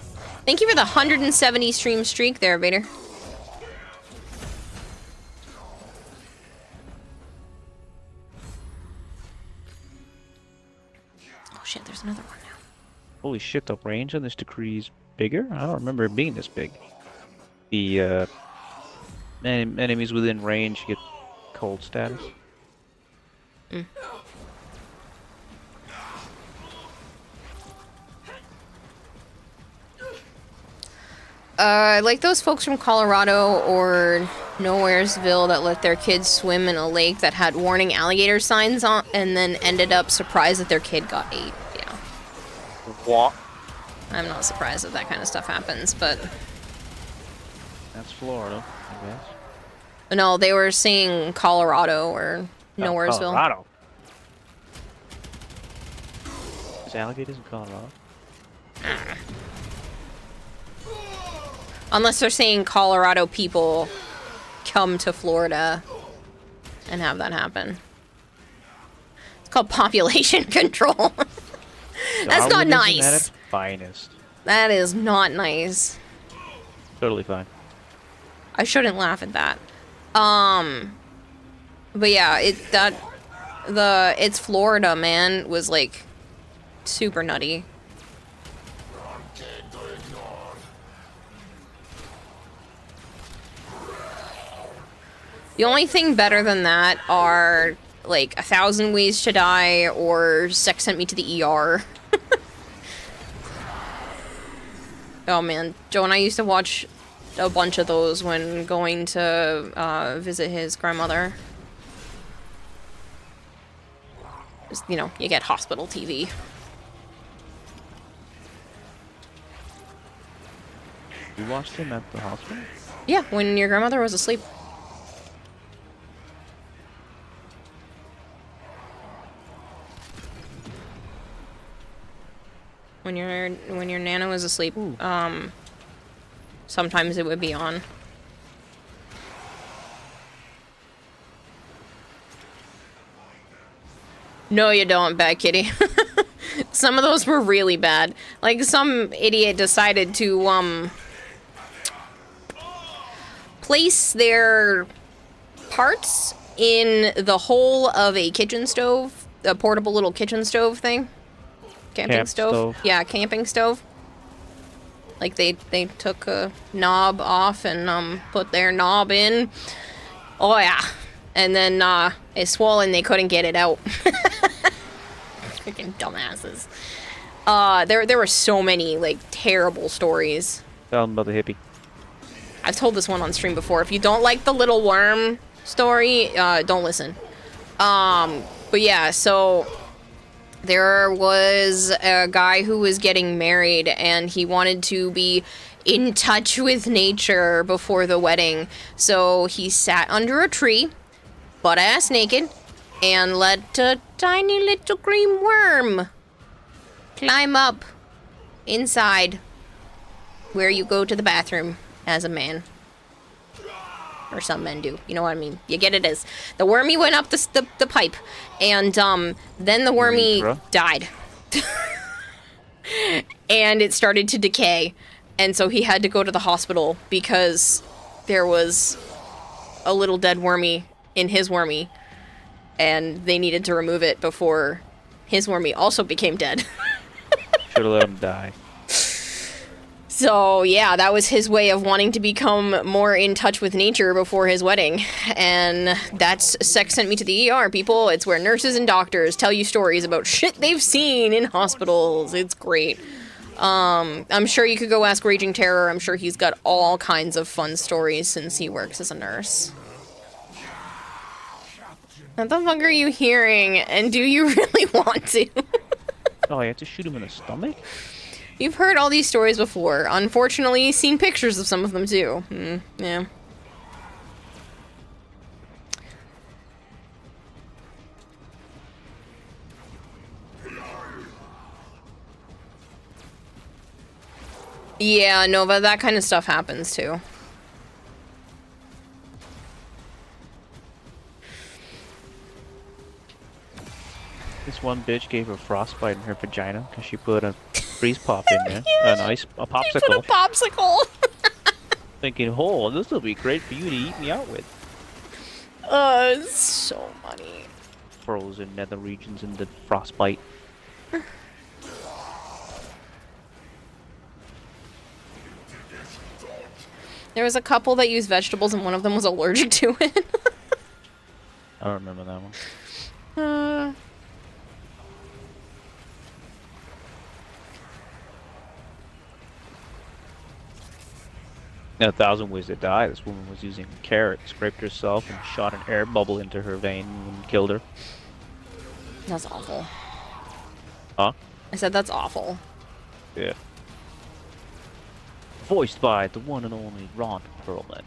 Thank you for the 170 stream streak there, Vader. Oh shit, there's another one now. Holy shit, the range on this decree is bigger? I don't remember it being this big. The enemies within range get cold status. Mm. Like those folks from Colorado or Nowheresville that let their kids swim in a lake that had warning alligator signs on and then ended up surprised that their kid got ate. Yeah. What? I'm not surprised that that kind of stuff happens, but... That's Florida, I guess. No, they were saying Colorado or Nowheresville. Colorado. Is alligators in Colorado? Unless they're saying Colorado people come to Florida and have that happen. It's called population control. That's not nice. At its finest. That is not nice. Totally fine. I shouldn't laugh at that. But yeah, It's Florida, man, was like super nutty. The only thing better than that are like 1,000 Ways to Die or Sex Sent Me to the ER. Oh man, Joe and I used to watch a bunch of those when going to visit his grandmother. Just, you know, you get hospital TV. You watched him at the hospital? Yeah, when your grandmother was asleep. When your Nana was asleep, sometimes it would be on. No, you don't, Bad Kitty. Some of those were really bad. Like, some idiot decided to, place their parts in the hole of a kitchen stove. A portable little kitchen stove thing. Camping stove. Yeah, camping stove. Like, they took a knob off and, put their knob in. Oh, yeah. And then, it's swollen, they couldn't get it out. Freaking dumbasses. There were so many, like, terrible stories. Tell them about the hippie. I've told this one on stream before. If you don't like the little worm story, don't listen. But yeah, so there was a guy who was getting married and he wanted to be in touch with nature before the wedding. So he sat under a tree, butt-ass naked, and let a tiny little green worm climb up inside where you go to the bathroom as a man. Or some men do. You know what I mean? You get it as the wormy went up the pipe, and then the wormy died. And it started to decay, and so he had to go to the hospital because there was a little dead wormy in his wormy, and they needed to remove it before his wormy also became dead. Should have let him die. So, yeah, that was his way of wanting to become more in touch with nature before his wedding. And that's Sex Sent Me to the ER, people. It's where nurses and doctors tell you stories about shit they've seen in hospitals. It's great. I'm sure you could go ask Raging Terror. I'm sure he's got all kinds of fun stories since he works as a nurse. What the fuck are you hearing? And do you really want to? Oh, you have to shoot him in the stomach? You've heard all these stories before. Unfortunately, seen pictures of some of them too. Yeah. Yeah, Nova, that kind of stuff happens too. This one bitch gave her frostbite in her vagina because she put a freeze pop in there. A popsicle. You put a popsicle. Thinking, oh, this will be great for you to eat me out with. It's so funny. Frozen nether regions in the frostbite. There was a couple that used vegetables and one of them was allergic to it. I don't remember that one. In 1,000 Ways to Die, this woman was using a carrot, scraped herself, and shot an air bubble into her vein and killed her. That's awful. Huh? I said that's awful. Yeah. Voiced by the one and only Ron Perlman.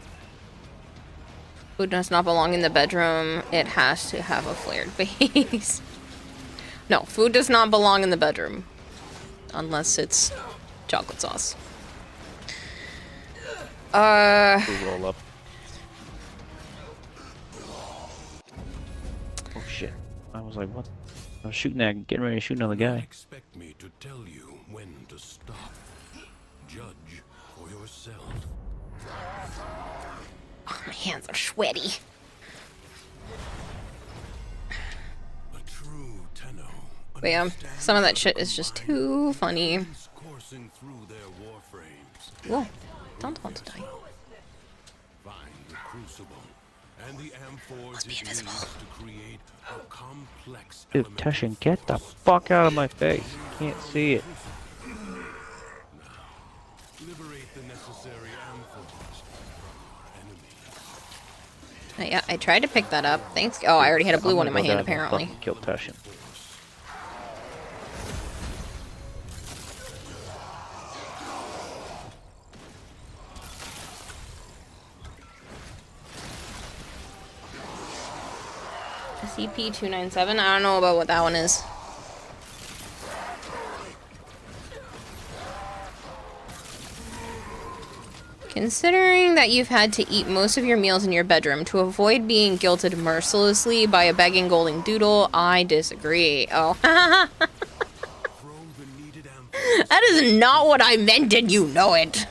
Food does not belong in the bedroom. It has to have a flared base. No, food does not belong in the bedroom. Unless it's chocolate sauce. Roll up. Oh shit. I was like, what? I was shooting that, getting ready to shoot another guy. Expect me to tell you when to stop. Judge for yourself. Oh, my hands are sweaty. A true Tenno. But yeah, some of that shit is just too funny. Coursing through their war frames. Whoa, don't want to die. Find the crucible and the amphors it needs to create a complex Dude, Teshin, get the fuck out of my face. Can't see it. Liberate the necessary amphors from our enemies. Yeah, I tried to pick that up. Thanks. Oh, I already had a blue one in my hand, apparently. Kill Teshin. CP-297? I don't know about what that one is. Considering that you've had to eat most of your meals in your bedroom to avoid being guilted mercilessly by a begging golden doodle, I disagree. Oh. That is not what I meant, and you know it.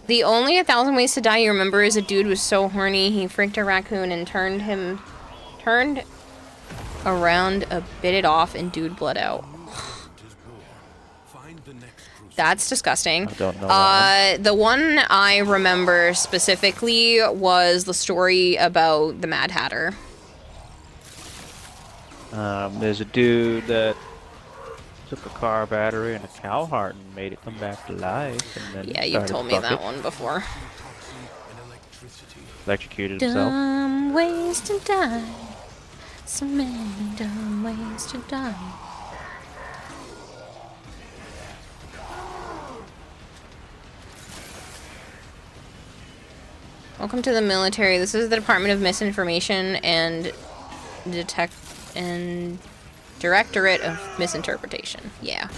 The only 1,000 Ways to Die you remember is a dude was so horny he freaked a raccoon and turned around, bit it off, and dude bled out. That's disgusting. I don't know the one I remember specifically was the story about the Mad Hatter. There's a dude that took a car battery and a cow heart and made it come back to life. And then Yeah, you've told me that one before. Electrocuted himself. Dumb ways to die. So many dumb ways to die. Welcome to the military. This is the Department of Misinformation and Directorate of Misinterpretation. Yeah.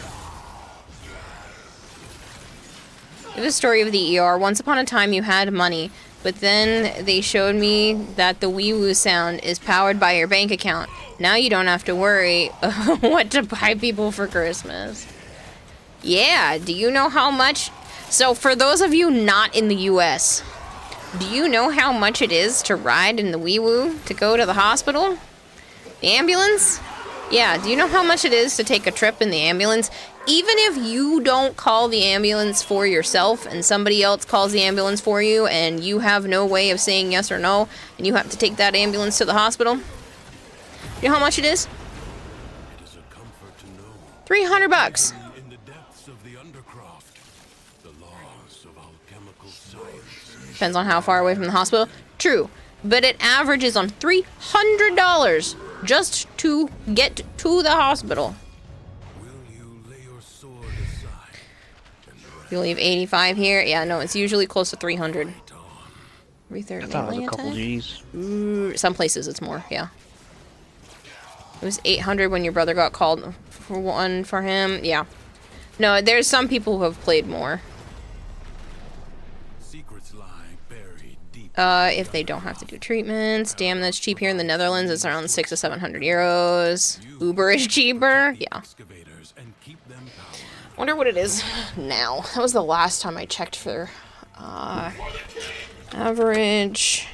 It was a story of the ER. Once upon a time you had money, but then they showed me that the wee woo sound is powered by your bank account. Now you don't have to worry what to buy people for Christmas. Yeah, do you know how much? So for those of you not in the US, do you know how much it is to ride in the wee woo to go to the hospital? The ambulance? Yeah, do you know how much it is to take a trip in the ambulance? Even if you don't call the ambulance for yourself and somebody else calls the ambulance for you and you have no way of saying yes or no and you have to take that ambulance to the hospital, you know how much it is? $300. Depends on how far away from the hospital. True, but it averages on $300 just to get to the hospital. You leave 85 here? Yeah, no, it's usually close to 300. 330. I thought it was a couple G's. Some places it's more, yeah. It was 800 when your brother got called for one for him. Yeah. No, there's some people who have played more. If they don't have to do treatments. Damn, that's cheap here in the Netherlands. It's around 600 to 700 euros. Uber is cheaper. Yeah. Wonder what it is now. That was the last time I checked for average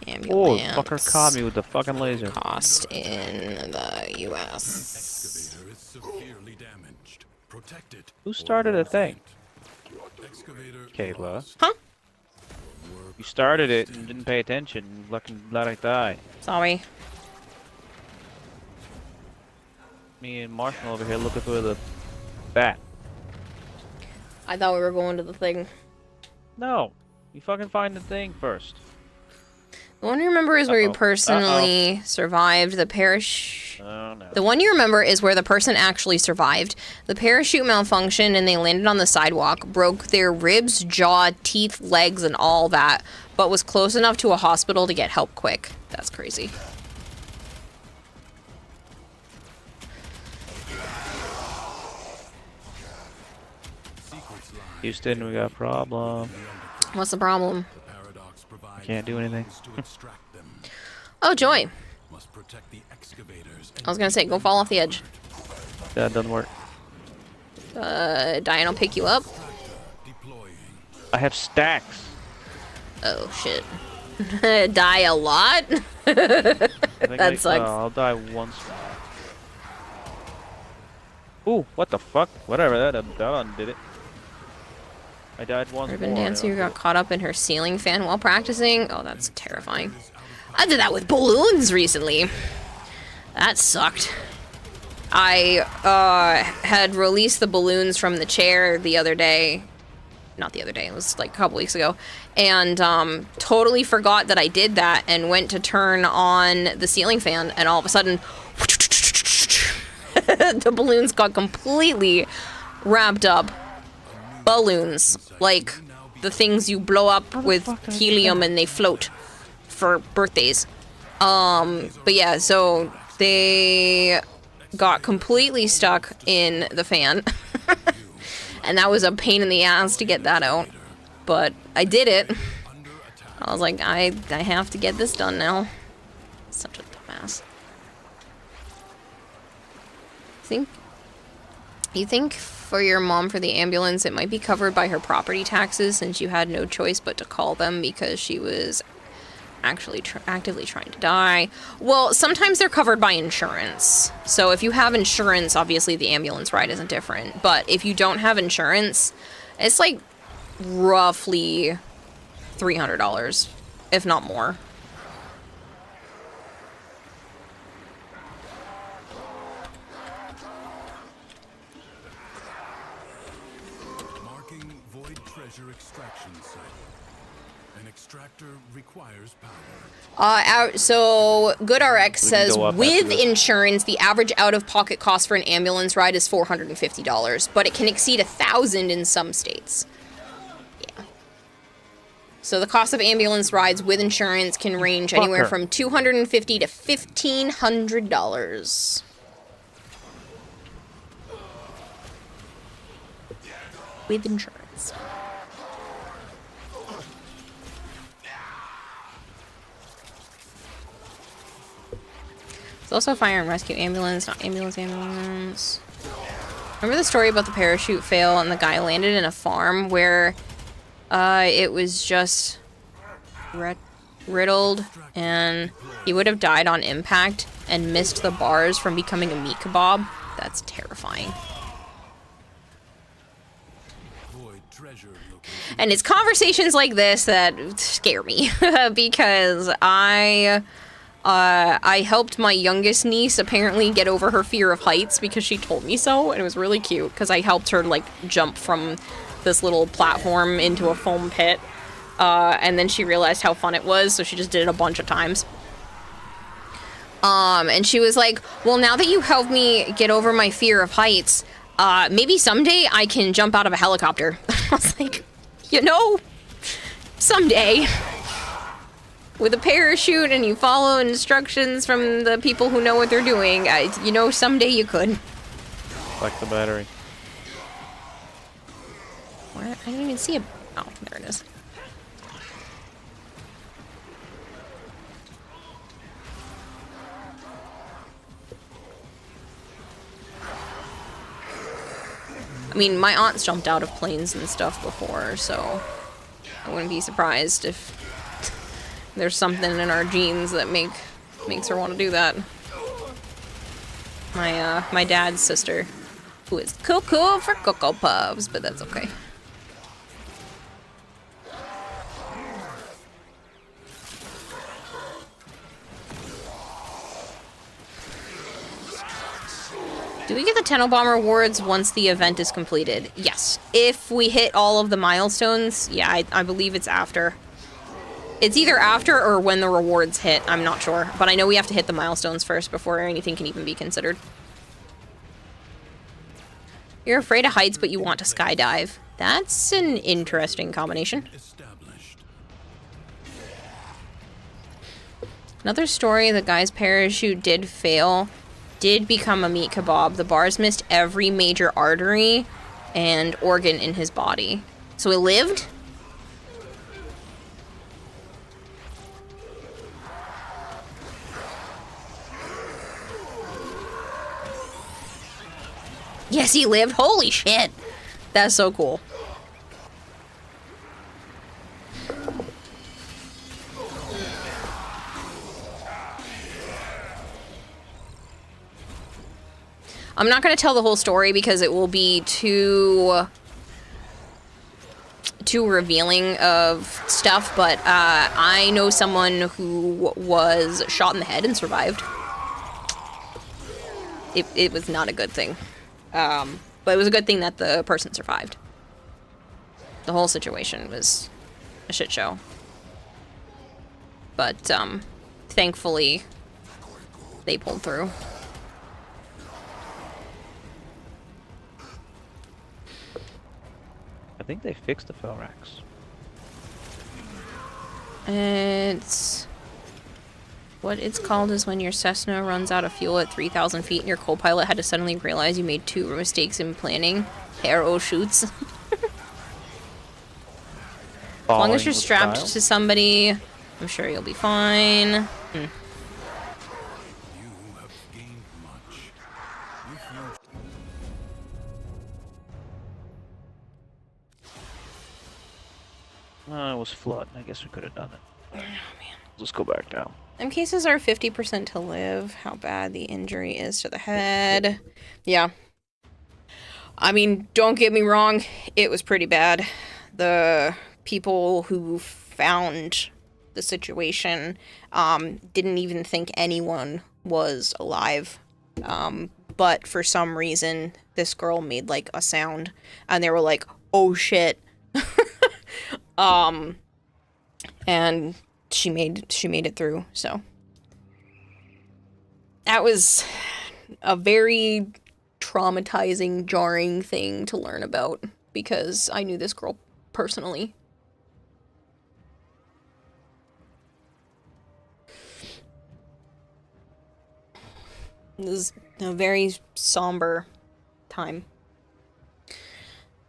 ambulance. Oh, fucker caught me with the fucking laser. Cost in the US. Who started a thing? Kayla. Huh? You started it and didn't pay attention. Fucking let it die. Sorry. Me and Marshall over here looking for the bat. I thought we were going to the thing. No. You fucking find the thing first. The one you remember is where you personally survived the parachute. Oh, no. The one you remember is where the person actually survived. The parachute malfunctioned and they landed on the sidewalk, broke their ribs, jaw, teeth, legs, and all that, but was close enough to a hospital to get help quick. That's crazy. Houston, we got a problem. What's the problem? Can't do anything. Oh, joy. I was gonna say, go fall off the edge. That doesn't work. Diane will pick you up. I have stacks. Oh, shit. Die a lot? That sucks. I'll die once. Ooh, what the fuck? Whatever, that undid it. I died once Urban more. dancer got caught up in her ceiling fan while practicing. Oh, that's terrifying. I did that with balloons recently. That sucked. I had released the balloons from the chair the other day not the other day, it was like a couple weeks ago, and totally forgot that I did that and went to turn on the ceiling fan, and all of a sudden the balloons got completely wrapped up. Balloons, like the things you blow up with helium and they float for birthdays. But yeah, so they got completely stuck in the fan. And that was a pain in the ass to get that out. But I did it. I was like, I have to get this done now. Such a dumbass. You think for your mom for the ambulance it might be covered by her property taxes since you had no choice but to call them because she was actually actively trying to die? Well, sometimes they're covered by insurance. So if you have insurance, obviously the ambulance ride isn't different. But if you don't have insurance, it's like roughly $300, if not more. Marking void treasure extraction site. An extractor requires power. So GoodRx says go up with after this. insurance, the average out-of-pocket cost for an ambulance ride is $450, but it can exceed $1,000 in some states. Yeah. So the cost of ambulance rides with insurance can range anywhere from $250 to $1,500. With insurance. There's also a fire and rescue ambulance, not ambulance. Remember the story about the parachute fail and the guy landed in a farm where it was just riddled and he would have died on impact and missed the bars from becoming a meat kebab? That's terrifying. And it's conversations like this that scare me because I helped my youngest niece apparently get over her fear of heights because she told me so, and it was really cute because I helped her like jump from this little platform into a foam pit, and then she realized how fun it was, so she just did it a bunch of times. And she was like, well, now that you helped me get over my fear of heights, maybe someday I can jump out of a helicopter. I was like, you know, someday. With a parachute and you follow instructions from the people who know what they're doing, you know, someday you could. Like the battery. Where? I didn't even see it. Oh, there it is. I mean, my aunt's jumped out of planes and stuff before, so I wouldn't be surprised if there's something in our genes that makes her want to do that. My dad's sister, who is cuckoo for Cocoa Puffs, but that's okay. Do we get the Tennobaum rewards once the event is completed? Yes. If we hit all of the milestones, yeah, I believe it's after. It's either after or when the rewards hit, I'm not sure. But I know we have to hit the milestones first before anything can even be considered. You're afraid of heights, but you want to skydive. That's an interesting combination. Another story, the guy's parachute did fail. Did become a meat kebab. The bars missed every major artery and organ in his body. So he lived? Yes, he lived. Holy shit. That's so cool. I'm not going to tell the whole story because it will be too revealing of stuff, but I know someone who was shot in the head and survived. It was not a good thing. But it was a good thing that the person survived. The whole situation was a shit show. But, thankfully, they pulled through. I think they fixed the Felrax. It's... What it's called is when your Cessna runs out of fuel at 3,000 feet and your co-pilot had to suddenly realize you made 2 mistakes in planning. Arrow shoots. As long as you're strapped to somebody, I'm sure you'll be fine. It was flood. I guess we could have done it. Oh, man. Let's go back down. Them cases are 50% to live. How bad the injury is to the head. Yeah. I mean, don't get me wrong. It was pretty bad. The people who found the situation didn't even think anyone was alive. But for some reason, this girl made, like, a sound. And they were like, oh, shit. And she made it through, so. That was a very traumatizing, jarring thing to learn about, because I knew this girl personally. It was a very somber time.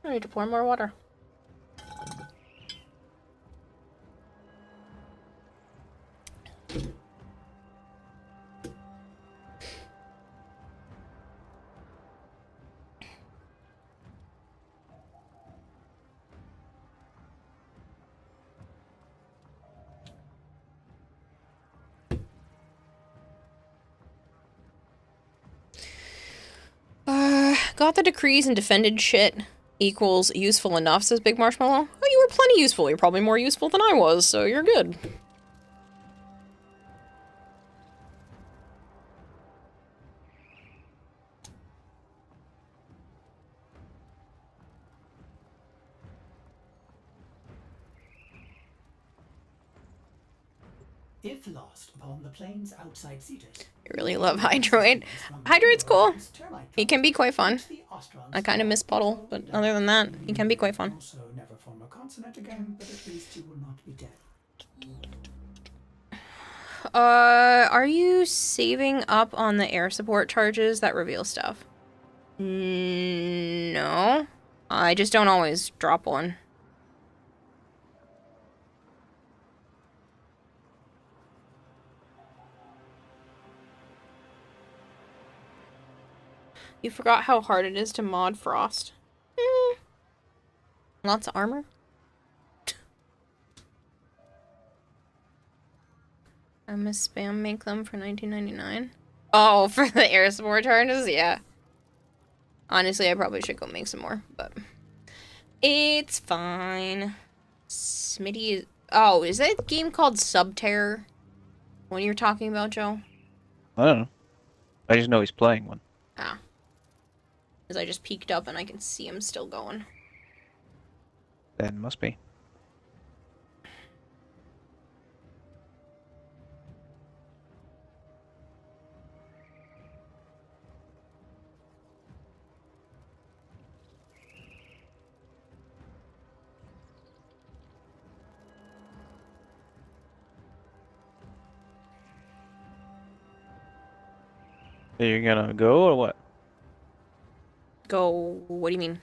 I need to pour more water. Got the decrees and defended shit equals useful enough, says Big Marshmallow. Oh, you were plenty useful. You're probably more useful than I was, so you're good. If lost upon the plains outside Cetus, I really love Hydroid. Hydroid's cool. He can be quite fun. I kind of miss Puddle, but other than that, he can be quite fun. Also never form a consonant again, but at least you will not be dead. Are you saving up on the air support charges that reveal stuff? No. I just don't always drop one. You forgot how hard it is to mod Frost. Lots of armor. I'm a spam make them for $19.99. Oh, for the air support charges? Yeah. Honestly, I probably should go make some more, but it's fine. Smitty is... Oh, is that a game called Subterror? What you're talking about, Joe? I don't know. I just know he's playing one. Ah. Because I just peeked up and I can see him still going. Then must be. Are you gonna go or what? Go... What do you mean?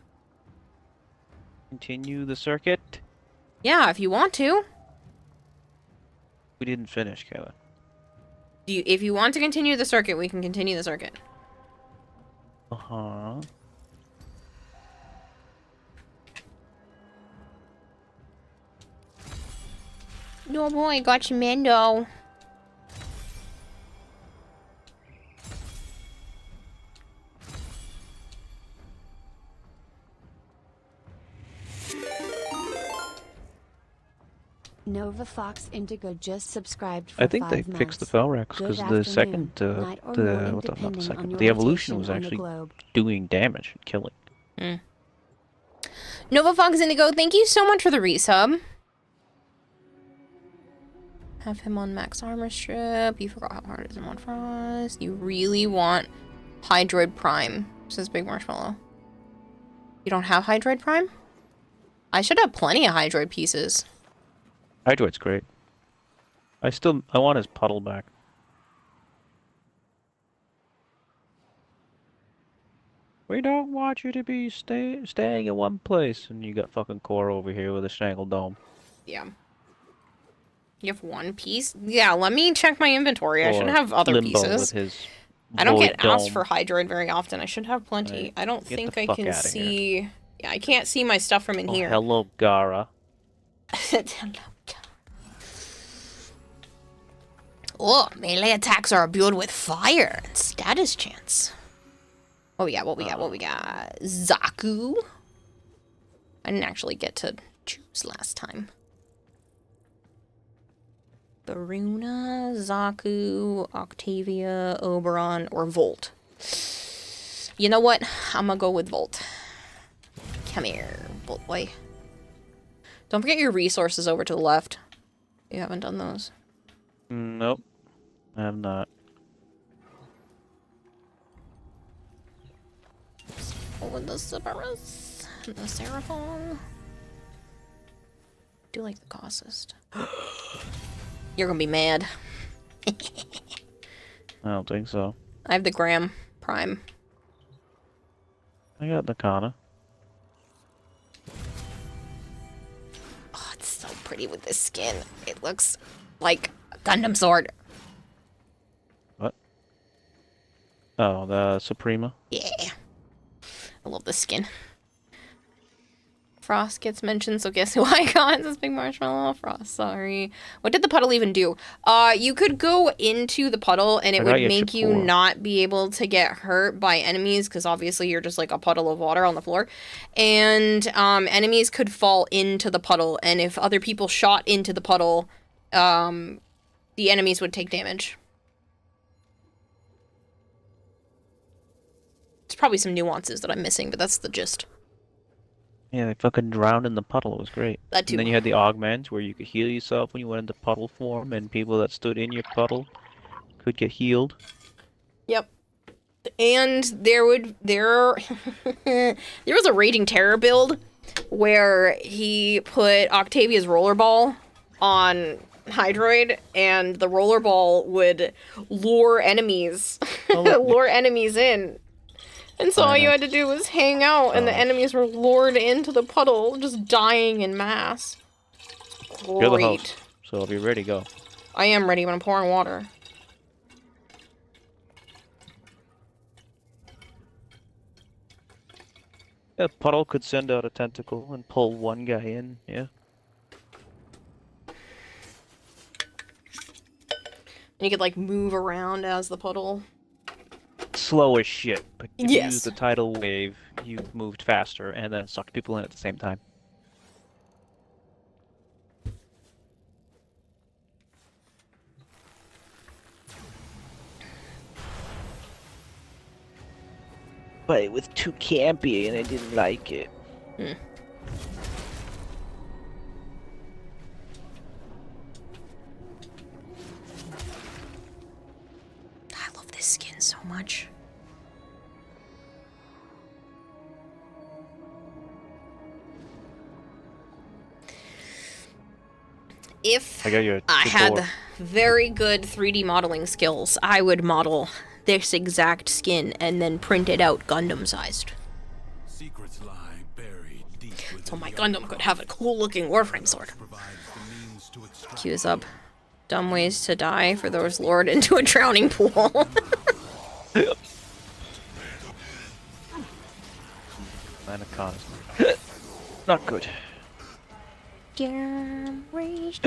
Continue the circuit? Yeah, if you want to. We didn't finish, Kayla. If you want to continue the circuit, we can continue the circuit. Uh-huh. No boy, got you, Mando. Nova Fox Indigo just subscribed for I think 5 they months. fixed the Felrax because the second, night or morning, not the depending on second, your the evolution was rotation on the actually globe. doing damage and killing. Nova Fox Indigo, thank you so much for the resub. Have him on max armor strip. You forgot how hard it is in one frost. You really want Hydroid Prime, says Big Marshmallow. You don't have Hydroid Prime? I should have plenty of Hydroid pieces. Hydroid's great. I want his puddle back. We don't want you to be staying in one place, and you got fucking Core over here with a Strangle Dome. Yeah. You have one piece? Yeah, let me check my inventory. I should have other Limbo pieces. With his I don't get dome. asked for Hydroid very often. I should have plenty. Right. I don't Get think the I fuck can outta see... here. Yeah, I can't see my stuff from in here. Hello, Gara. Oh, melee attacks are imbued with fire and status chance. What we got? What we got? What we got? Zaku. I didn't actually get to choose last time. Baruna, Zaku, Octavia, Oberon, or Volt. You know what? I'm gonna go with Volt. Come here, Volt boy. Don't forget your resources over to the left. You haven't done those. Nope. I have not. With the Cerberus and the Seraphon. Do like the Causist. You're gonna be mad. I don't think so. I have the Graham Prime. I got Nakana. Oh, it's so pretty with this skin. It looks like a Gundam sword. What? Oh, the Suprema? Yeah. I love this skin. Frost gets mentioned, so guess who I got? This big marshmallow. Frost, sorry. What did the puddle even do? You could go into the puddle and it would make you not be able to get hurt by enemies, because obviously you're just like a puddle of water on the floor. And enemies could fall into the puddle, and if other people shot into the puddle, the enemies would take damage. There's probably some nuances that I'm missing, but that's the gist. Yeah, they fucking drowned in the puddle. It was great. That too. And then you had the augments where you could heal yourself when you went into puddle form, and people that stood in your puddle could get healed. Yep. And there was a Raging Terror build where he put Octavia's rollerball on Hydroid, and the rollerball would lure enemies, lure enemies in. And so all you had to do was hang out, and the enemies were lured into the puddle, just dying in mass. Great. You're the host, so if you're ready, go. I am ready when I'm pouring water. A puddle could send out a tentacle and pull one guy in, yeah. And you could, like, move around as the puddle. Slow as shit, but if you Yes. used the tidal wave, you moved faster and then sucked people in at the same time. But it was too campy and I didn't like it. I love this skin so much. If I had very good 3D modeling skills, I would model this exact skin and then print it out Gundam-sized. Secrets lie buried deep So my Gundam could have a cool-looking Warframe sword. Cues up. Dumb ways to die for those lured into a drowning pool. Not good. Wait,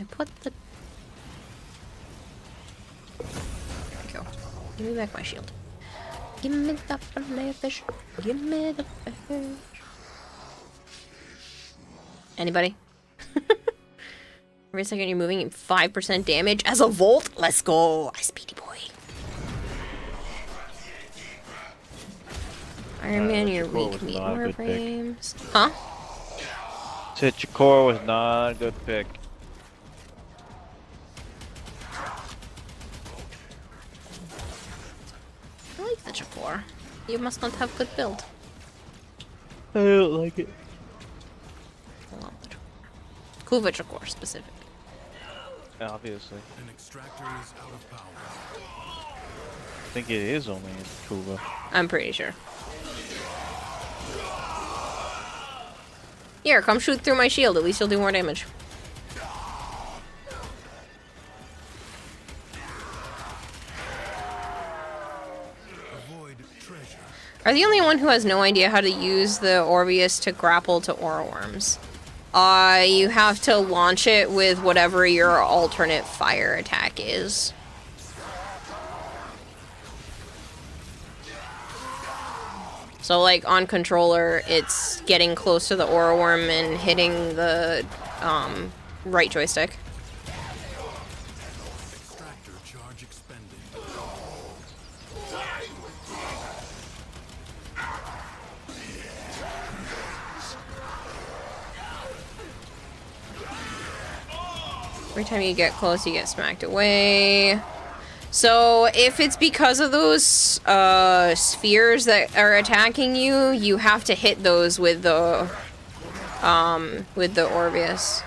I put the... There we go. Give me back my shield. Give me the fillet fish. Give me the fish. Anybody? Every second you're moving 5% damage as a Volt? Let's go. I speedy boy. Fireman, your Chakor weak was meat not a good pick. warframes. Huh? Said Chakor was not a good pick. I like the Chakor. You must not have good build. I don't like it. I love the Chakor. Kuva Chakor specific. Obviously. An extractor is out of power. I think it is only in Kuva. I'm pretty sure. Here, come shoot through my shield. At least you'll do more damage. Avoid treasure. Are the only one who has no idea how to use the Orbeus to grapple to aura worms. You have to launch it with whatever your alternate fire attack is. So like on controller, it's getting close to the aura worm and hitting the right joystick. Extractor charge expended. Every time you get close, you get smacked away. So if it's because of those spheres that are attacking you, you have to hit those with the Orbeus.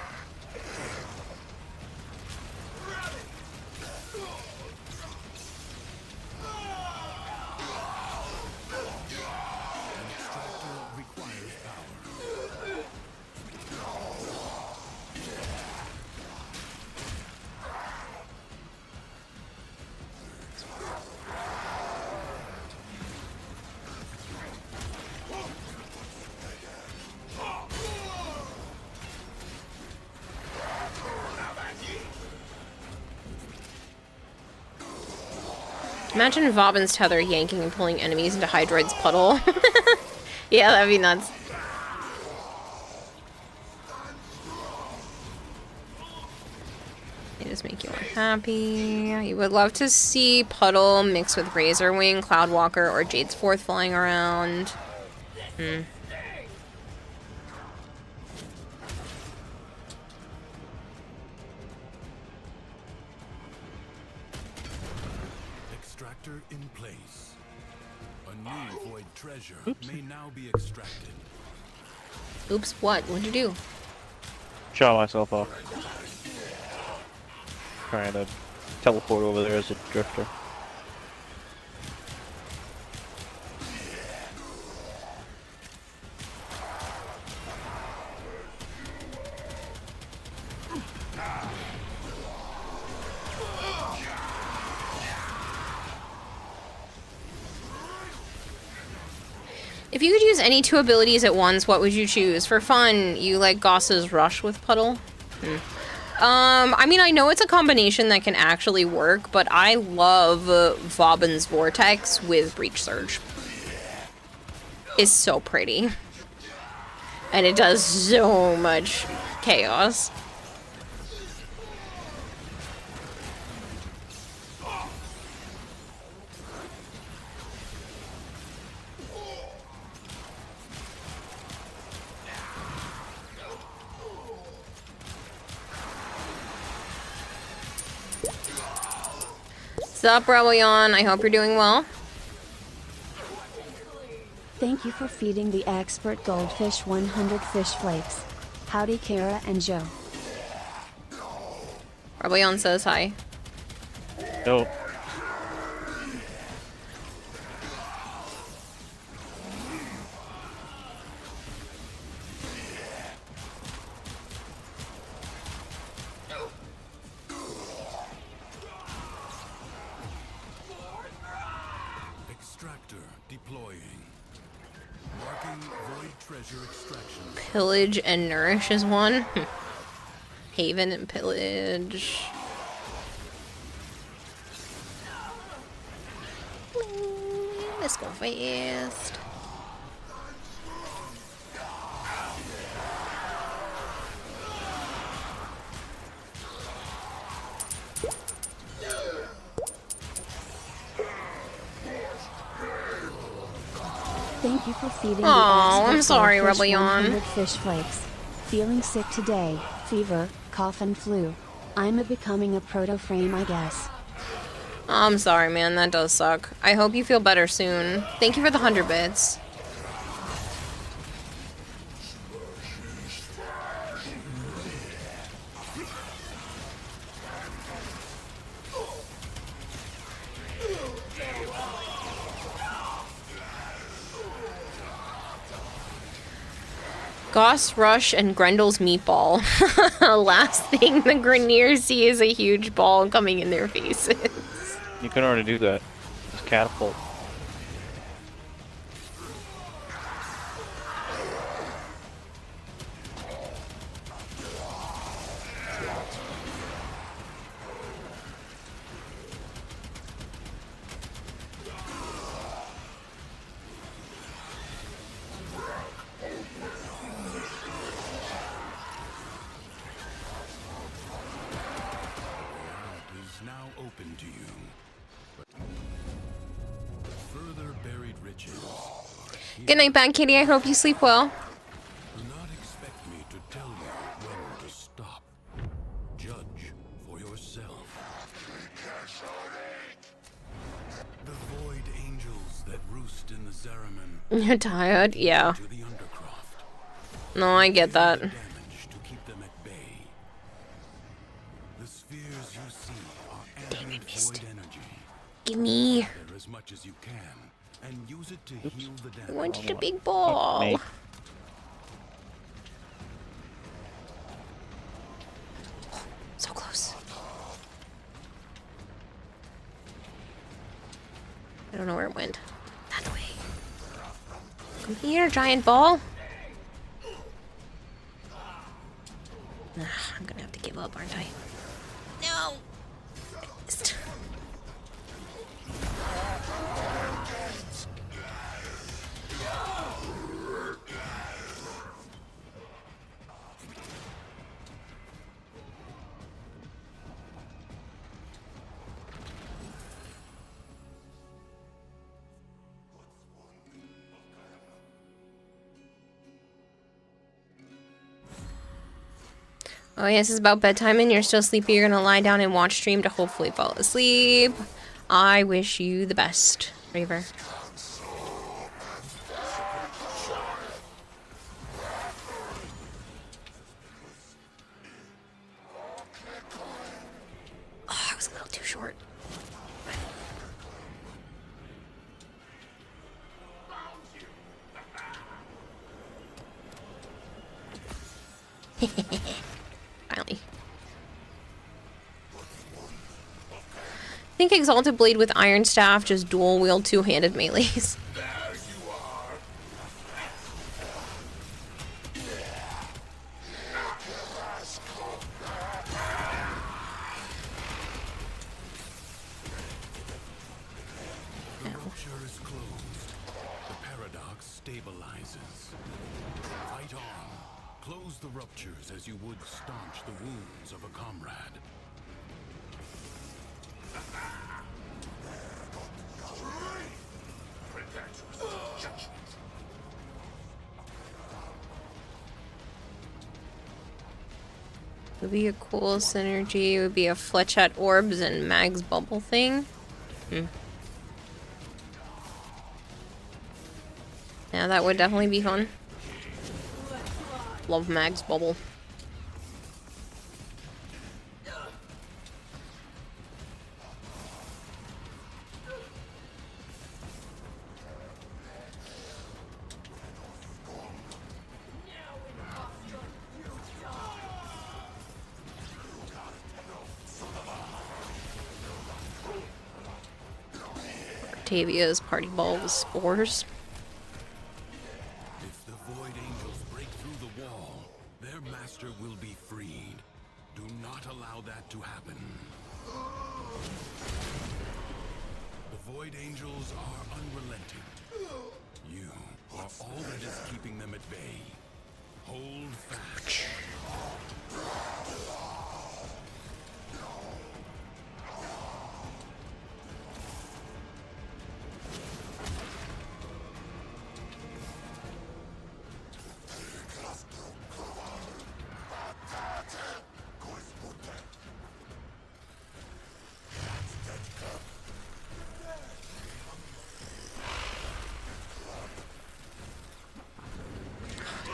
Imagine Vauban's tether yanking and pulling enemies into Hydroid's puddle. Yeah, that'd be nuts. They just make you unhappy. You would love to see Puddle mixed with Razorwing, Cloudwalker, or Jade's Fourth flying around. Extractor in place. A new void treasure may now be extracted. Oops, what? What'd you do? Shot myself off. Trying to teleport over there as a drifter. If you could use any two abilities at once, what would you choose? For fun, you like Goss's Rush with Puddle? I mean, I know it's a combination that can actually work, but I love Vauban's Vortex with Breach Surge. It's so pretty. And it does so much chaos. What's up, Rebellion? I hope you're doing well. Thank you for feeding the expert goldfish 100 fish flakes. Howdy, Kara and Joe. Rebellion says hi. No. Extractor deploying. Marking void treasure extraction. Pillage and Nourish is one. Haven and Pillage. Let's go fast. Thank you for feeding Aw, the I'm sorry, goldfish Rebellion. 100 fish flakes. Feeling sick today, fever, cough and flu. I'm becoming a proto-frame, I guess. I'm sorry, man. That does suck. I hope you feel better soon. Thank you for the 100 bits. Goss Rush and Grendel's meatball. Last thing the Greniers see is a huge ball coming in their faces. You can already do that. It's catapult. Is now open to you. Further buried riches. Good night, Bad Kitty. I hope you sleep well. Do not expect me to tell you when to stop. Judge for yourself. The void angels that roost in the Zeraman. You're tired? Yeah. To the Undercroft. No, I get that. Damage to keep them at bay. The spheres you see are ambient void energy. Gimme. Gather as much as you can and use it to heal the damage. I wanted a big ball. So close. I don't know where it went. That way. Come here, giant ball. I'm gonna have to give up, aren't I? No! I missed. Oh yes, it's about bedtime and you're still sleepy. You're gonna lie down and watch stream to hopefully fall asleep. I wish you the best, Raver. Oh, I was a little too short. Finally. I think Exalted Blade with Iron Staff just dual wield two-handed melees. The rupture is closed. The paradox stabilizes. Fight on. Close the ruptures as you would staunch the wounds of a comrade. Would be a cool synergy. It would be a Fletchet Orbs and Mag's Bubble thing. Yeah, that would definitely be fun. Love Mag's Bubble. Octavia's party ball with spores. If the Void Angels break through the wall, their master will be freed. Do not allow that to happen. The Void Angels are unrelenting. You are all that is keeping them at bay. Hold fast.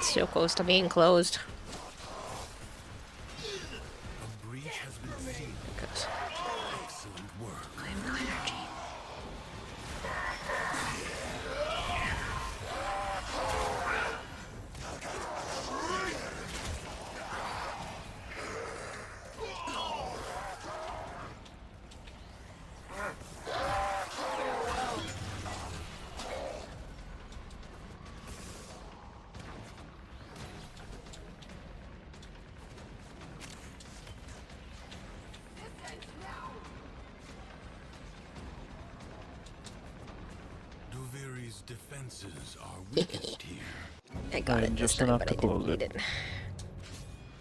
It's so close to being closed. A breach has been seen. Excellent work. I have no energy. Duviri's defenses are weakest here. I got it just this time, enough but to I didn't close need it. it.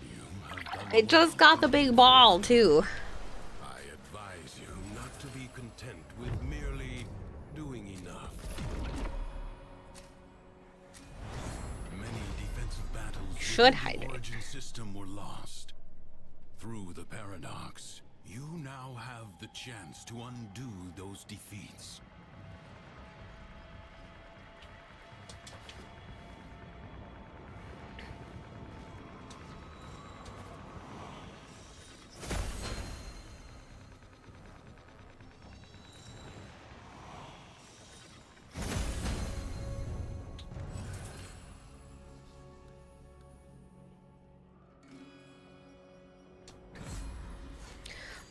You have done I just got the big ball, too. I advise you not to be content with merely doing enough. Many defensive battles Should within hydrate. the origin system were lost. Through the paradox, you now have the chance to undo those defeats.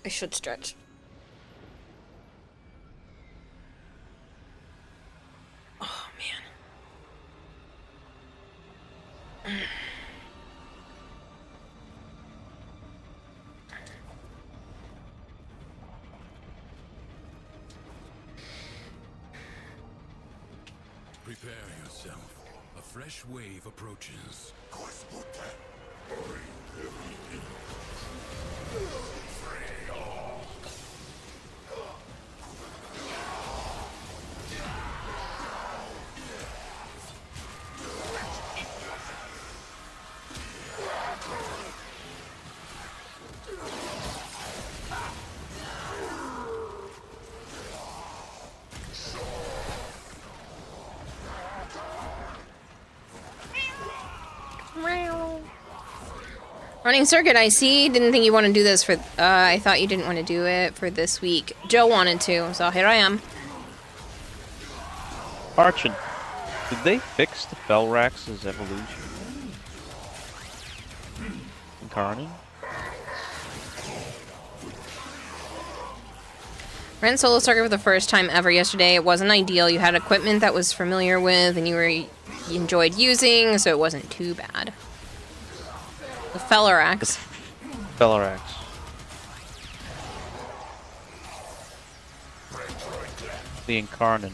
I should stretch. Oh, man. Prepare yourself. A fresh wave approaches. Running circuit, I see. Didn't think you want to do this for... I thought you didn't want to do it for this week. Joe wanted to, so here I am. Archon, did they fix the Felrax's evolution? Incarnate? Ran solo circuit for the first time ever yesterday. It wasn't ideal. You had equipment that was familiar with and you enjoyed using, so it wasn't too bad. The Felrax. Felrax. The Incarnate.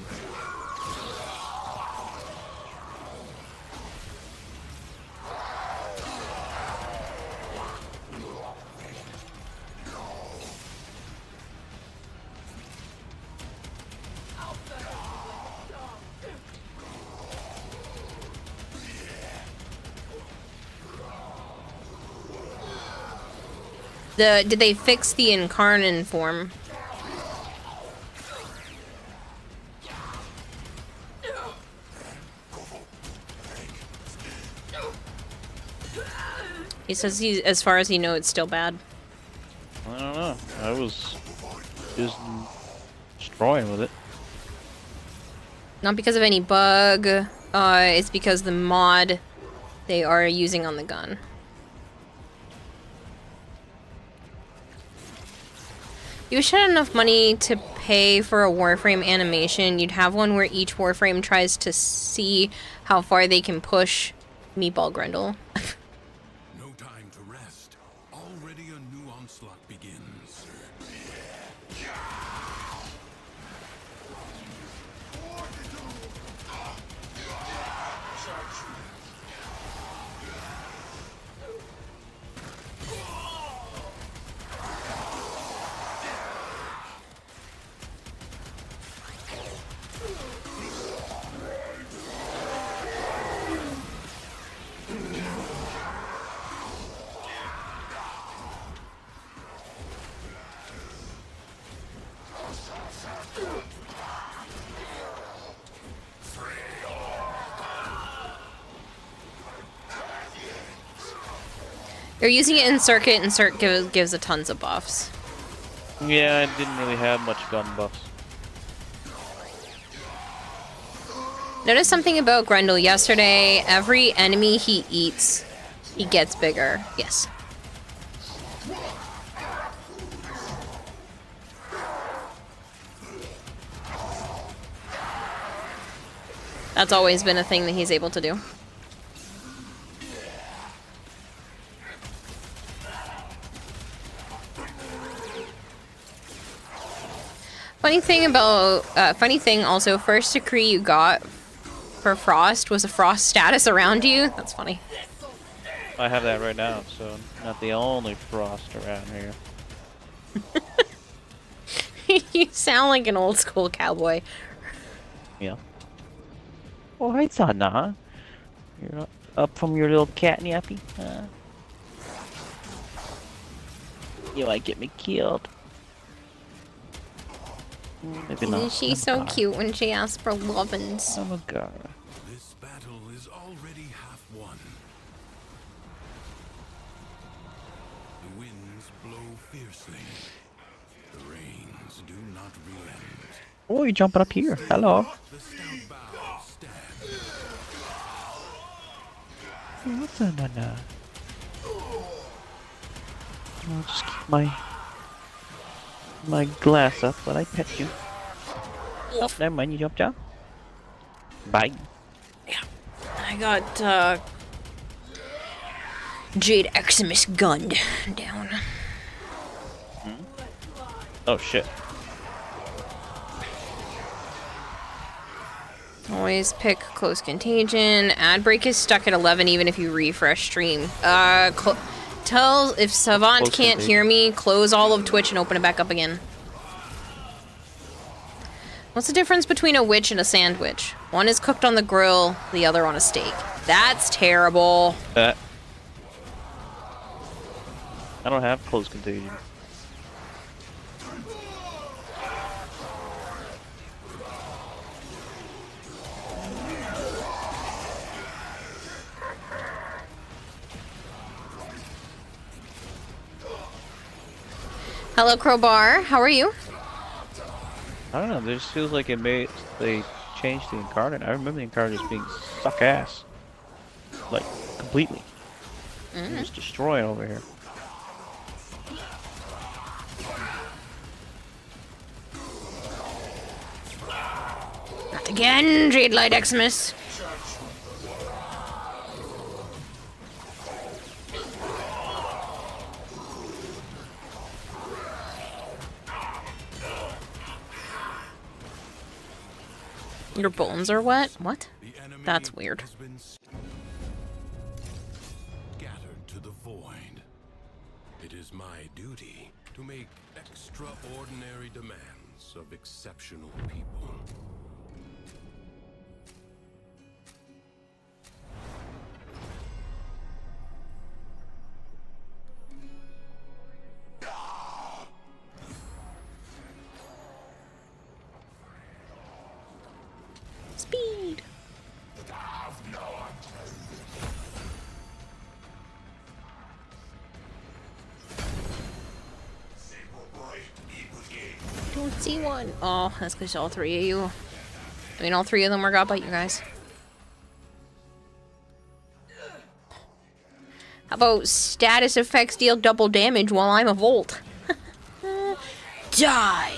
Did they fix the Incarnate form? He says as far as he knows, it's still bad. I don't know. I was just destroying with it. Not because of any bug. It's because the mod they are using on the gun. You wish you had enough money to pay for a Warframe animation. You'd have one where each Warframe tries to see how far they can push Meatball Grundle. No time to rest. Already a new onslaught begins. You're using it in Circuit, and Circuit gives a tons of buffs. Yeah, I didn't really have much gun buffs. Notice something about Grendel yesterday. Every enemy he eats, he gets bigger. Yes. That's always been a thing that he's able to do. Funny thing also, first decree you got for Frost was a Frost status around you. That's funny. I have that right now, so I'm not the only Frost around here. You sound like an old school cowboy. Yeah. Oh, hi, Sana. You're up from your little cat nappy? You might get me killed. Maybe not. Isn't she so cute when she asks for lovin's? Oh my god. This battle is already half won. The winds blow fiercely. The rains do not relent. Oh, you're jumping up here. Hello. The stout bough stands. What's that? I'll just keep my glass up while I pet you. Oh, never mind, you jumped down. Bye. Yeah. I got, Jade Eximus gunned down. Oh, shit. Always pick close contagion. Ad break is stuck at 11 even if you refresh stream. Tell if Savant Close can't contagion. hear me, close all of Twitch and open it back up again. What's the difference between a witch and a sandwich? One is cooked on the grill, the other on a steak. That's terrible. I don't have close contagion. Hello, Crowbar. How are you? I don't know, it just feels like they changed the incarnate. I remember the incarnate just being suck ass. Like, completely. Just destroying over here. Not again, Jade Light Xmas. Your bones are wet? What? That's weird. Scattered to the void. It is my duty to make extraordinary demands of exceptional people. Speed. Don't see one. Oh, that's because all three of you. I mean, all three of them were got by you guys. How about status effects deal double damage while I'm a Volt? Die!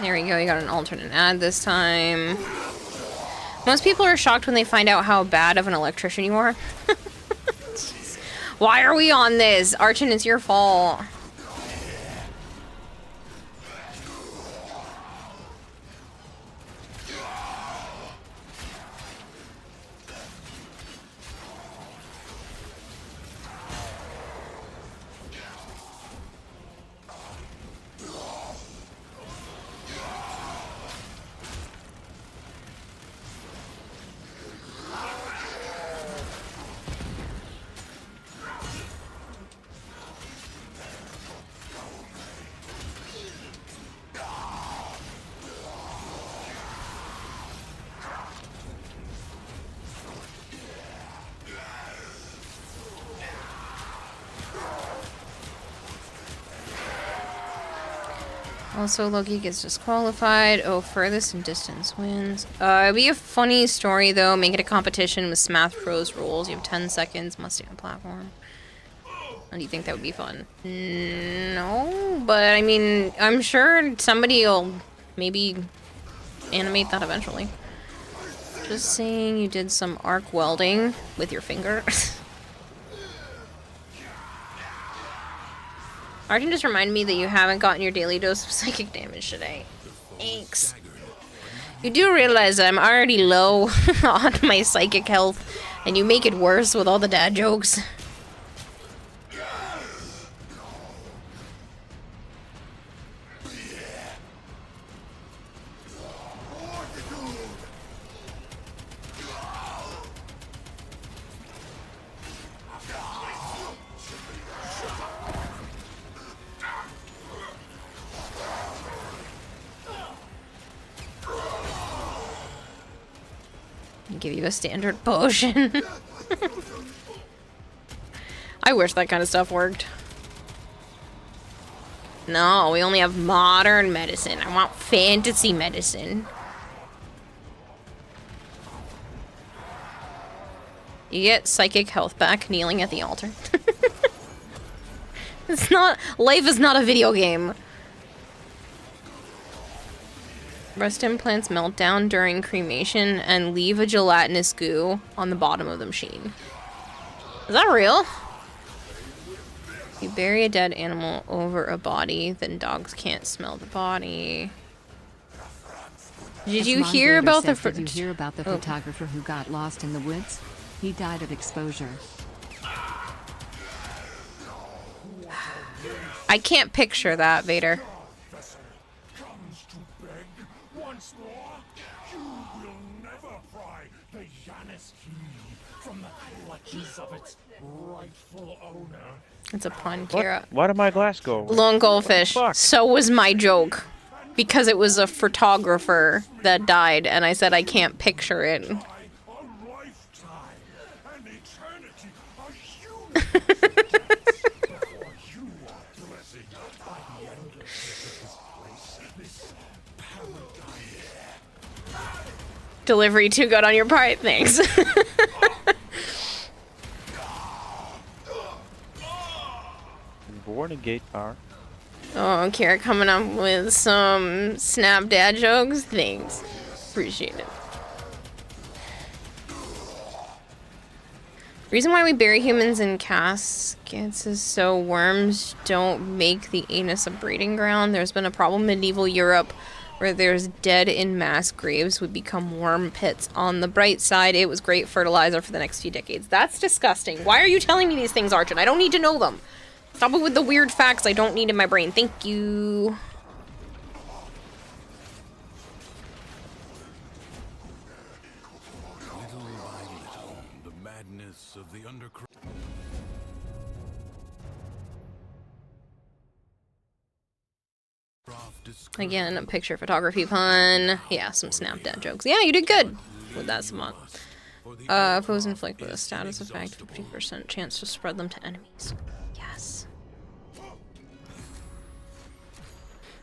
There we go, you got an alternate ad this time. Most people are shocked when they find out how bad of an electrician you are. Jeez. Why are we on this? Archon, it's your fault. Also, Loki gets disqualified. Oh, furthest and distance wins. It'd be a funny story, though. Make it a competition with Smash Bros. Rules. You have 10 seconds, must stay on platform. Do you think that would be fun? No, but I mean, I'm sure somebody will maybe animate that eventually. Just saying you did some arc welding with your finger. Arjun just reminded me that you haven't gotten your daily dose of psychic damage today. Thanks. You do realize that I'm already low on my psychic health, and you make it worse with all the dad jokes. Give you a standard potion. I wish that kind of stuff worked. No, we only have modern medicine. I want fantasy medicine. You get psychic health back kneeling at the altar. It's not... Life is not a video game. Breast implants melt down during cremation and leave a gelatinous goo on the bottom of the machine. Is that real? You bury a dead animal over a body, then dogs can't smell the body. Did you hear about the photographer who got lost in the woods? He died of exposure. I can't picture that, Vader. It's a pun, Kira. Why did my glass go away? Lone goldfish. So was my joke. Because it was a photographer that died, and I said I can't picture it. Delivery too good on your part, thanks. Born a gate power. Oh, Kira coming up with some snap dad jokes. Thanks. Appreciate it. Reason why we bury humans in caskets is so worms don't make the anus a breeding ground. There's been a problem in medieval Europe where there's dead in mass graves would become worm pits. On the bright side, it was great fertilizer for the next few decades. That's disgusting. Why are you telling me these things, Archon? I don't need to know them. Stop it with the weird facts I don't need in my brain. Thank you. Again, a picture photography pun. Yeah, some snap dad jokes. Yeah, you did good with that, Samant. Foes inflict with a status effect, 50% chance to spread them to enemies. Yes.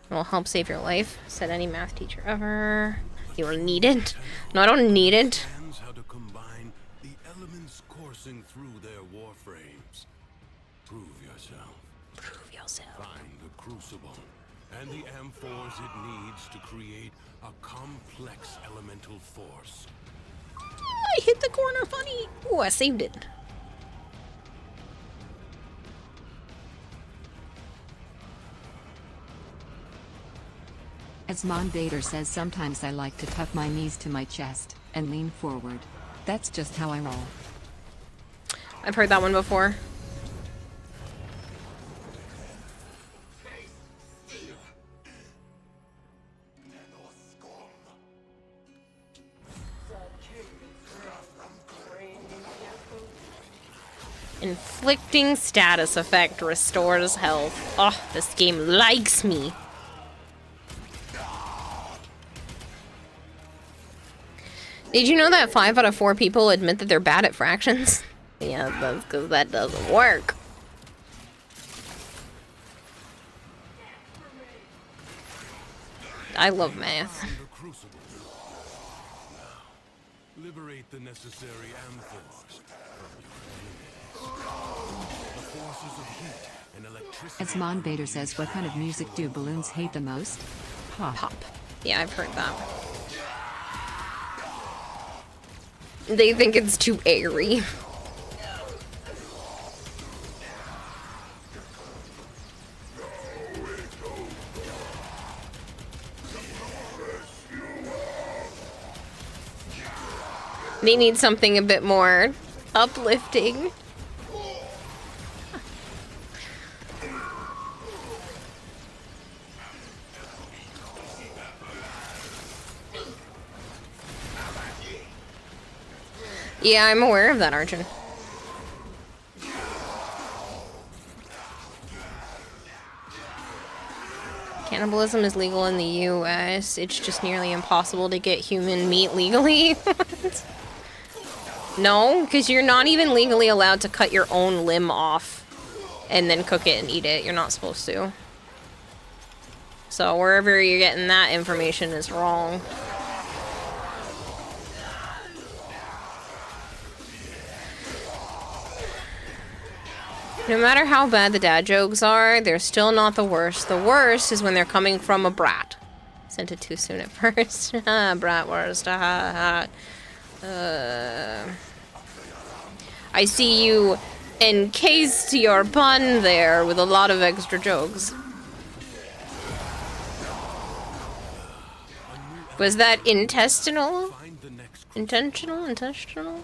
It will help save your life, said any math teacher ever. You will need it. No, I don't need it. How to combine the elements coursing through their warframes. Prove yourself. Prove yourself. Find the crucible and the amphors it needs to create a complex elemental force. I hit the corner funny. Ooh, I saved it. As Mon Vader says, sometimes I like to tuck my knees to my chest and lean forward. That's just how I roll. I've heard that one before. Inflicting status effect restores health. Oh, this game likes me. Did you know that 5 out of 4 people admit that they're bad at fractions? Yeah, that's because that doesn't work. I love math. The crucible. Liberate the necessary amphors from your enemies. The forces of heat and electricity. As Mon Vader says, what kind of music do balloons hate the most? Pop. Pop. Yeah, I've heard that. They think it's too airy. They need something a bit more uplifting. Yeah, I'm aware of that, Arjun. Cannibalism is legal in the US. It's just nearly impossible to get human meat legally. No, because you're not even legally allowed to cut your own limb off and then cook it and eat it. You're not supposed to. So wherever you're getting that information is wrong. No matter how bad the dad jokes are, they're still not the worst. The worst is when they're coming from a brat. Sent it too soon at first. Brat worst. I see you encased your pun there with a lot of extra jokes. Was that intestinal? Intentional? Intentional?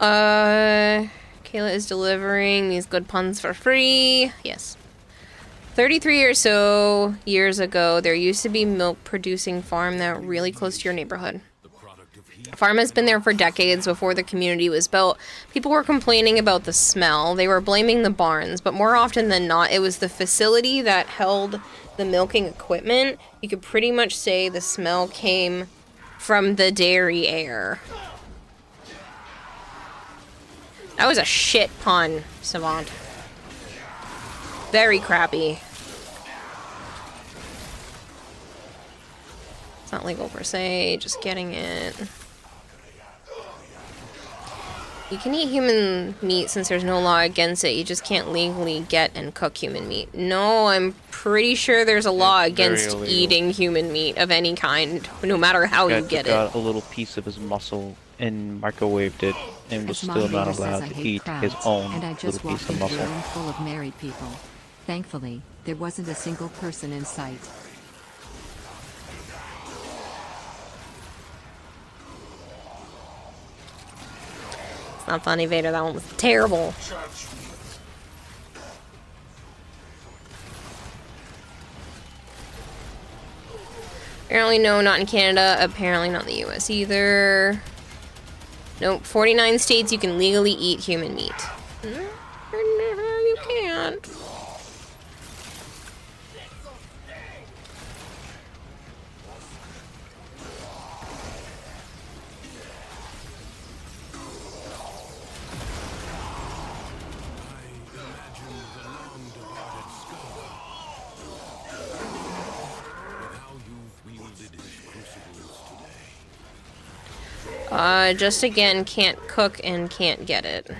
Kayla is delivering these good puns for free. Yes. 33 or so years ago, there used to be milk producing farm that really close to your neighborhood. Farm has been there for decades before the community was built. People were complaining about the smell. They were blaming the barns, but more often than not, it was the facility that held the milking equipment. You could pretty much say the smell came from the dairy air. That was a shit pun, Savant. Very crappy. It's not legal per se, just getting it. You can eat human meat since there's no law against it. You just can't legally get and cook human meat. No, I'm pretty sure there's a law against eating human meat of any kind, no matter how you get it. Got a little piece of his muscle and microwaved it and was still not allowed to eat his own little piece of muscle. Room full of married people. Thankfully, there wasn't a single person in sight. It's not funny, Vader. That one was terrible. Apparently no, not in Canada. Apparently not in the US either. Nope, 49 states you can legally eat human meat. You can't. Just again, can't cook and can't get it.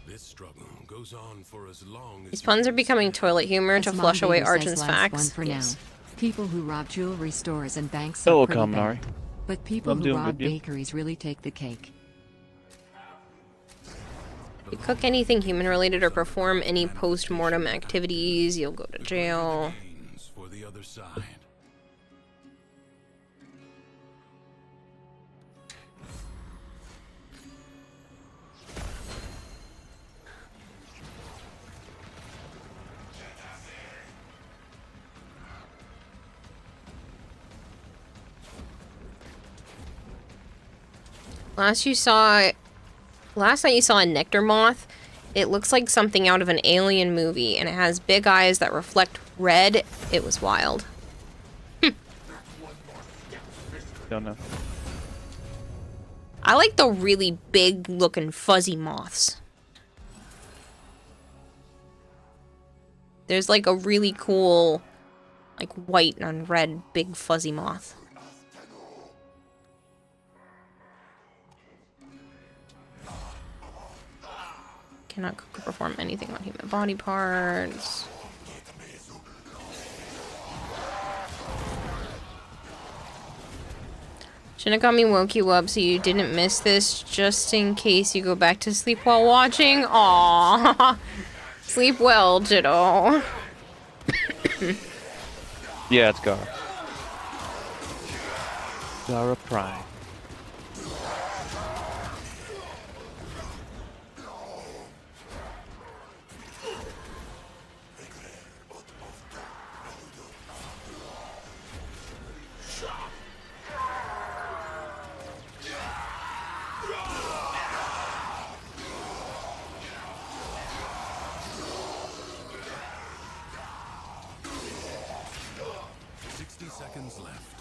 This struggle goes on for as long as These puns are becoming toilet humor to flush away Arjun's facts. Yes. People who rob jewelry stores and banks Hello, are pretty Kaminari. bad. But people I'm who doing rob good, you? bakeries really take the cake. If you cook anything human related or perform any post-mortem activities, you'll go to jail. for the other side. Last night you saw a nectar moth. It looks like something out of an alien movie, and it has big eyes that reflect red. It was wild. Don't know. I like the really big looking fuzzy moths. There's like a really cool, like white and red big fuzzy moth. Cannot cook or perform anything on human body parts. Shinigami woke you up so you didn't miss this, just in case you go back to sleep while watching. Aww. Sleep well, Jiddo. Yeah, it's Gara. Gara Prime. Seconds left.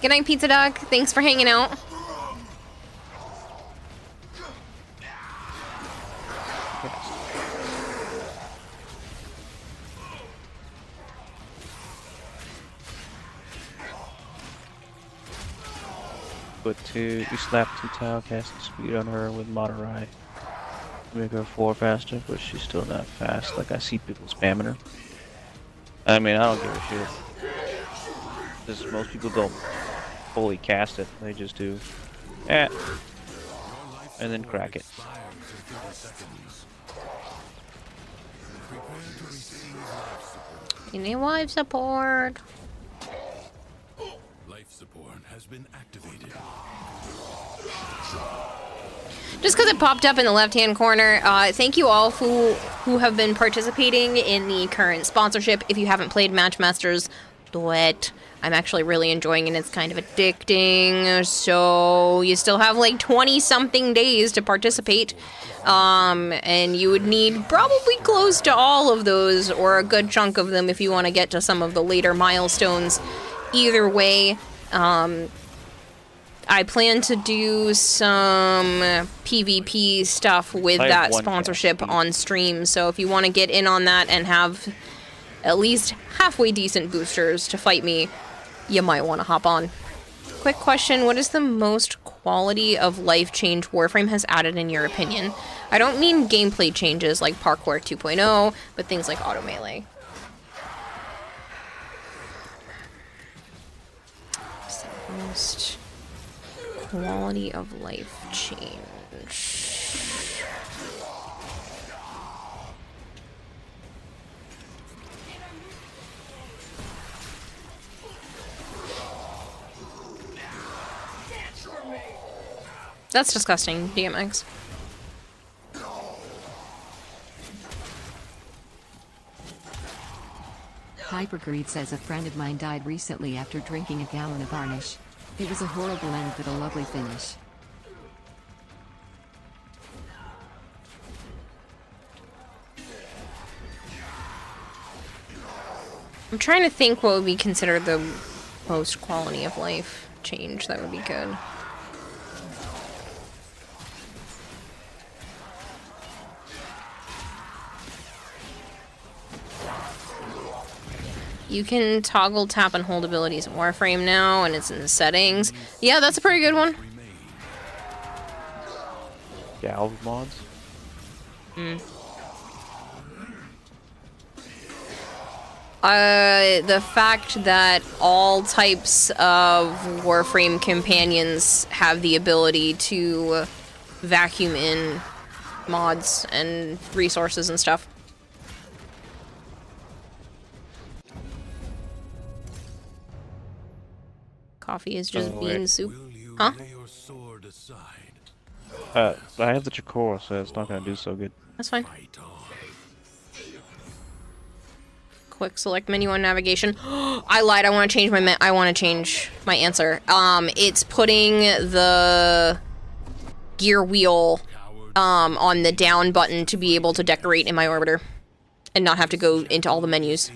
Good night, Pizza Dog. Thanks for hanging out. You slap 2 tile casting speed on her with Moderai. Make her 4 faster, but she's still not fast. Like, I see people spamming her. I mean, I don't give a shit. Because most people don't fully cast it. They just do, and then crack it. You need life support. Life support has been activated. Just because it popped up in the left-hand corner, thank you all who have been participating in the current sponsorship. If you haven't played Matchmasters, do it. I'm actually really enjoying it. It's kind of addicting, so you still have like 20-something days to participate. And you would need probably close to all of those, or a good chunk of them if you want to get to some of the later milestones. Either way, I plan to do some PvP stuff with that sponsorship on stream, so if you want to get in on that and have at least halfway decent boosters to fight me, you might want to hop on. Quick question, what is the most quality of life change Warframe has added in your opinion? I don't mean gameplay changes like Parkour 2.0, but things like auto melee. Most quality of life change. That's disgusting, DMX. Hypergreed says a friend of mine died recently after drinking a gallon of varnish. It was a horrible end but a lovely finish. I'm trying to think what would be considered the most quality of life change that would be good. You can toggle tap and hold abilities in Warframe now, and it's in the settings. Yeah, that's a pretty good one. Galv mods? The fact that all types of Warframe companions have the ability to vacuum in mods and resources and stuff. Coffee is just bean soup. Huh? I have the Chakora, so it's not gonna do so good. That's fine. Quick select menu on navigation. I lied. I want to change my answer. It's putting the gear wheel on the down button to be able to decorate in my orbiter and not have to go into all the menus.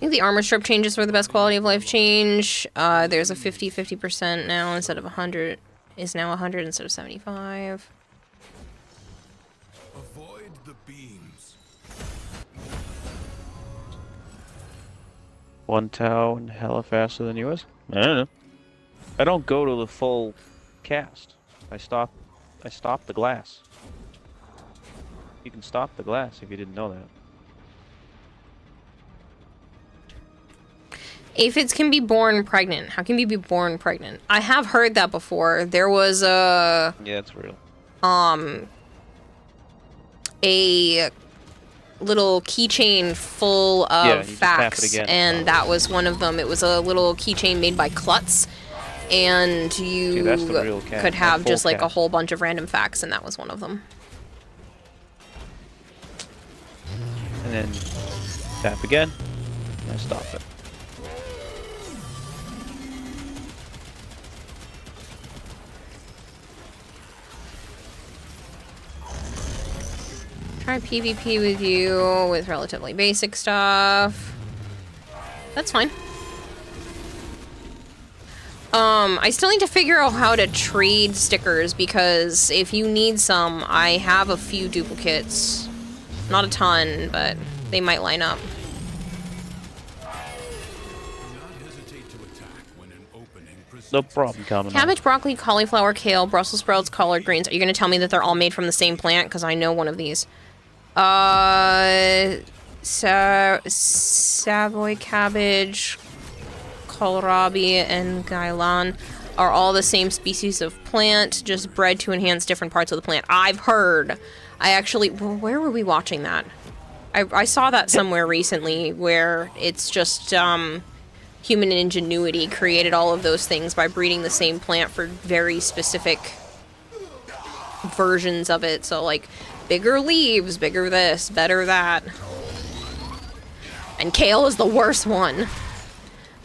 think the armor strip changes for the best quality of life change. There's a 50% now instead of 100. Is now 100 instead of 75. Avoid the beams. One Tau and hella faster than yours? I don't know. I don't go to the full cast. I stop the glass. You can stop the glass if you didn't know that. Aphids can be born pregnant. How can you be born pregnant? I have heard that before. There was a... Yeah, it's real. A little keychain full of facts, and that was one of them. It was a little keychain made by Klutz, and you could have just like a whole bunch of random facts, and that was one of them. And then tap again, and stop it. Try PvP with you with relatively basic stuff. That's fine. I still need to figure out how to trade stickers, because if you need some, I have a few duplicates. Not a ton, but they might line up. No problem, coming. Cabbage, broccoli, cauliflower, kale, Brussels sprouts, collard greens. Are you going to tell me that they're all made from the same plant? Because I know one of these. Savoy cabbage, kohlrabi, and gailan are all the same species of plant, just bred to enhance different parts of the plant. I've heard. I actually... Where were we watching that? I saw that somewhere recently, where it's just, human ingenuity created all of those things by breeding the same plant for very specific versions of it. So, like, bigger leaves, bigger this, better that. And kale is the worst one. I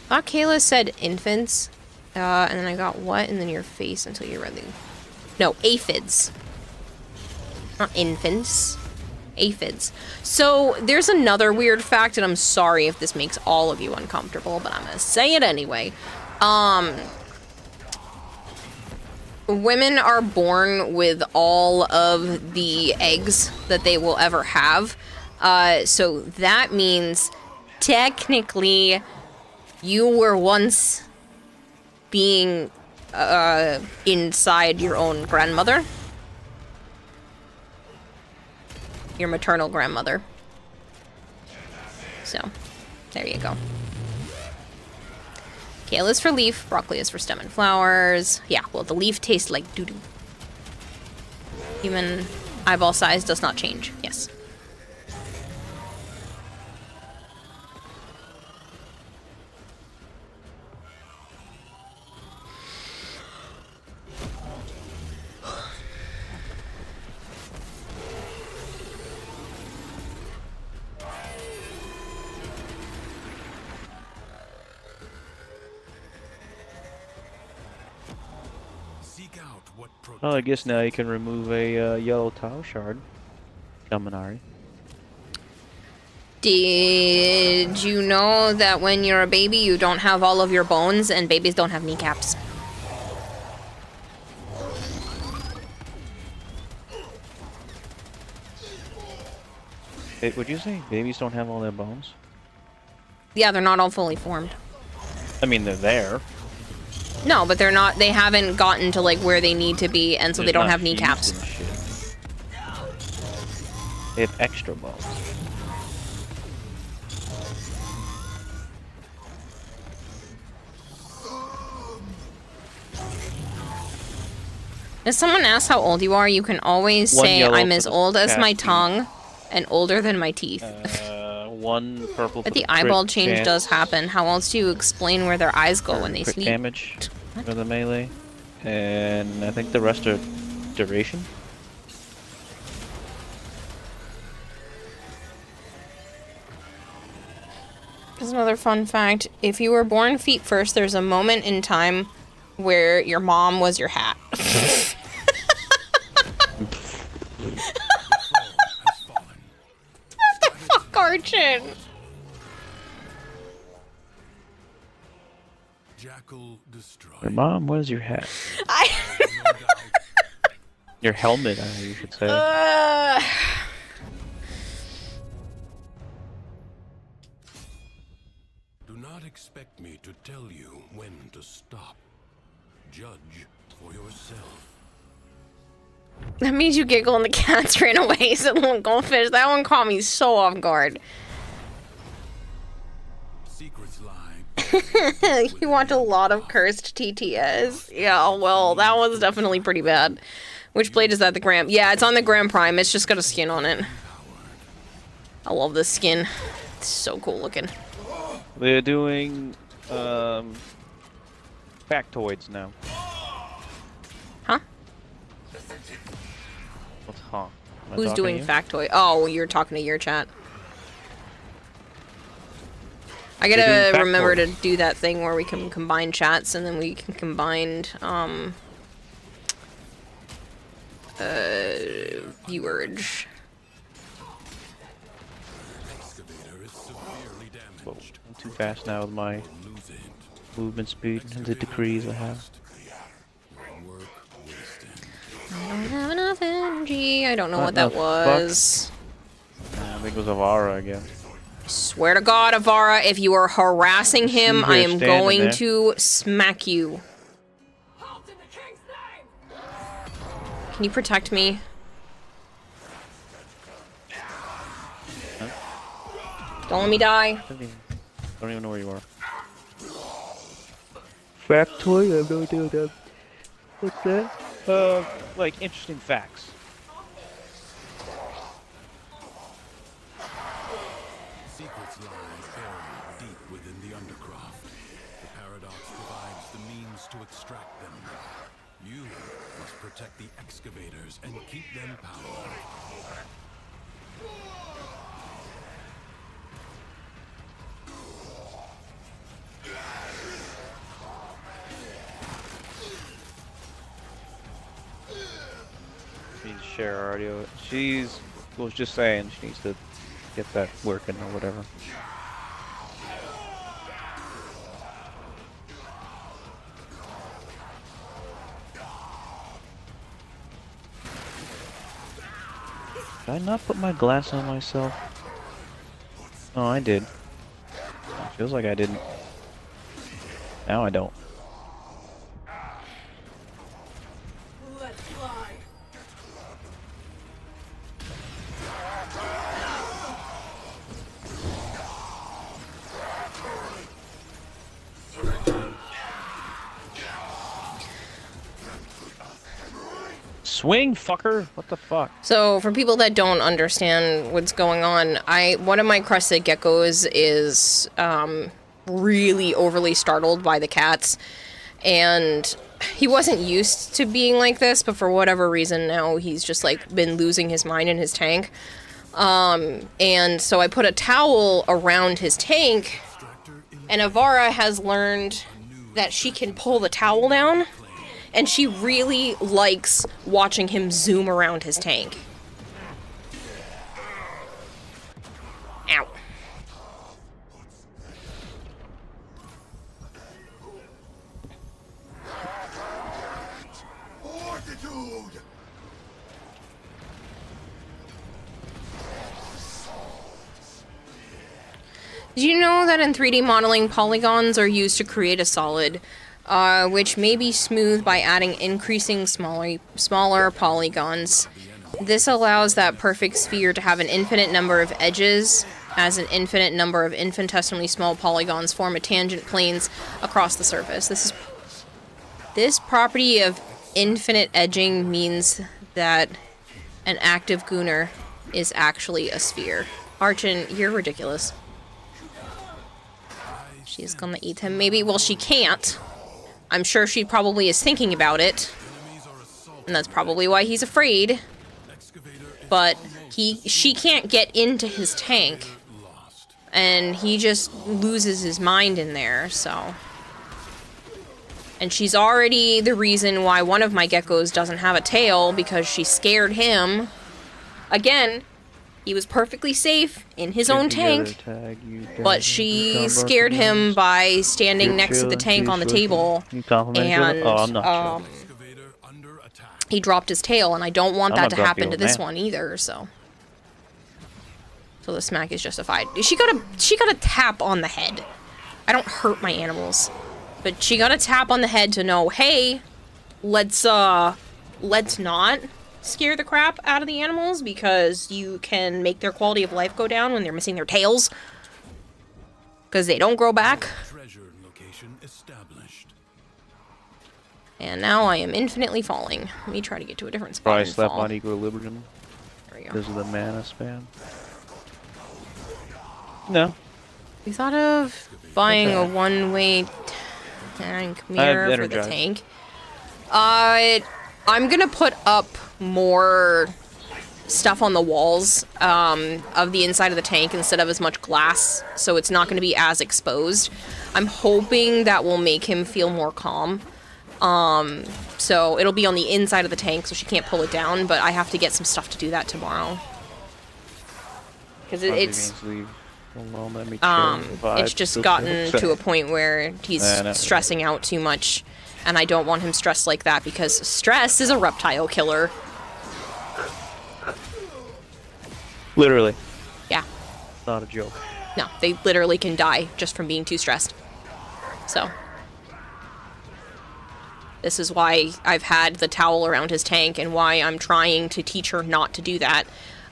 thought Kayla said infants, and then I got what? And then your face until you read the... No, aphids. Not infants. Aphids. So, there's another weird fact, and I'm sorry if this makes all of you uncomfortable, but I'm gonna say it anyway. Women are born with all of the eggs that they will ever have. So that means, technically, you were once being inside your own grandmother. Your maternal grandmother. So, there you go. Kale is for leaf, broccoli is for stem and flowers. Yeah, well, the leaf tastes like doo-doo. Human eyeball size does not change, yes. Well, I guess now you can remove a yellow tile shard. Kaminari. Did you know that when you're a baby, you don't have all of your bones, and babies don't have kneecaps? Wait, would you say babies don't have all their bones? Yeah, they're not all fully formed. I mean, they're there. No, but they're not, they haven't gotten to, like, where they need to be, and so they don't have kneecaps. They have extra bones. If someone asks how old you are, you can always say, I'm as old as my tongue and older than my teeth. One purple. But the eyeball change does happen. How else do you explain where their eyes go when they crit sleep? Damage for the melee, and I think the rest are duration. Here's another fun fact. If you were born feet first, there's a moment in time where your mom was your hat. What the fuck, Archon? Vehicle destroyed. Your mom, what is your hat? Your helmet, you should say. Do not expect me to tell you when to stop. Judge for yourself. That means you giggle and the cats ran away, said little goldfish. That one caught me so off guard. Secrets lie. You watch a lot of cursed TTS. Yeah, well, that one's definitely pretty bad. Which blade is that? The Grand? Yeah, it's on the Grand Prime. It's just got a skin on it. I love this skin. It's so cool looking. They're doing factoids now. Huh? What's huh? Who's doing factoid? Oh, you're talking to your chat. I gotta remember to do that thing where we can combine chats and then we can combine viewerage. Whoa, I'm too fast now with my movement speed and the decrees I have. I don't have enough energy. I don't know what that was. I think it was Avara again. I swear to God, Avara, if you are harassing him, I am going to smack you. Can you protect me? Huh? Don't let me die. Don't even know where you are. Factoid? I have no idea what that. What's that? Like interesting facts. Secrets lie buried deep within the undercroft. The paradox provides the means to extract them. You must protect the excavators and keep them powered. She needs to share our audio. She's was just saying she needs to get that working or whatever. Did I not put my glass on myself? Oh, I did. It feels like I didn't. Now I don't. Let's fly. Swing, fucker! What the fuck? So, for people that don't understand what's going on, one of my crested geckos is really overly startled by the cats, and he wasn't used to being like this, but for whatever reason now he's just like been losing his mind in his tank. And so I put a towel around his tank, and Avara has learned that she can pull the towel down. And she really likes watching him zoom around his tank. Ow. Did you know that in 3D modeling, polygons are used to create a solid? Which may be smoothed by adding increasing smaller polygons. This allows that perfect sphere to have an infinite number of edges, as an infinite number of infinitesimally small polygons form a tangent planes across the surface. This property of infinite edging means that an active Gunnar is actually a sphere. Archon, you're ridiculous. She's gonna eat him. Maybe, well, she can't. I'm sure she probably is thinking about it, and that's probably why he's afraid. But she can't get into his tank, and he just loses his mind in there, so. And she's already the reason why one of my geckos doesn't have a tail, because she scared him. Again, He was perfectly safe in his Get own together, tank, tag, you but guys. she Come scared him Barcelona. by standing You're next to the chilling, tank on the peace, table, you complimenting and her? Oh, I'm not chill. he dropped his tail, and I don't want I'm that a to grumpy happen to old this man. one either, so the smack is justified. She got a tap on the head. I don't hurt my animals, but she got a tap on the head to know, hey, let's not scare the crap out of the animals, because you can make their quality of life go down when they're missing their tails, because they don't grow back. And now I am infinitely falling. Let me try to get to a different spot Probably and slept fall. on equilibrium There we go. because of the mana spam. No. We thought of buying a one-way tank mirror for the energized. tank. I'm gonna put up more stuff on the walls of the inside of the tank instead of as much glass, so it's not gonna be as exposed. I'm hoping that will make him feel more calm. So it'll be on the inside of the tank, so she can't pull it down, but I have to get some stuff to do that tomorrow. Because it's just gotten to a point where he's stressing out too much, and I don't want him stressed like that, because stress is a reptile killer. Literally. Yeah. Not a joke. No, they literally can die just from being too stressed. So this is why I've had the towel around his tank, and why I'm trying to teach her not to do that.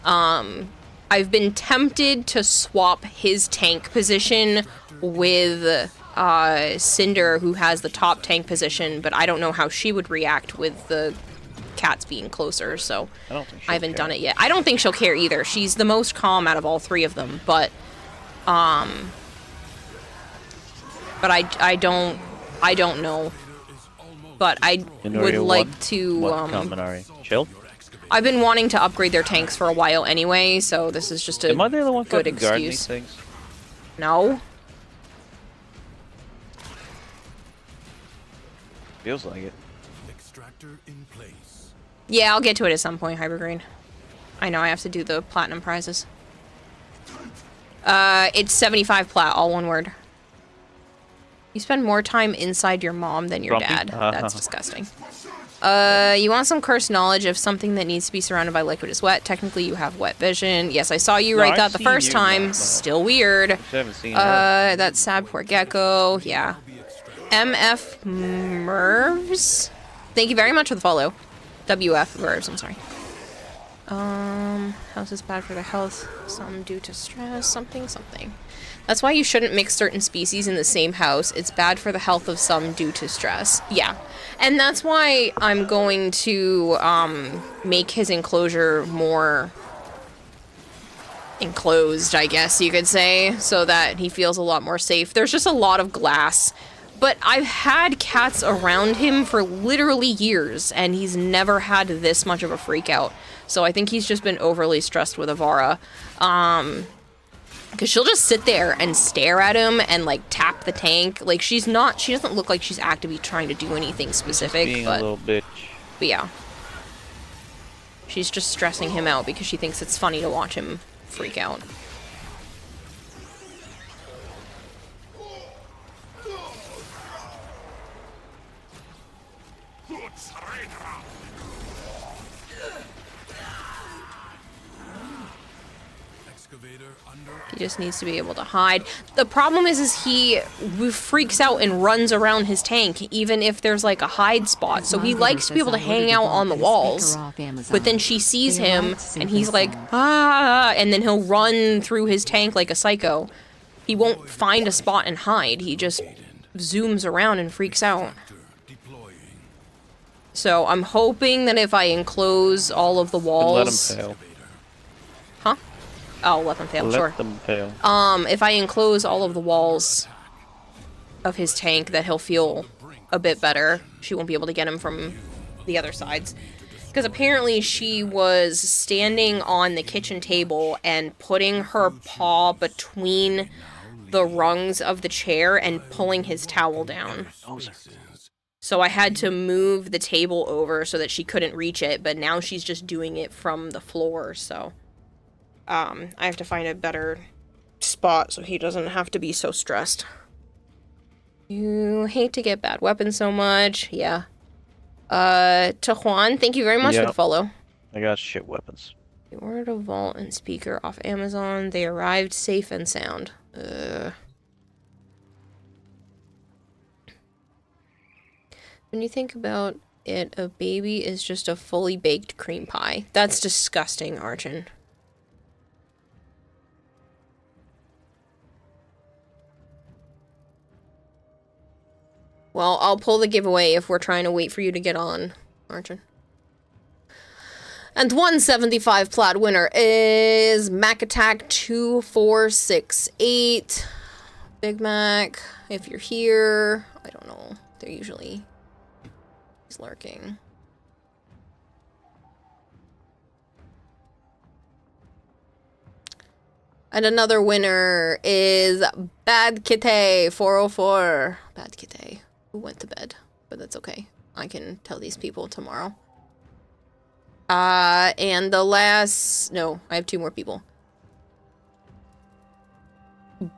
I've been tempted to swap his tank position with Cinder, who has the top tank position, but I don't know how she would react with the cats being closer, so I haven't done it yet. I don't think she'll care either. She's the most calm out of all three of them, but I don't know. But I would like to chill. I've been wanting to upgrade their tanks for a while anyway, so this is just a Am I the other one good fucking guarding these excuse. things? No. Feels like it. Yeah, I'll get to it at some point, Hypergreen. I know I have to do the platinum prizes. It's 75 plat, all one word. You spend more time inside your mom than your Grumpy? dad. That's disgusting. You want some cursed knowledge of something that needs to be surrounded by liquid is wet. Technically, you have wet vision. Yes, I saw you write that the first time. Still weird. That's sad poor gecko. Yeah. MF Mervs. Thank you very much for the follow. WF Mervs, I'm sorry. House is bad for the health. Some due to stress. Something. That's why you shouldn't mix certain species in the same house. It's bad for the health of some due to stress. Yeah. And that's why I'm going to make his enclosure more enclosed, I guess you could say, so that he feels a lot more safe. There's just a lot of glass. But I've had cats around him for literally years, and he's never had this much of a freak out. So I think he's just been overly stressed with Avara. Because she'll just sit there and stare at him and, like, tap the tank. Like, she doesn't look like she's actively trying to do anything specific. Being but, a little bitch. But yeah. She's just stressing him out because she thinks it's funny to watch him freak out. He just needs to be able to hide. The problem is he freaks out and runs around his tank, even if there's like a hide spot. So he likes to be able to hang out on the walls. But then she sees him, and he's like, ah, and then he'll run through his tank like a psycho. He won't find a spot and hide. He just zooms around and freaks out. So I'm hoping that if I enclose all of the walls... Let him fail. Huh? Oh, let them fail, sure. Let them fail. If I enclose all of the walls of his tank, that he'll feel a bit better. She won't be able to get him from the other sides. Because apparently she was standing on the kitchen table and putting her paw between the rungs of the chair and pulling his towel down. So I had to move the table over so that she couldn't reach it, but now she's just doing it from the floor, so... I have to find a better spot so he doesn't have to be so stressed. You hate to get bad weapons so much. Yeah. Tajuan, thank you very much for the follow. I got shit weapons. You ordered a vault and speaker off Amazon. They arrived safe and sound. When you think about it, a baby is just a fully baked cream pie. That's disgusting, Archon. Well, I'll pull the giveaway if we're trying to wait for you to get on, Archon. And 175 plat winner is Mac Attack 2468. Big Mac, if you're here, I don't know. They're usually lurking. And another winner is Bad Kitty 404. Bad Kitty, who went to bed, but that's okay. I can tell these people tomorrow. And the last... No, I have 2 more people.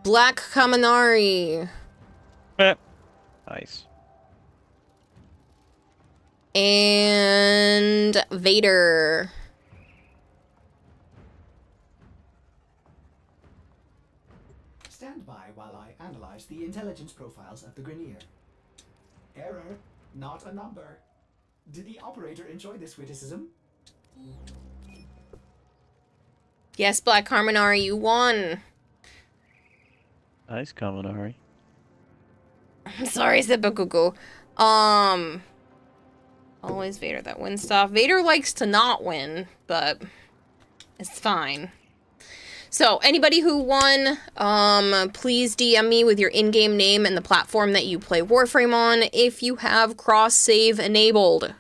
Black Kaminari. Nice. And Vader. Stand by while I analyze the intelligence profiles of the Grenier. Error, not a number. Did the operator enjoy this witticism? Yes, Black Kaminari, you won. Nice, Kaminari. I'm sorry, Seppuku. Always Vader that wins stuff. Vader likes to not win, but it's fine. So, anybody who won, please DM me with your in-game name and the platform that you play Warframe on if you have cross-save enabled.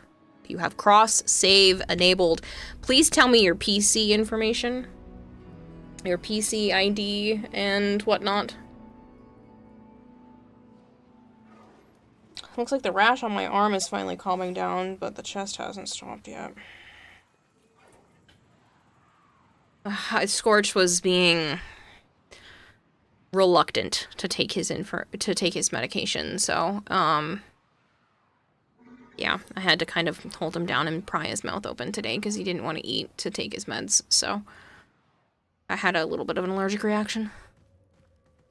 If you have cross-save enabled, please tell me your PC information. Your PC ID and whatnot. Looks like the rash on my arm is finally calming down, but the chest hasn't stopped yet. Scorch was being reluctant to take his medication, so yeah, I had to kind of hold him down and pry his mouth open today because he didn't want to eat to take his meds, so I had a little bit of an allergic reaction.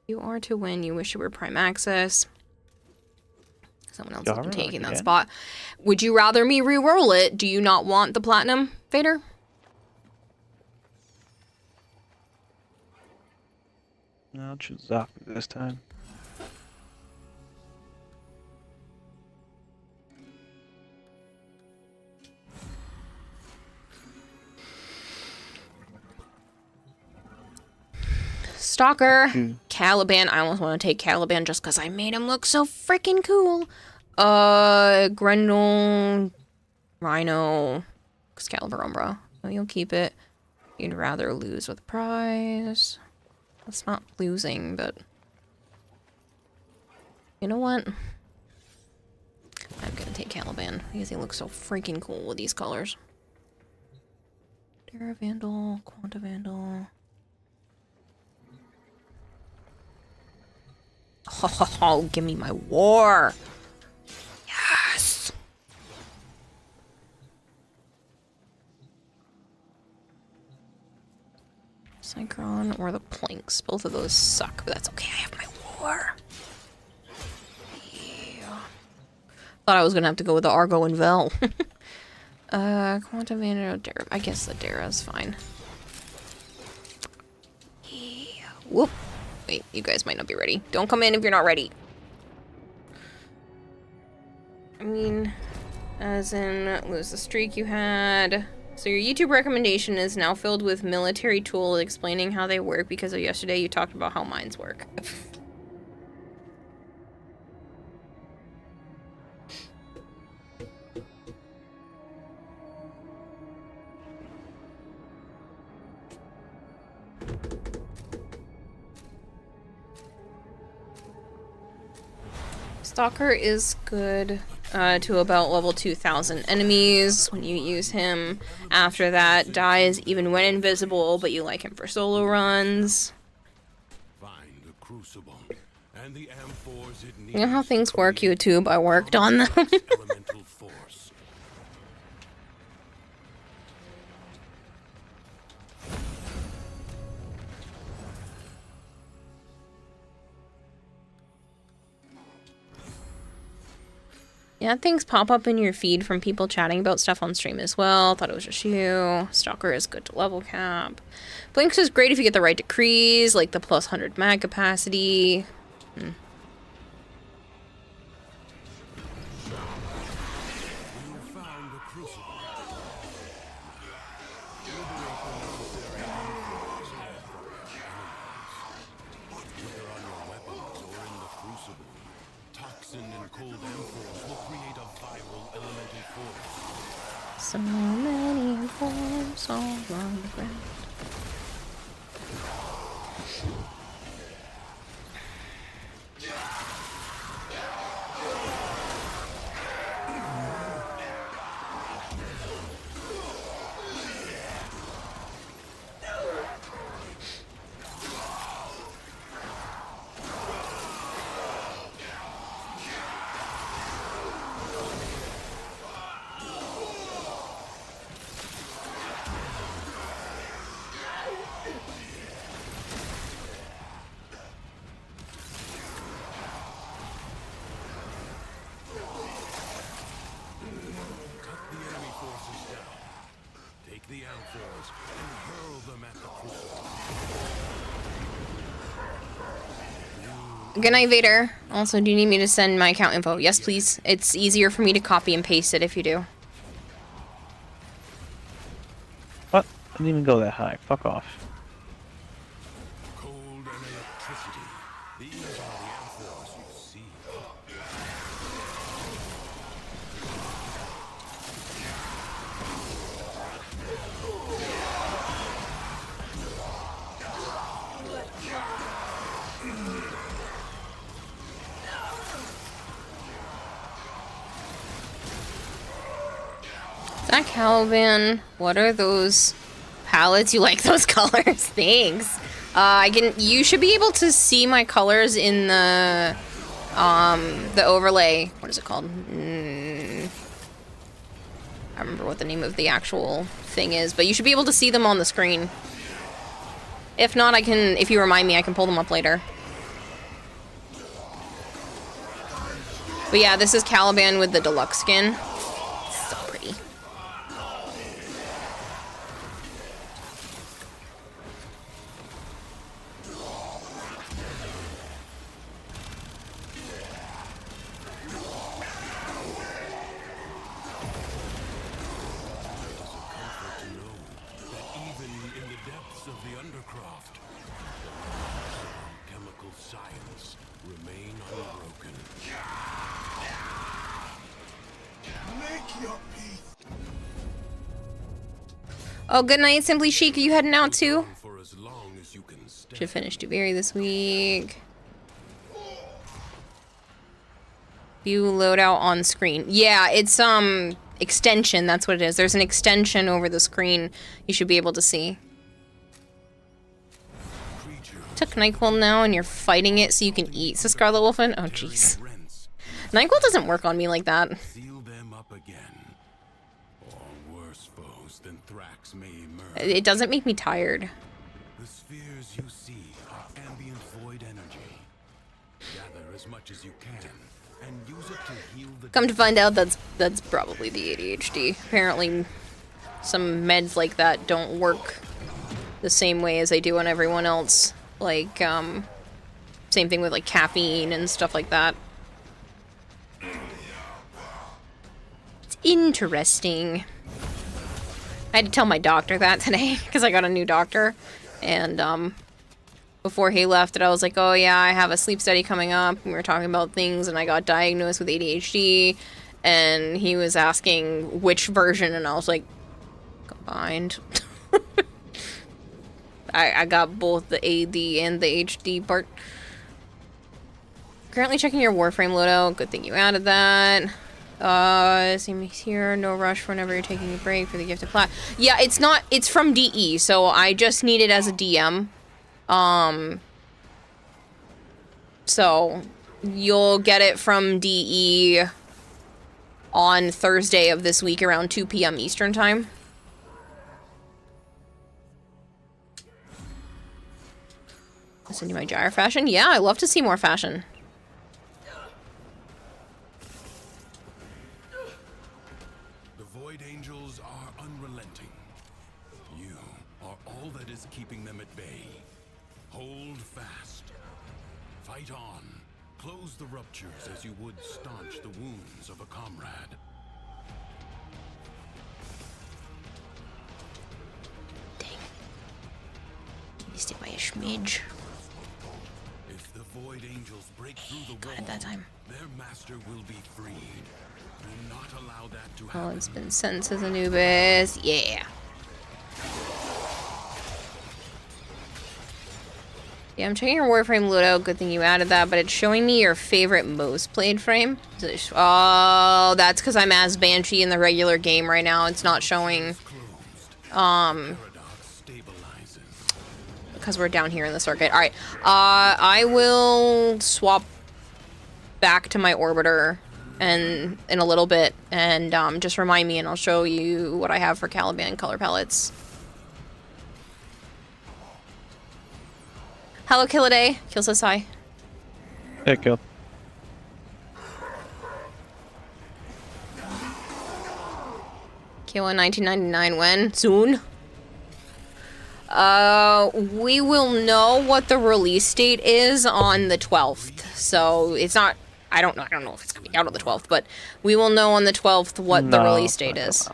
You are to win. You wish you were Prime Access. Someone else has been taking that spot. Would you rather me re-roll it? Do you not want the platinum, Vader? No, I'll choose Zaku this time. Stalker. Caliban. I almost want to take Caliban just because I made him look so freaking cool. Grendel. Rhino. Excalibur Umbra. Oh, you'll keep it. You'd rather lose with prize. That's not losing, but... You know what? I'm gonna take Caliban because he looks so freaking cool with these colors. Dara Vandal. Quanta Vandal. Oh, give me my war. Yes. Synchron or the planks. Both of those suck, but that's okay. I have my war. Yeah. Thought I was gonna have to go with the Argo and Vel. Quantum Vandal, Dara. I guess the Dara is fine. Yeah. Whoop. Wait, you guys might not be ready. Don't come in if you're not ready. I mean, as in, lose the streak you had. So your YouTube recommendation is now filled with military tools explaining how they work because of yesterday you talked about how mines work. Stalker is good. to about level 2000 enemies when you use him. After that, dies even when invisible, but you like him for solo runs. You know how things work, YouTube? I worked on them. Yeah, things pop up in your feed from people chatting about stuff on stream as well. Thought it was just you. Stalker is good to level cap. Blinks is great if you get the right decrees, like the plus 100 mag capacity. So many forms all on the ground. Good night, Vader. Also, do you need me to send my account info? Yes, please. It's easier for me to copy and paste it if you do. What? I didn't even go that high. Fuck off. Zach Calvin, what are those palettes? You like those colors? Thanks. You should be able to see my colors in the overlay. What is it called? I remember what the name of the actual thing is, but you should be able to see them on the screen. If not, I can, if you remind me, I can pull them up later. But yeah, this is Caliban with the deluxe skin. So pretty. Oh, good night, Simply Chic. Are you heading out too? Should finish Dewberry this week. View loadout on screen. Yeah, it's extension. That's what it is. There's an extension over the screen. You should be able to see. Took NyQuil now, and you're fighting it so you can eat. So Scarlet Wolfen. Oh, jeez. NyQuil doesn't work on me like that. It doesn't make me tired. The spheres you see are ambient void energy. Gather as much as you can and use it to heal the. Come to find out, that's probably the ADHD. Apparently, some meds like that don't work the same way as they do on everyone else. Like, same thing with like caffeine and stuff like that. It's interesting. I had to tell my doctor that today, because I got a new doctor, and, before he left I was like, oh yeah, I have a sleep study coming up, and we were talking about things, and I got diagnosed with ADHD, and he was asking which version, and I was like, combined. I got both the AD and the HD part. Currently checking your Warframe loadout, good thing you added that. Same here. No rush whenever you're taking a break for the gifted plat. Yeah, it's from DE, so I just need it as a DM. So you'll get it from DE on Thursday of this week around 2 p.m. Eastern time. I'll send you my gyre fashion. Yeah, I love to see more fashion. The Void Angels are unrelenting. You are all that is keeping them at bay. Hold fast. Fight on. Close the ruptures as you would staunch the wounds of a comrade. Dang. Missed it by a smidge. If the Void Angels break through the wall, Got it that time. their master will be freed. Do not allow that to Oh, happen. it's been sent to Anubis. Yeah. Yeah, I'm checking your Warframe loadout. Good thing you added that, but it's showing me your favorite most played frame. Oh, that's because I'm as Banshee in the regular game right now. It's not showing, because we're down here in the circuit. All right, I will swap back to my Orbiter and in a little bit, and just remind me, and I'll show you what I have for Caliban color palettes. Hello, Killaday. Kill says hi. Hey, Kill. Kill in 1999 when? Soon? We will know what the release date is on the 12th. So it's not, I don't know if it's coming out on the 12th, but we will know on the 12th what the release date is.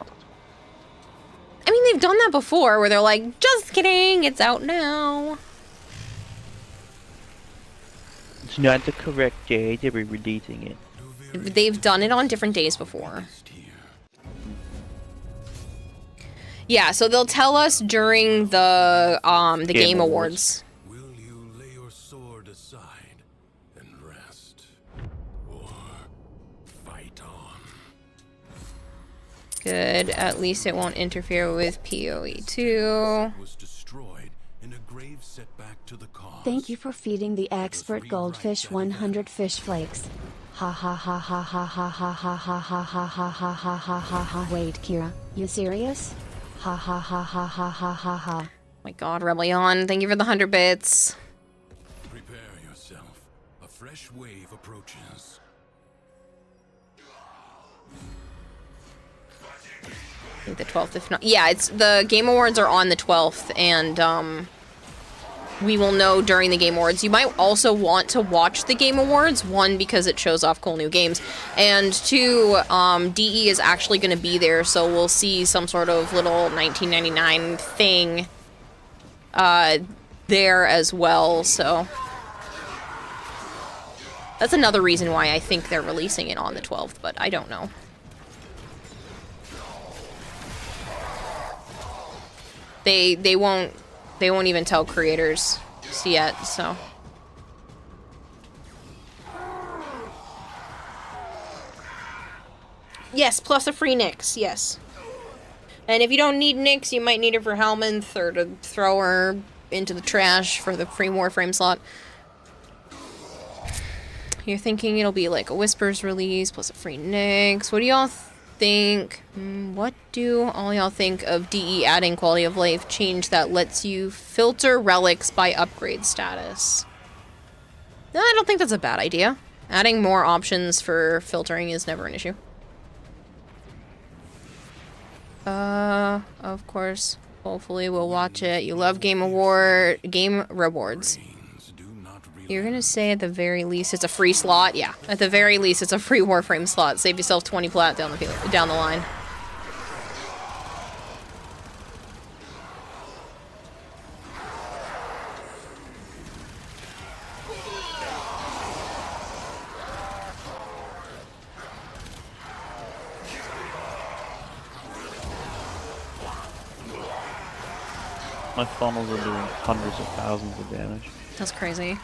I mean, they've done that before where they're like, just kidding, it's out now. It's not the correct day to be releasing it. They've done it on different days before. Yeah, so they'll tell us during the Game Awards. Will you lay your sword aside and rest, or fight on? Good. At least it won't interfere with PoE2. Was destroyed in a grave setback to the cause. Thank you for feeding the expert goldfish 100 fish flakes. Ha ha ha ha ha ha ha ha ha ha ha ha ha ha ha ha ha. Wait, Kira, you serious? Ha ha ha ha ha ha ha ha. My god, Rebellion, thank you for the 100 bits. Prepare yourself. A fresh wave approaches. I think the 12th, if not. Yeah, it's the Game Awards are on the 12th, and we will know during the Game Awards. You might also want to watch the Game Awards, one, because it shows off cool new games, and two, DE is actually going to be there, so we'll see some sort of little 1999 thing there as well, so that's another reason why I think they're releasing it on the 12th, but I don't know. They won't even tell creators yet, so. Yes, plus a free Nyx, yes. And if you don't need Nyx, you might need it for Helminth or to throw her into the trash for the free Warframe slot. You're thinking it'll be like a Whispers release plus a free Nyx. What do y'all think? What do all y'all think of DE adding quality of life change that lets you filter relics by upgrade status? No, I don't think that's a bad idea. Adding more options for filtering is never an issue. Of course. Hopefully we'll watch it. You love game rewards. You're gonna say at the very least it's a free slot? Yeah, at the very least it's a free Warframe slot. Save yourself 20 plat down the line. My funnels are doing hundreds of thousands of damage. That's crazy.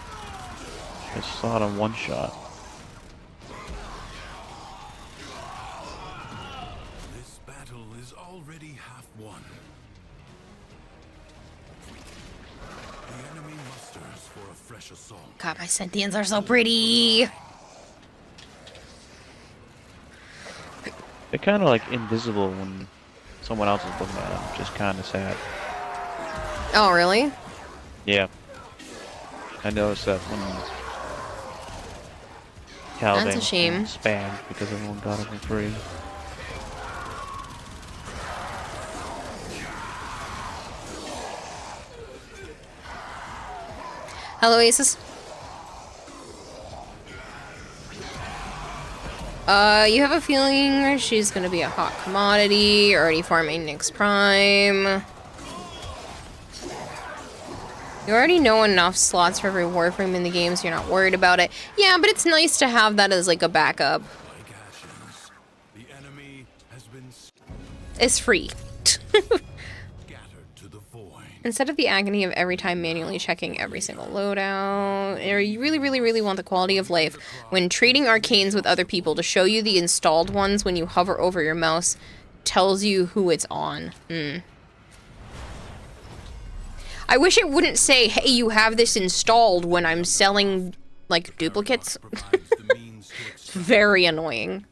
I saw it on one shot. one. The enemy musters for a fresh assault. God, my sentients are so pretty. They're kind of like invisible when someone else is looking at them, which is kind of sad. Oh, really? Yeah. I noticed that when Caliban That's a shame. spammed because everyone got it for free. Hello, Aces. You have a feeling she's gonna be a hot commodity, already farming Nyx Prime. You already know enough slots for every Warframe in the game, so you're not worried about it. Yeah, but it's nice to have that as like a backup. It's free. Instead of the agony of every time manually checking every single loadout, or you really, really, really want the quality of life when trading arcanes with other people to show you the installed ones when you hover over your mouse tells you who it's on. I wish it wouldn't say, hey, you have this installed when I'm selling, like, duplicates. It's very annoying.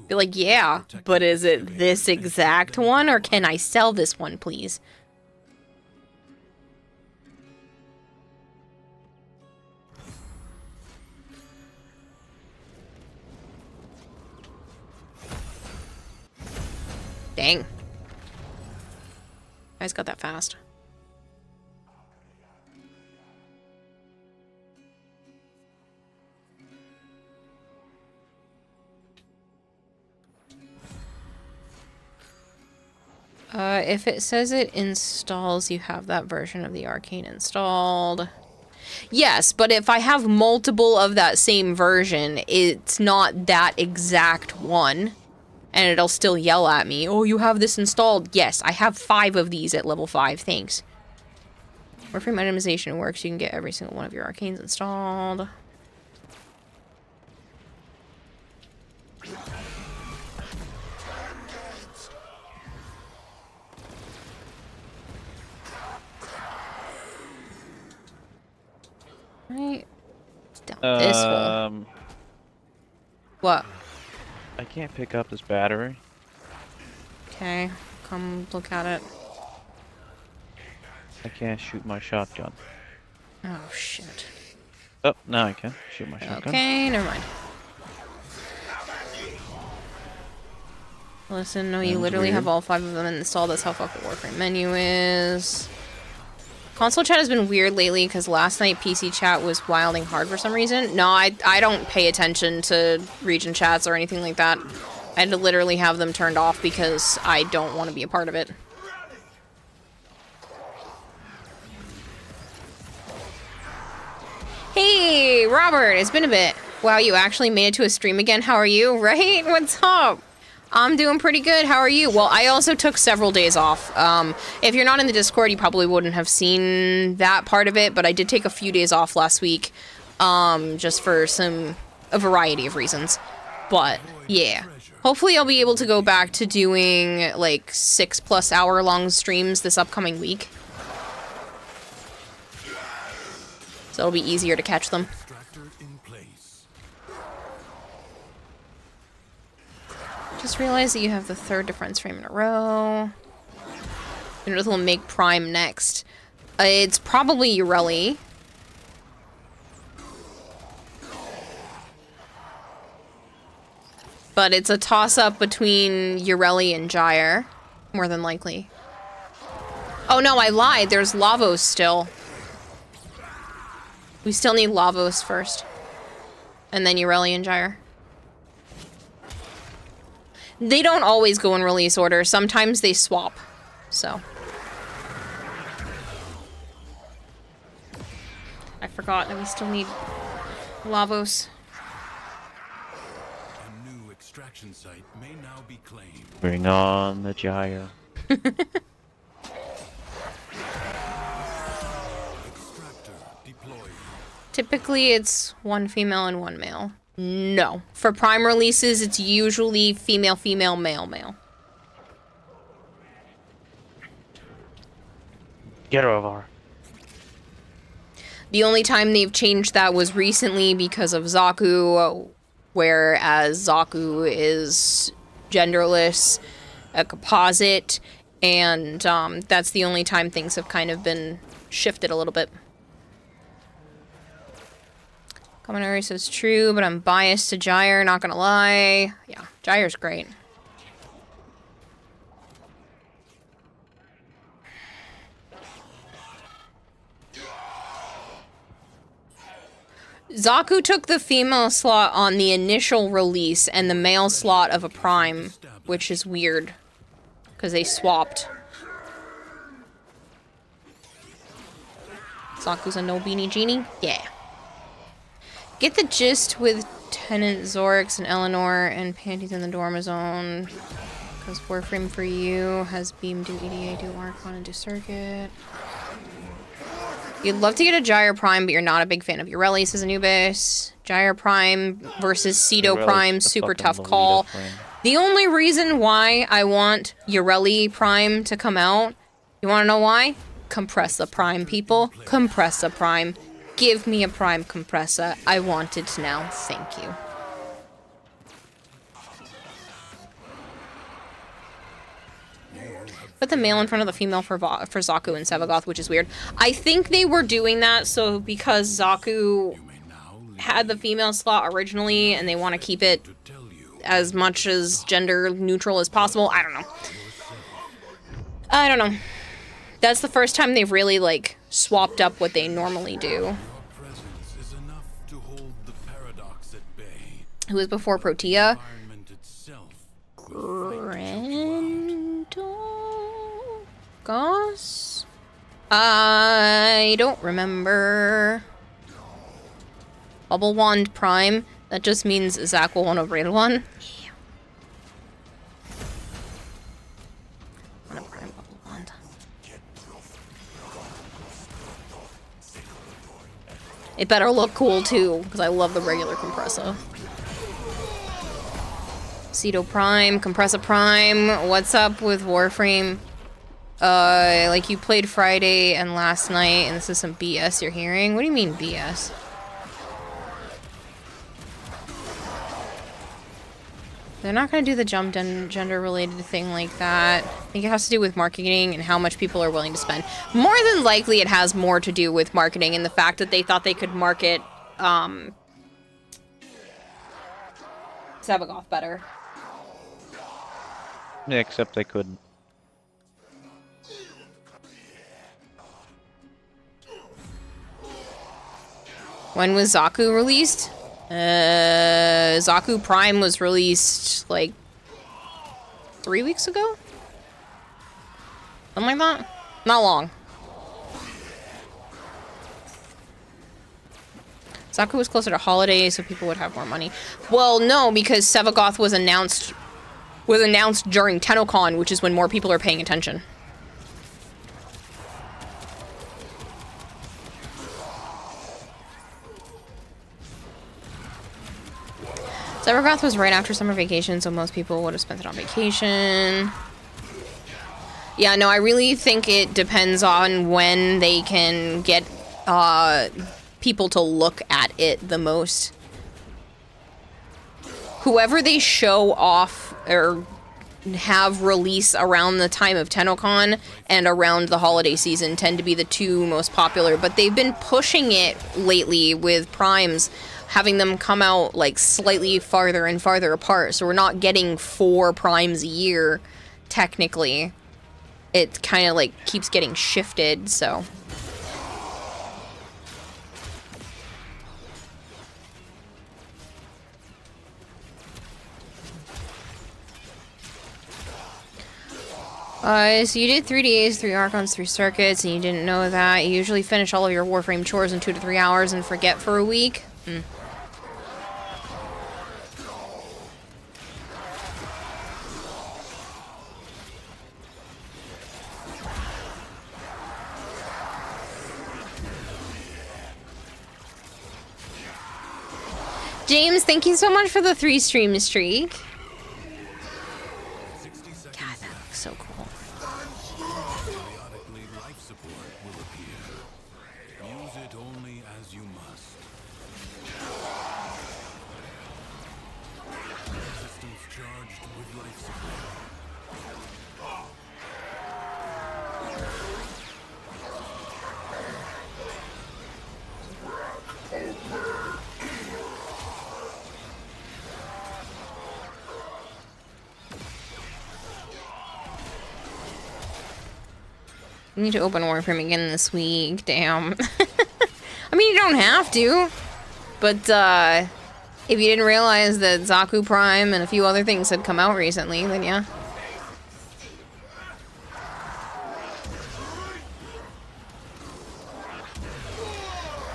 Be like, yeah, but is it this exact one, or can I sell this one, please? Dang. Guys got that fast. If it says it installs, you have that version of the arcane installed. Yes, but if I have multiple of that same version, it's not that exact one. And it'll still yell at me, oh, you have this installed. Yes, I have 5 of these at level 5, thanks. Warframe itemization works, you can get every single one of your arcanes installed. Right. Down this hole. What? I can't pick up this battery. Okay, come look at it. I can't shoot my shotgun. Oh, shit. Oh, now I can shoot my shotgun. Okay, never mind. Listen, no, you literally have all 5 of them installed. That's how fucked the Warframe menu is. Console chat has been weird lately because last night PC chat was wilding hard for some reason. No, I don't pay attention to region chats or anything like that. I had to literally have them turned off because I don't want to be a part of it. Hey, Robert, it's been a bit. Wow, you actually made it to a stream again. How are you? Right? What's up? I'm doing pretty good. How are you? Well, I also took several days off. If you're not in the Discord, you probably wouldn't have seen that part of it, but I did take a few days off last week, just for a variety of reasons. But, yeah. Hopefully I'll be able to go back to doing, like, 6+ hour long streams this upcoming week. So it'll be easier to catch them. Just realized that you have the 3rd defense frame in a row. And it will make Prime next. It's probably Ureli. But it's a toss-up between Ureli and Gyre, more than likely. Oh no, I lied. There's Lavos still. We still need Lavos first. And then Ureli and Gyre. They don't always go in release order. Sometimes they swap. So. I forgot that we still need Lavos. A new extraction site may now be claimed. Bring on the gyre. Typically, it's 1 female and 1 male. No. For Prime releases, it's usually female, female, male, male. Get over. The only time they've changed that was recently because of Zaku, whereas Zaku is genderless, a composite, and that's the only time things have kind of been shifted a little bit. Kaminari says true, but I'm biased to Gyre, not gonna lie. Yeah, Gyre's great. Zaku took the female slot on the initial release and the male slot of a Prime, which is weird, because they swapped. Zaku's a no beanie genie? Yeah. Get the gist with Tenant Zorix and Eleanor and Panties in the Dormazone, because Warframe for you has Beam, do EDA, do Archon, and do Circuit. You'd love to get a Gyre Prime, but you're not a big fan of Ureli, says Anubis. Gyre Prime versus Cedo Prime, super tough call. The only reason why I want Ureli Prime to come out, you want to know why? Compressa Prime, people. Compressa Prime. Give me a Prime Compressa. I want it now. Thank you. Put the male in front of the female for Zaku and Sevagoth, which is weird. I think they were doing that so because Zaku had the female slot originally and they want to keep it as much as gender neutral as possible. I don't know. I don't know. That's the first time they've really, like, swapped up what they normally do. Who was before Protea? Goss? I don't remember. Bubble Wand Prime. That just means Zach will want to raid one. Yeah. Want a Prime Bubble Wand. It better look cool too, because I love the regular Compressa. Cedo Prime, Compressa Prime. What's up with Warframe? Like you played Friday and last night, and this is some BS you're hearing? What do you mean BS? They're not gonna do the jump gender-related thing like that. I think it has to do with marketing and how much people are willing to spend. More than likely, it has more to do with marketing and the fact that they thought they could market, Sevagoth better. Yeah, except they couldn't. When was Zaku released? Zaku Prime was released, like, 3 weeks ago? Something like that? Not long. Zaku was closer to holiday, so people would have more money. Well, no, because Sevagoth was announced during TennoCon, which is when more people are paying attention. Sevagoth was right after summer vacation, so most people would have spent it on vacation. Yeah, no, I really think it depends on when they can get people to look at it the most. Whoever they show off or have release around the time of TennoCon and around the holiday season tend to be the two most popular, but they've been pushing it lately with Primes, having them come out like slightly farther and farther apart, so we're not getting 4 Primes a year, technically. It kind of like keeps getting shifted, so. So you did 3 days, 3 Archons, 3 circuits, and you didn't know that. You usually finish all of your Warframe chores in 2 to 3 hours and forget for a week. James, thank you so much for the 3 stream streak. God, that looks so cool. I need to open Warframe again this week. Damn. I mean, you don't have to. But, if you didn't realize that Zaku Prime and a few other things had come out recently, then yeah.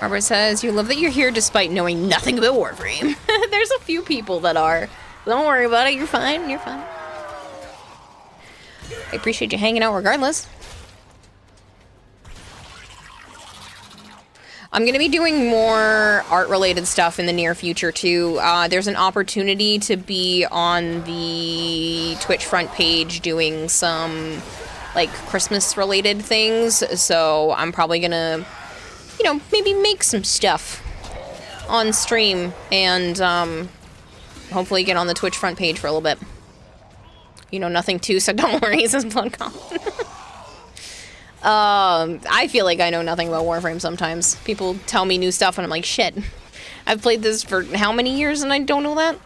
Robert says, you love that you're here despite knowing nothing about Warframe. There's a few people that are. Don't worry about it, you're fine, you're fine. I appreciate you hanging out regardless. I'm gonna be doing more art-related stuff in the near future too. There's an opportunity to be on the Twitch front page doing some, like, Christmas-related things, so I'm probably gonna, you know, maybe make some stuff on stream and hopefully get on the Twitch front page for a little bit. You know nothing too, so don't worry, says Bloodcon. I feel like I know nothing about Warframe sometimes. People tell me new stuff and I'm like, shit. I've played this for how many years and I don't know that?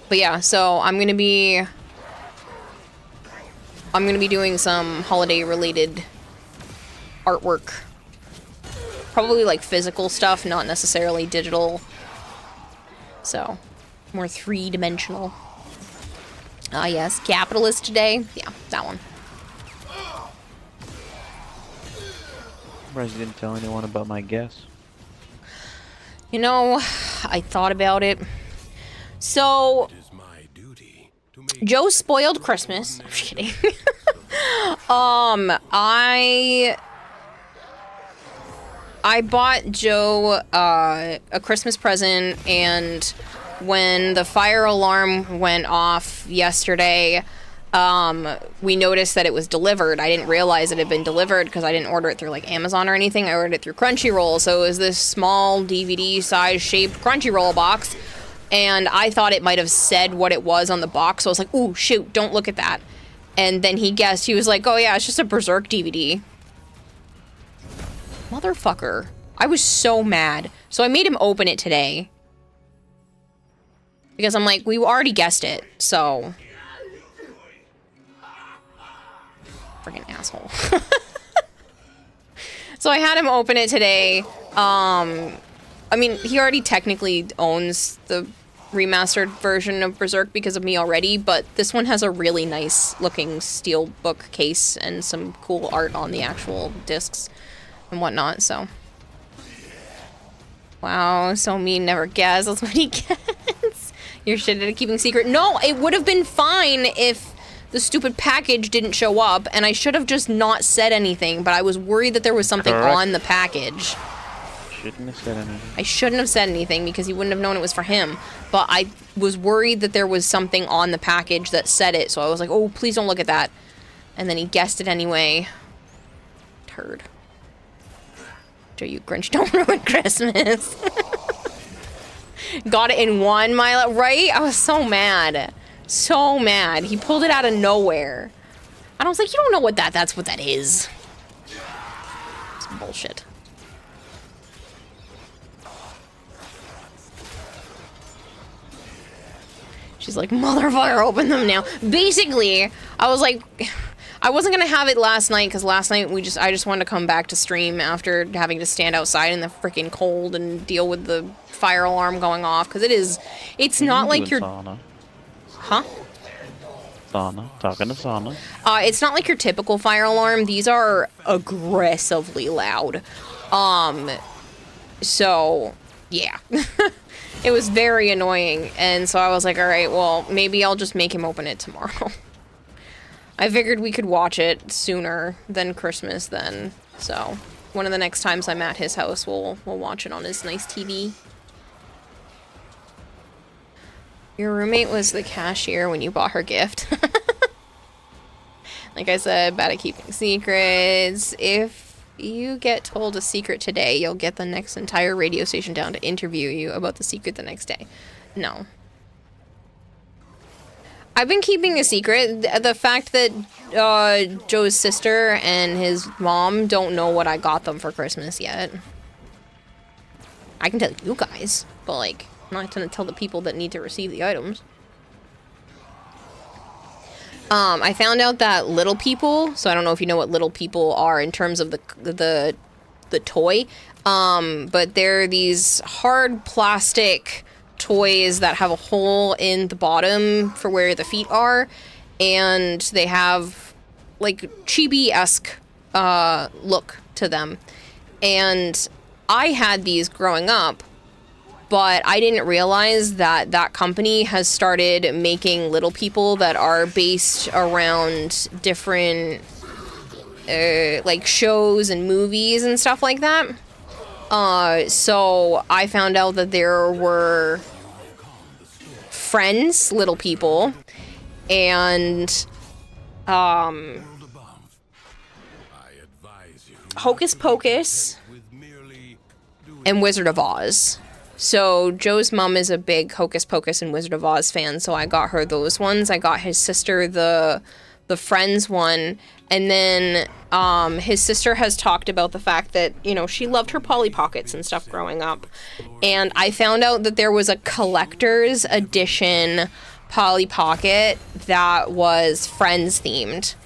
But yeah, so I'm gonna be doing some holiday-related artwork. Probably like physical stuff, not necessarily digital. So, more three-dimensional. Yes, Capitalist Today. Yeah, that one. Surprised you didn't tell anyone about my guess. You know, I thought about it. So, Joe spoiled Christmas. I'm just kidding. I bought Joe a Christmas present, and when the fire alarm went off yesterday, we noticed that it was delivered. I didn't realize it had been delivered because I didn't order it through like Amazon or anything. I ordered it through Crunchyroll, so it was this small DVD size shaped Crunchyroll box, and I thought it might have said what it was on the box, so I was like, ooh, shoot, don't look at that. And then he guessed. He was like, oh yeah, it's just a Berserk DVD. Motherfucker. I was so mad. So I made him open it today. Because I'm like, we already guessed it, so... Freaking asshole. So I had him open it today. I mean, he already technically owns the remastered version of Berserk because of me already, but this one has a really nice looking steel book case and some cool art on the actual discs and whatnot, so. Wow, so mean, never guess. That's what he gets. You're shit at keeping secret. No, it would have been fine if the stupid package didn't show up, and I should have just not said anything, but I was worried that there was something on the package. Shouldn't have said anything. I shouldn't have said anything because he wouldn't have known it was for him, but I was worried that there was something on the package that said it, so I was like, oh, please don't look at that. And then he guessed it anyway. Turd. Joe, you Grinch, don't ruin Christmas. Got it in one mile, right? I was so mad. So mad. He pulled it out of nowhere. And I was like, you don't know what that's what that is. It's bullshit. She's like, motherfucker, open them now. Basically, I was like, I wasn't gonna have it last night because last night I just wanted to come back to stream after having to stand outside in the freaking cold and deal with the fire alarm going off because it's not like you're... Sauna. Huh? Sauna. Talking to sauna. It's not like your typical fire alarm. These are aggressively loud. So, yeah. It was very annoying, and so I was like, alright, well, maybe I'll just make him open it tomorrow. I figured we could watch it sooner than Christmas then, so one of the next times I'm at his house, we'll watch it on his nice TV. Your roommate was the cashier when you bought her gift. Like I said, bad at keeping secrets. If you get told a secret today, you'll get the next entire radio station down to interview you about the secret the next day. No. I've been keeping a secret. The fact that Joe's sister and his mom don't know what I got them for Christmas yet. I can tell you guys, but like, I'm not gonna tell the people that need to receive the items. I found out that little people, so I don't know if you know what little people are in terms of the toy, but they're these hard plastic toys that have a hole in the bottom for where the feet are, and they have like chibi-esque look to them. And I had these growing up, but I didn't realize that that company has started making little people that are based around different like shows and movies and stuff like that. So I found out that there were Friends little people and Hocus Pocus and Wizard of Oz. So Joe's mom is a big Hocus Pocus and Wizard of Oz fan, so I got her those ones. I got his sister the Friends one, and then his sister has talked about the fact that, you know, she loved her Polly Pockets and stuff growing up. And I found out that there was a collector's edition Polly Pocket that was Friends themed.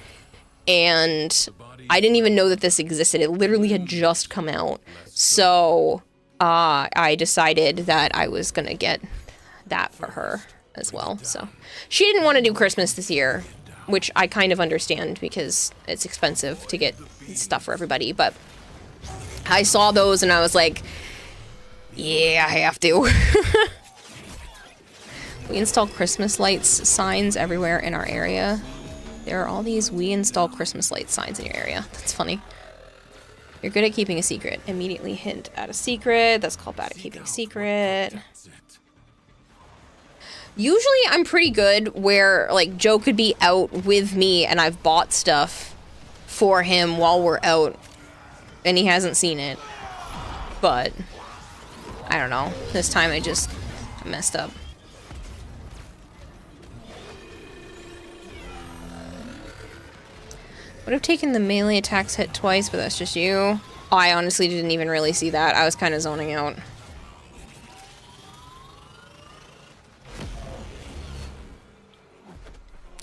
And I didn't even know that this existed. It literally had just come out. So I decided that I was gonna get that for her as well. So she didn't want to do Christmas this year, which I kind of understand because it's expensive to get stuff for everybody. But I saw those and I was like, yeah, I have to. We install Christmas lights signs everywhere in our area. There are all these "we install Christmas light" signs in your area. That's funny. You're good at keeping a secret. Immediately hint at a secret. That's called bad at keeping a secret. Usually I'm pretty good where, like, Joe could be out with me and I've bought stuff for him while we're out and he hasn't seen it. But I don't know. This time I just messed up. Would have taken the melee attacks hit twice, but that's just you. Oh, I honestly didn't even really see that. I was kind of zoning out.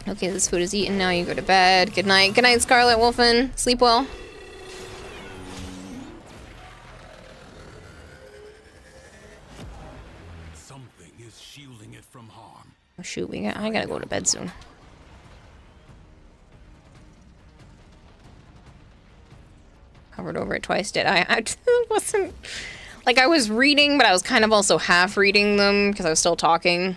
Okay, this food is eaten now. You go to bed. Good night. Good night, Scarlet Wolfen. Sleep well. Something is shielding it from harm. Oh shoot, I gotta go to bed soon. Hovered over it twice, did I? I wasn't... Like, I was reading, but I was kind of also half reading them because I was still talking.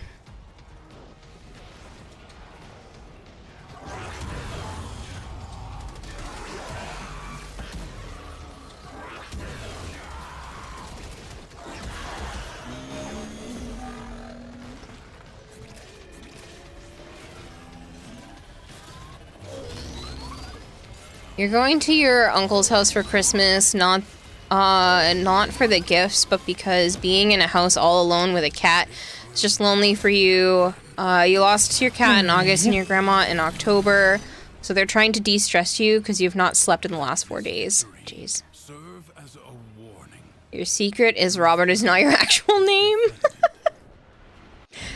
You're going to your uncle's house for Christmas, not for the gifts, but because being in a house all alone with a cat is just lonely for you. You lost your cat in August and your grandma in October, so they're trying to de-stress you because you've not slept in the last 4 days. Jeez. Serve as a warning. Your secret is Robert is not your actual name.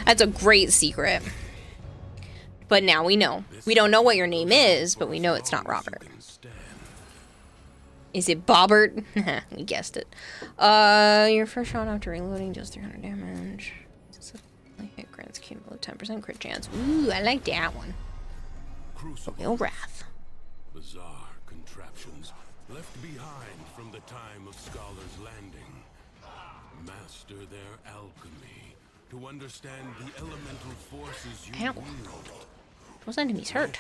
That's a great secret. But now we know. We don't know what your name is, but we know it's not Robert. Is it Bobbert? We guessed it. Your first shot after reloading does 300 damage. Hit grants cumulative 10% crit chance. Ooh, I like that one. Real wrath. Bizarre contraptions left behind from the time of Scholar's Landing. Master their alchemy to understand the elemental forces you wield. Those enemies hurt.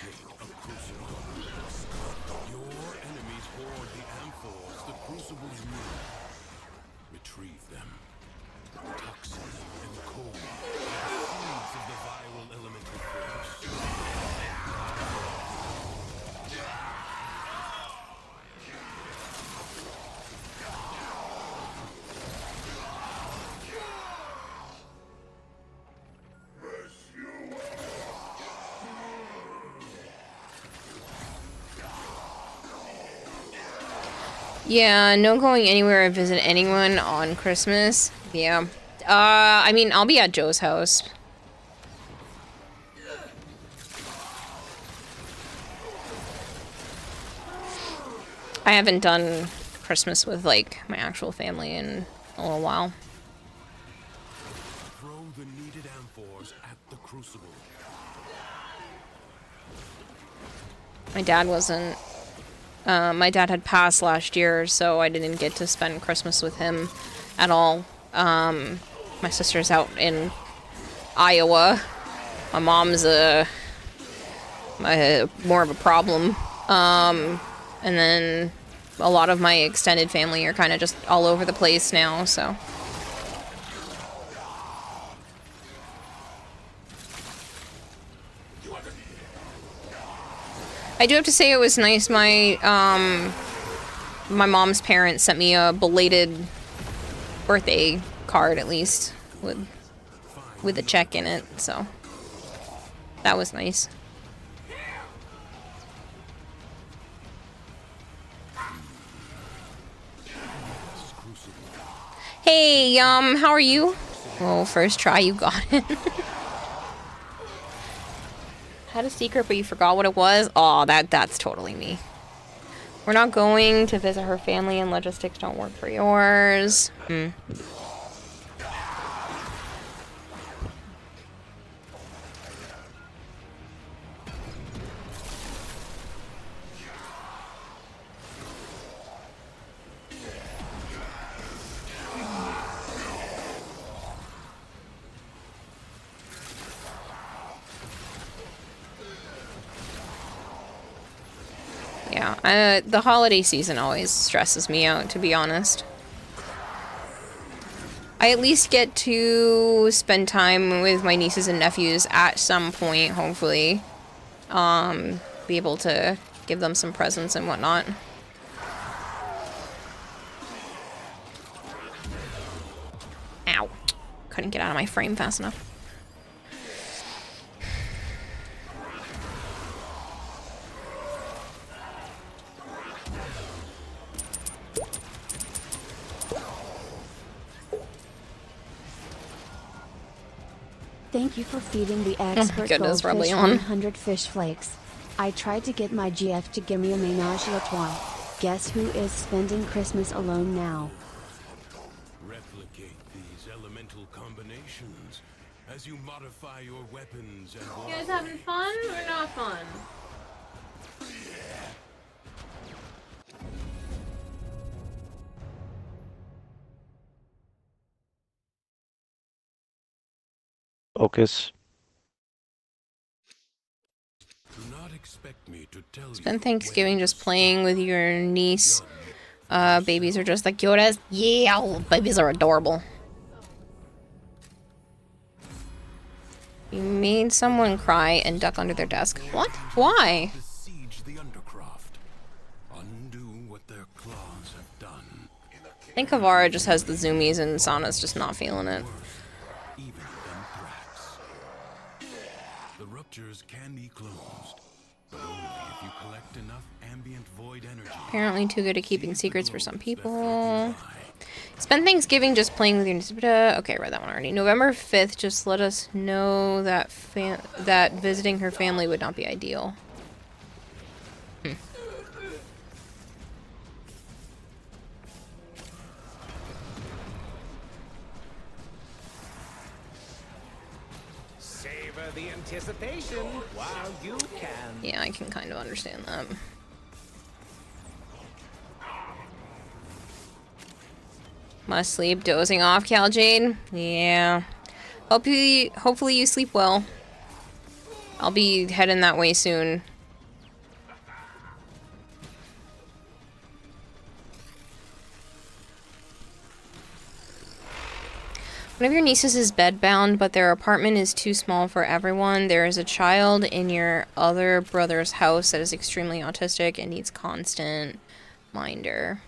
Your enemies hoard the amphors the crucibles need. Retrieve them. Toxin and cold. Seeds of the viral elemental force. Yeah, no going anywhere or visit anyone on Christmas. Yeah. I mean, I'll be at Joe's house. I haven't done Christmas with, like, my actual family in a little while. Throw the needed amphors at the crucible. My dad wasn't... my dad had passed last year, so I didn't get to spend Christmas with him at all. My sister's out in Iowa. My mom's more of a problem. And then a lot of my extended family are kind of just all over the place now, so. I do have to say it was nice. My mom's parents sent me a belated birthday card, at least, with a check in it, so that was nice. Hey, how are you? Oh, first try, you got it. Had a secret, but you forgot what it was? Oh, that's totally me. We're not going to visit her family and logistics don't work for yours. Yeah, the holiday season always stresses me out, to be honest. I at least get to spend time with my nieces and nephews at some point, hopefully. Be able to give them some presents and whatnot. Ow. Couldn't get out of my frame fast enough. Thank you for feeding the expert goodness, goldfish Rebellion. 100 fish flakes. I tried to get my GF to give me a ménage à trois. Guess who is spending Christmas alone now? Replicate these elemental combinations as you modify your weapons and You guys having fun or not fun? Focus. Do not expect me to tell Spend Thanksgiving just playing with your niece. Babies are just like Yoda's. Yeah, babies are adorable. You made someone cry and duck under their desk. What? Why? besiege the undercroft. Undo what their claws have done. I think Kavara just has the zoomies and Sana's just not feeling it. Even than threats. The ruptures can be closed, but only if you collect enough ambient void energy. Apparently too good at keeping secrets for some people. Spend Thanksgiving just playing with your niece. Okay, read that one already. November 5th, just let us know that that visiting her family would not be ideal. Savor the anticipation while you can. Yeah, I can kind of understand that. Must sleep, dozing off, Cal Jade. Yeah. Hopefully you sleep well. I'll be heading that way soon. One of your nieces is bedbound, but their apartment is too small for everyone. There is a child in your other brother's house that is extremely autistic and needs constant minder.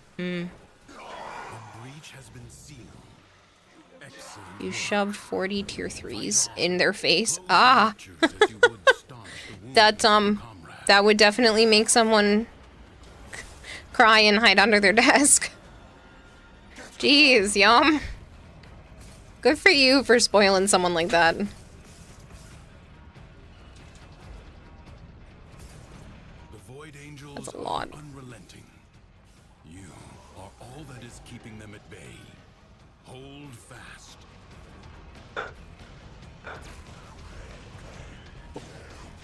You shoved 40 tier 3s in their face. Ah! That would definitely make someone cry and hide under their desk. Jeez, Yum. Good for you for spoiling someone like that. That's a lot. You are all that is keeping them at bay. Hold fast.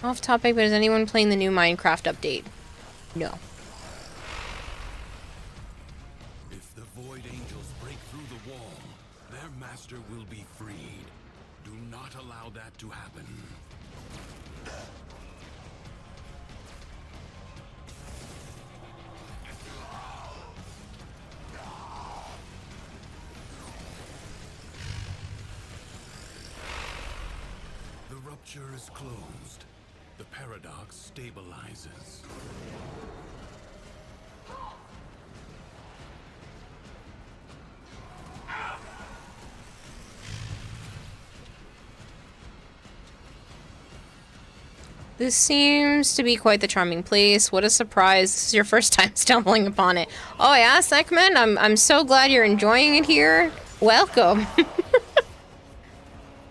Off topic, but is anyone playing the new Minecraft update? No. If the Void Angels break through the wall, their master will be freed. Do not allow that to happen. The rupture is closed. The paradox stabilizes. This seems to be quite the charming place. What a surprise. This is your first time stumbling upon it. Oh yeah, Sekman, I'm so glad you're enjoying it here. Welcome.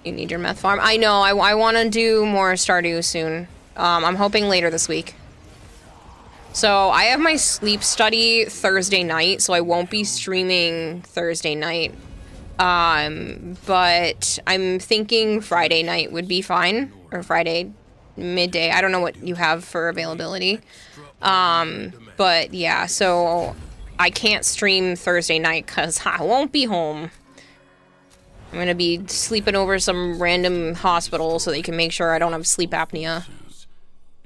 You need your meth farm. I know, I want to do more Stardew soon. I'm hoping later this week. So, I have my sleep study Thursday night, so I won't be streaming Thursday night. But I'm thinking Friday night would be fine. Or Friday midday. I don't know what you have for availability. But yeah, so I can't stream Thursday night because I won't be home. I'm gonna be sleeping over some random hospital so they can make sure I don't have sleep apnea.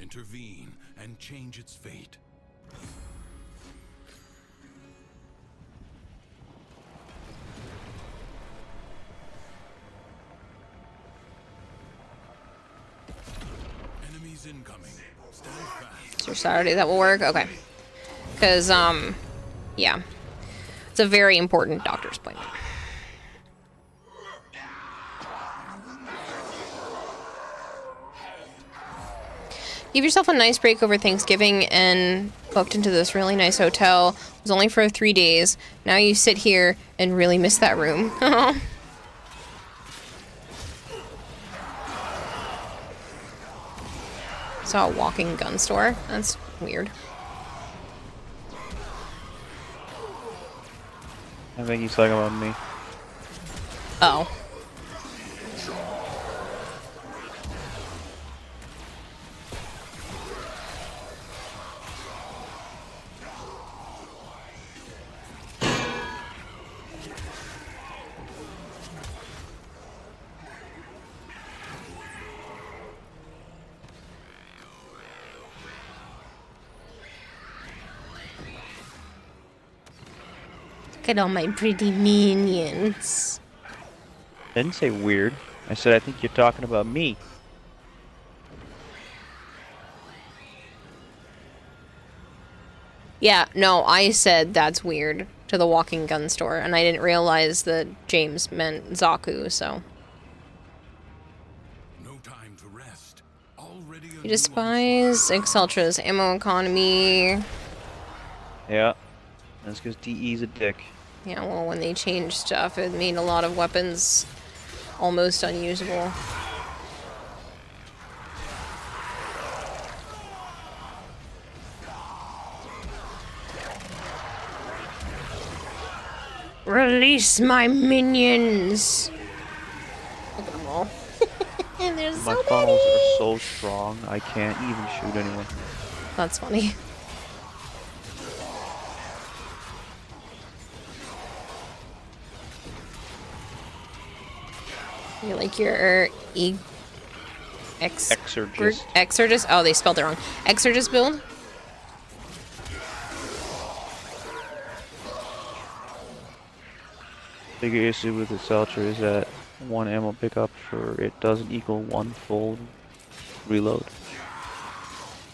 Intervene and change its fate. Enemies incoming. Stand fast. So Saturday that will work? Okay. Because, yeah. It's a very important doctor's appointment. Give yourself a nice break over Thanksgiving and booked into this really nice hotel. It was only for 3 days. Now you sit here and really miss that room. Saw a walking gun store. That's weird. I think he's talking about me. Oh. Look at all my pretty minions. I didn't say weird. I said I think you're talking about me. Yeah, no, I said that's weird to the walking gun store, and I didn't realize that James meant Zaku, so. No time to rest. Already You despise Exceltra's ammo economy. Yeah. That's because DE's a dick. Yeah, well, when they changed stuff, it made a lot of weapons almost unusable. Release my minions! Look at them all. And there's My so funnels many! are so strong, I can't even shoot anyone. That's funny. You like your Exorgist. Exorgist? Oh, they spelled it wrong. Exorgist build? Bigger issue with the Seltzer is that one ammo pickup for it doesn't equal one full reload.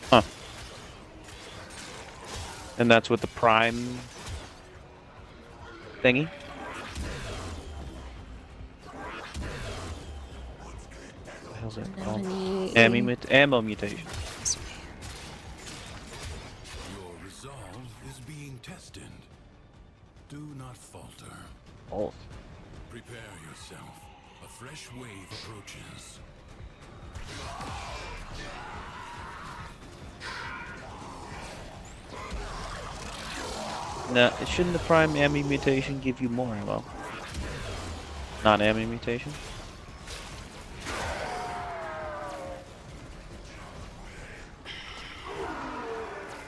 Huh. And that's with the prime thingy? What the hell's that called? Ammo mutation. Your resolve is being tested. Do not falter. Oh. Prepare yourself. A fresh wave approaches. No, shouldn't the prime ammo mutation give you more ammo? Non-ammo mutation?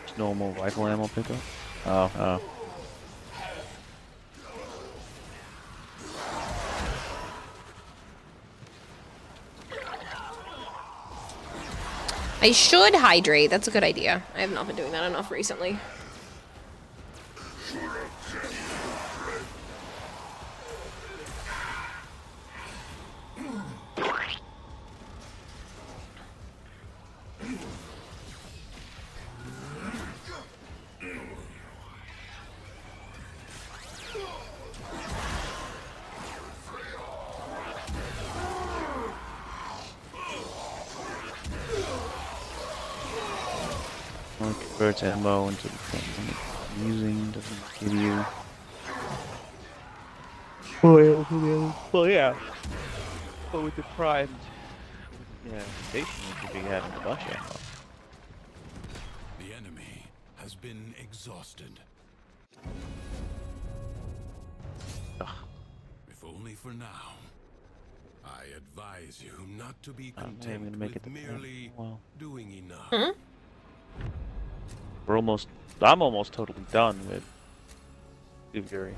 Just normal rifle ammo pickup? Oh, oh. I should hydrate. That's a good idea. I have not been doing that enough recently. Converts ammo into the thing I'm using, doesn't give you. Well, yeah. But with the primed, yeah, station you should be having a bunch of ammo. The enemy has been exhausted. Ugh. If only for now. I advise you not to be I'm content gonna make with it merely well. doing enough. Hmm? I'm almost totally done with Fury.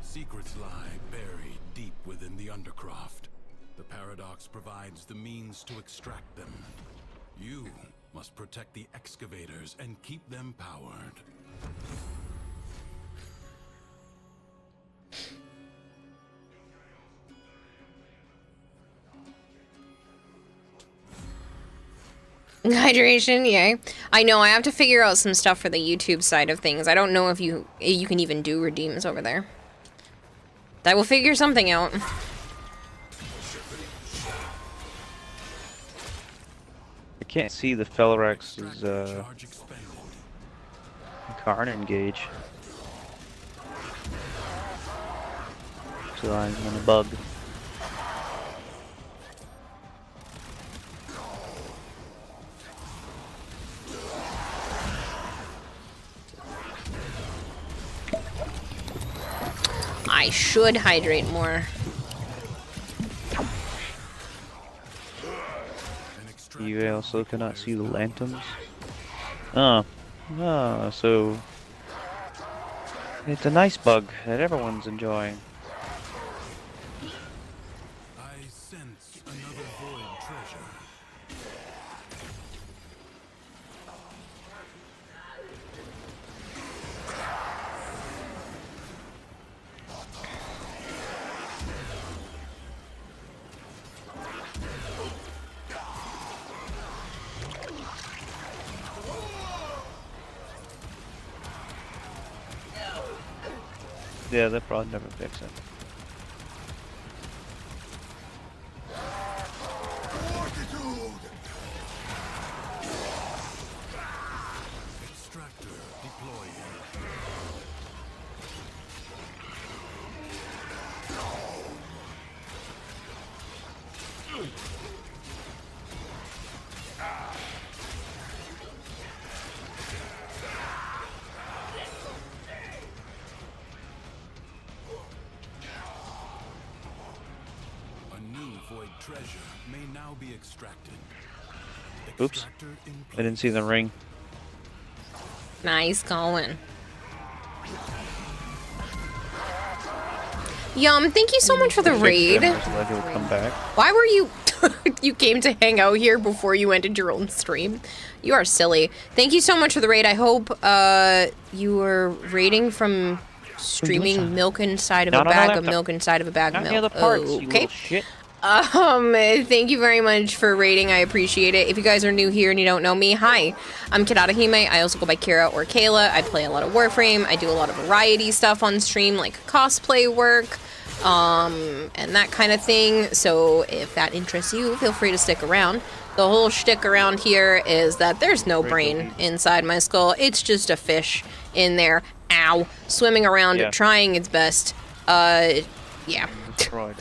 Secrets lie buried deep within the Undercroft. The Paradox provides the means to extract them. You must protect the excavators and keep them powered. Hydration, yay. I know, I have to figure out some stuff for the YouTube side of things. I don't know if you can even do redeems over there. I will figure something out. I can't see the Felrax's Carnan gauge. So I'm on a bug. I should hydrate more. You also cannot see the lanterns. Oh. Ah, so it's a nice bug that everyone's enjoying. I sense another void treasure. Yeah, they'll probably never fix it. Extractor deployed. A new void treasure may now be extracted. Oops. Extractor in I didn't see the ring. Nice going. Yum, thank you so much for the raid. Come back. Why were you... you came to hang out here before you ended your own stream? You are silly. Thank you so much for the raid. I hope you were raiding from streaming milk inside of a bag of milk inside of a bag of milk. Okay. Shit. Thank you very much for raiding. I appreciate it. If you guys are new here and you don't know me, hi. I'm Kirarahime. I also go by Kira or Kayla. I play a lot of Warframe. I do a lot of variety stuff on stream, like cosplay work, and that kind of thing. So if that interests you, feel free to stick around. The whole shtick around here is that there's no brain inside my skull. It's just a fish in there, ow, swimming around, trying its best. Yeah. Destroyed.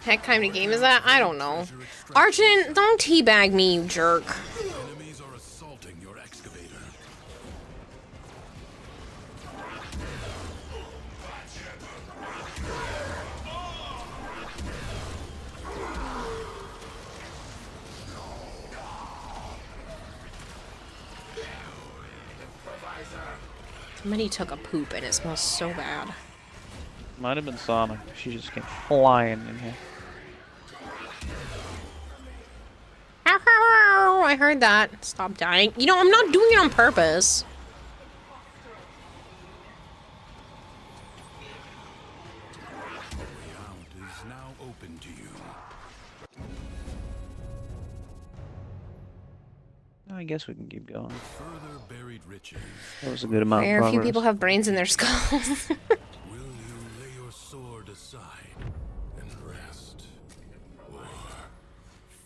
Heck kind of game is that? I don't know. Archon, don't teabag me, you jerk. Enemies are assaulting your excavator. Somebody took a poop and it smells so bad. Might have been Sonic. She just came flying in here. I heard that. Stop dying. You know, I'm not doing it on purpose. Is now open to you. I guess we can keep going. Further buried riches. That was a good amount of Very progress. few people have brains in their skulls. Will you lay your sword aside and rest, or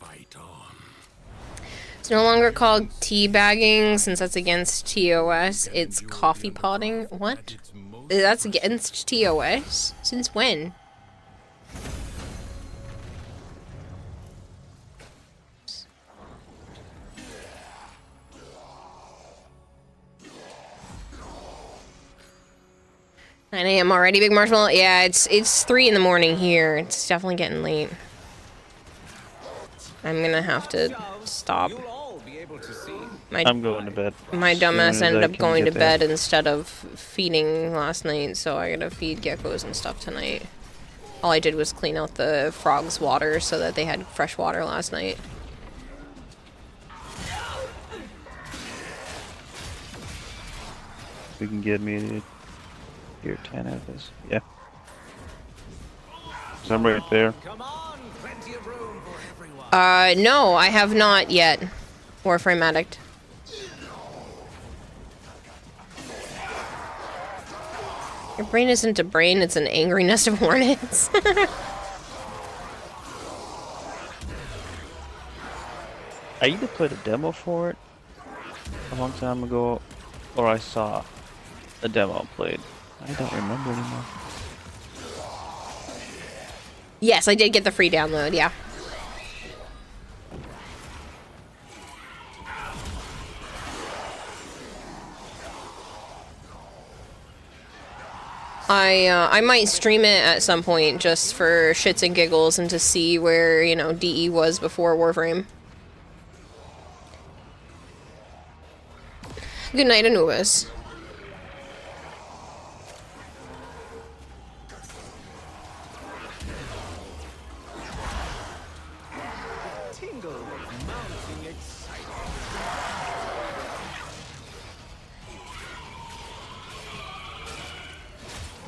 fight on? It's no longer called teabagging since that's against TOS. It's coffee potting. What? That's against TOS? Since when? I am already, Big Marshmallow. Yeah, it's 3 in the morning here. It's definitely getting late. I'm gonna have to stop. I'm going to bed. My dumbass I ended up can going to get there. bed instead of feeding last night, so I gotta feed geckos and stuff tonight. All I did was clean out the frogs' water so that they had fresh water last night. We can get me to Tier 10 out of this. Yeah. 'Cause I'm right there. No, I have not yet. Warframe Addict. Your brain isn't a brain, it's an angry nest of hornets. I either played a demo for it a long time ago, or I saw a demo played. I don't remember anymore. Yes, I did get the free download, yeah. I might stream it at some point just for shits and giggles and to see where, you know, DE was before Warframe. Good night, Anubis.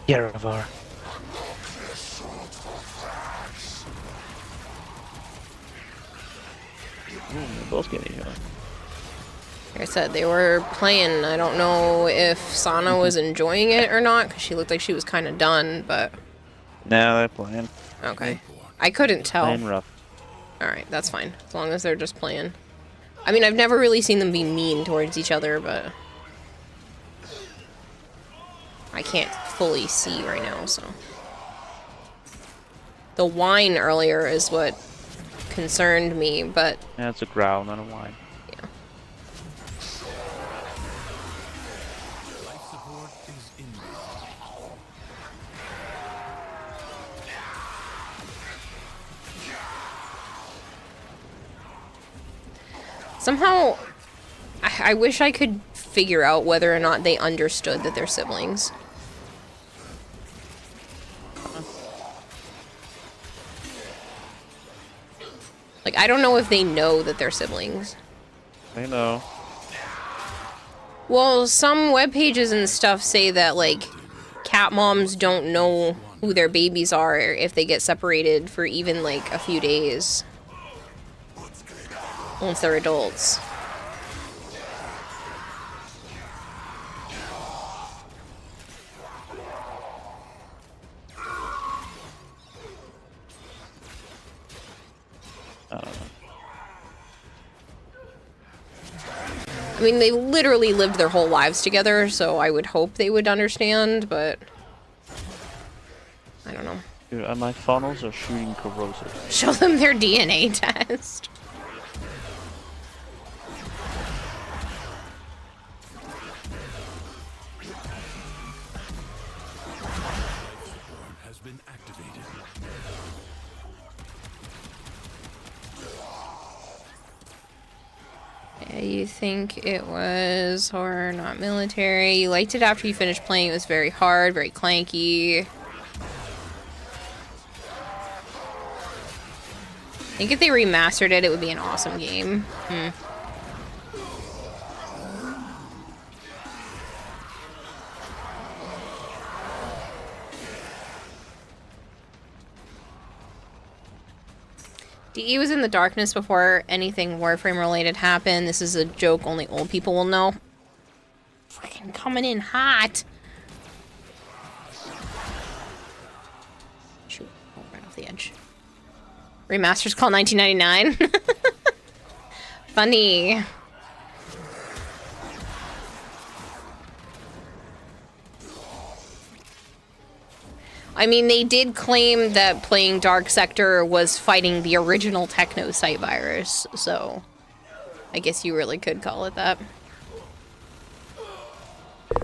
Yaravar. They're both getting healed. Like I said, they were playing. I don't know if Sana was enjoying it or not, because she looked like she was kind of done, but... Nah, they're playing. Okay. I couldn't tell. Playing rough. Alright, that's fine. As long as they're just playing. I mean, I've never really seen them be mean towards each other, but... I can't fully see right now, so... The whine earlier is what concerned me, but... Yeah, it's a growl, not a whine. Yeah. Life support is inbound. Somehow, I wish I could figure out whether or not they understood that they're siblings. Like, I don't know if they know that they're siblings. They know. Well, some web pages and stuff say that, like, cat moms don't know who their babies are if they get separated for even, like, a few days. Once they're adults. I don't know. I mean, they literally lived their whole lives together, so I would hope they would understand, but... I don't know. Dude, my funnels are shooting corrosive. Show them their DNA test. Has been activated. Yeah, you think it was horror, not military. You liked it after you finished playing. It was very hard, very clanky. I think if they remastered it, it would be an awesome game. DE was in the darkness before anything Warframe related happened. This is a joke only old people will know. Freaking coming in hot. Shoot, oh, right off the edge. Remaster's called 1999. Funny. I mean, they did claim that playing Dark Sector was fighting the original Techno-Site virus, so I guess you really could call it that.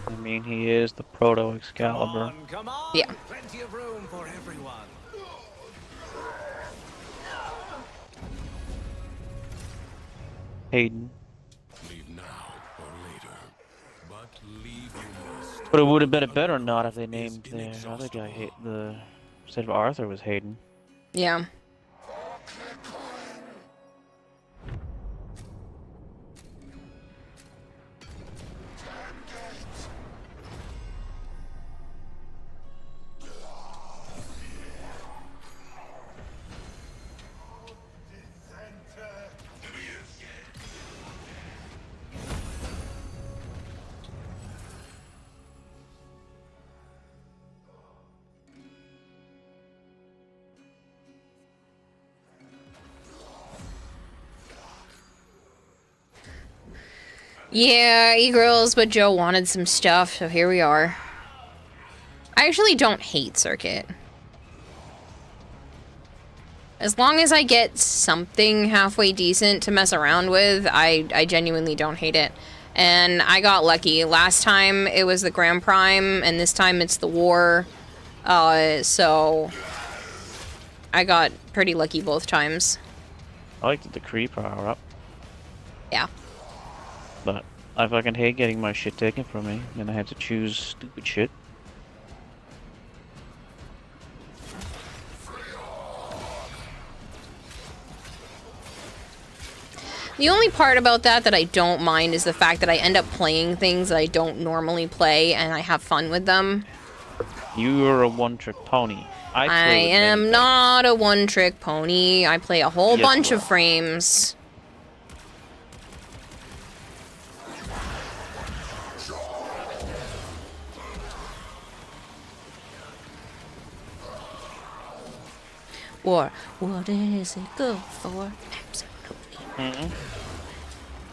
I mean, he is the proto-Excalibur. Come on. Yeah. Plenty of room for everyone. Hayden. Leave now or later, but leave you must. But it would have been a better not if they named the other guy instead of Arthur was Hayden. Yeah. Yeah, e-girls, but Joe wanted some stuff, so here we are. I actually don't hate Circuit. As long as I get something halfway decent to mess around with, I genuinely don't hate it. And I got lucky. Last time it was the Grand Prime, and this time it's the War. So I got pretty lucky both times. I like the Decree power up. Yeah. But I fucking hate getting my shit taken from me, and I had to choose stupid shit. The only part about that I don't mind is the fact that I end up playing things that I don't normally play, and I have fun with them. You are a one-trick pony. I am not a one-trick pony. I play a whole bunch of frames. What is it good for? Absolutely.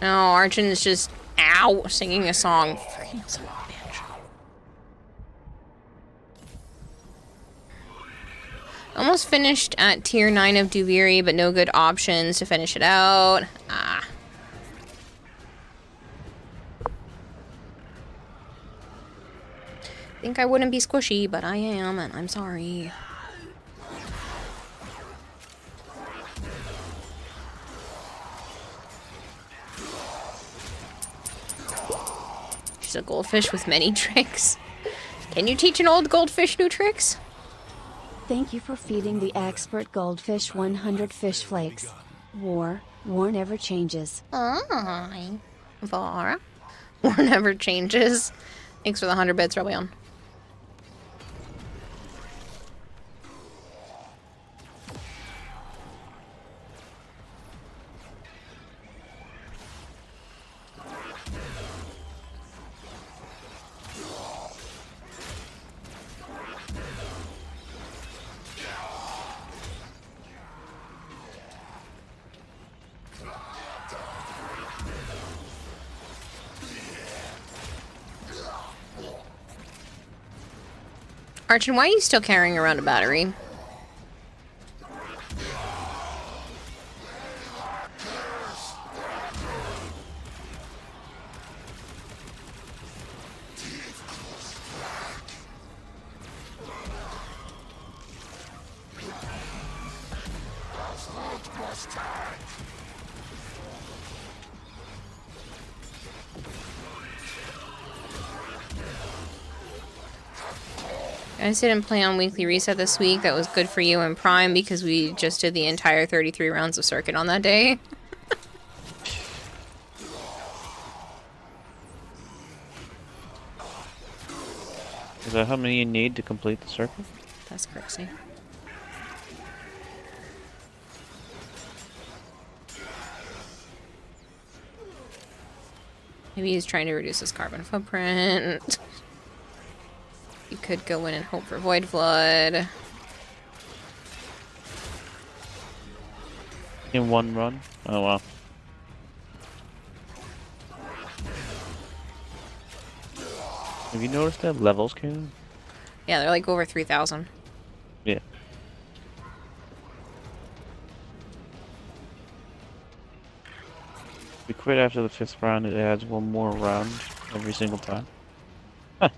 No, Archon is just, ow, singing a song. Freaking son of a bitch. Almost finished at tier 9 of Duviri, but no good options to finish it out. Ah. Think I wouldn't be squishy, but I am, and I'm sorry. She's a goldfish with many tricks. Can you teach an old goldfish new tricks? Thank you for feeding the expert goldfish 100 fish flakes. War never changes. War never changes. Thanks for the 100 bits, Robleon. Archon, why are you still carrying around a battery? I just didn't play on Weekly Reset this week. That was good for you and Prime because we just did the entire 33 rounds of Circuit on that day. Is that how many you need to complete the circle? That's crazy. Maybe he's trying to reduce his carbon footprint. You could go in and hope for Void Flood. In one run? Oh wow. Have you noticed that levels came? Yeah, they're like over 3,000. Yeah. If we quit after the 5th round, it adds one more round every single time. Huh.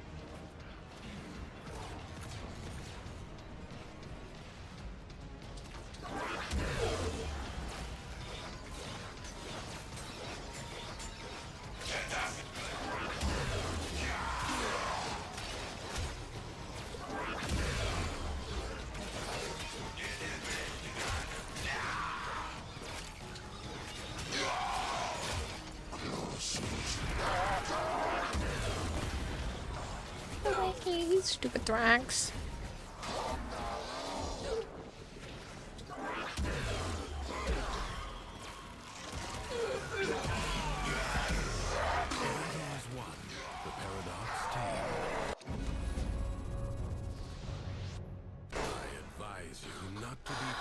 You stupid Thrax.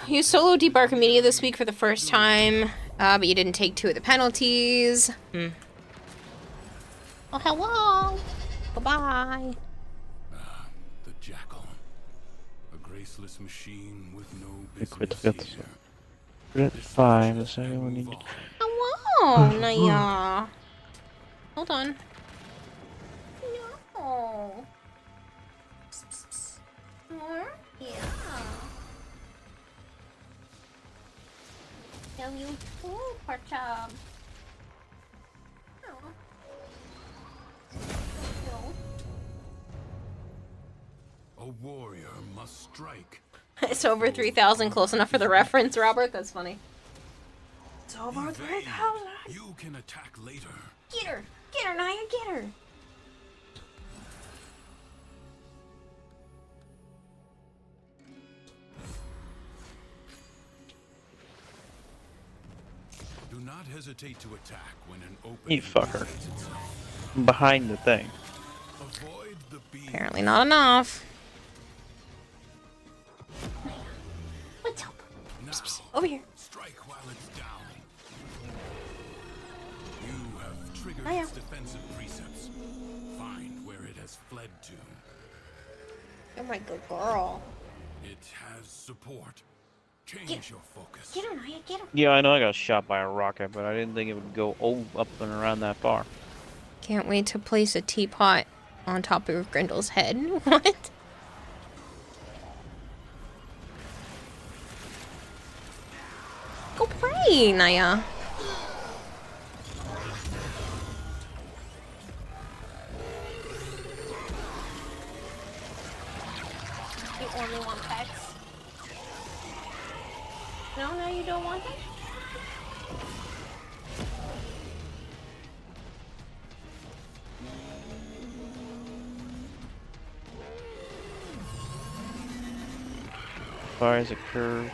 You solo Debark Media this week for the first time, but you didn't take 2 of the penalties. Oh, hello. Goodbye. The Jackal. A graceless machine with no Quit business the here. We're at 5, the second one needed. Hello, Naya. Hold on. No. Yeah. Love you too, poor chub. A warrior must strike. It's over 3,000, close enough for the reference, Robert. That's funny. It's over 3,000. You can attack later. Get her, Naya, get her. Do not hesitate to attack when an open. You fucker. I'm behind the thing. Avoid the beam. Apparently not enough. What's up? Over here. Strike while it's down. You have triggered Naya. its defensive precepts. Find where it has fled to. You're my good girl. It has support. Change your focus. Get her, Naya, get her. Yeah, I know I got shot by a rocket, but I didn't think it would go up and around that far. Can't wait to place a teapot on top of Grindel's head. What? Go pray, Naya. You only want pets? No, you don't want it? Fire as a curve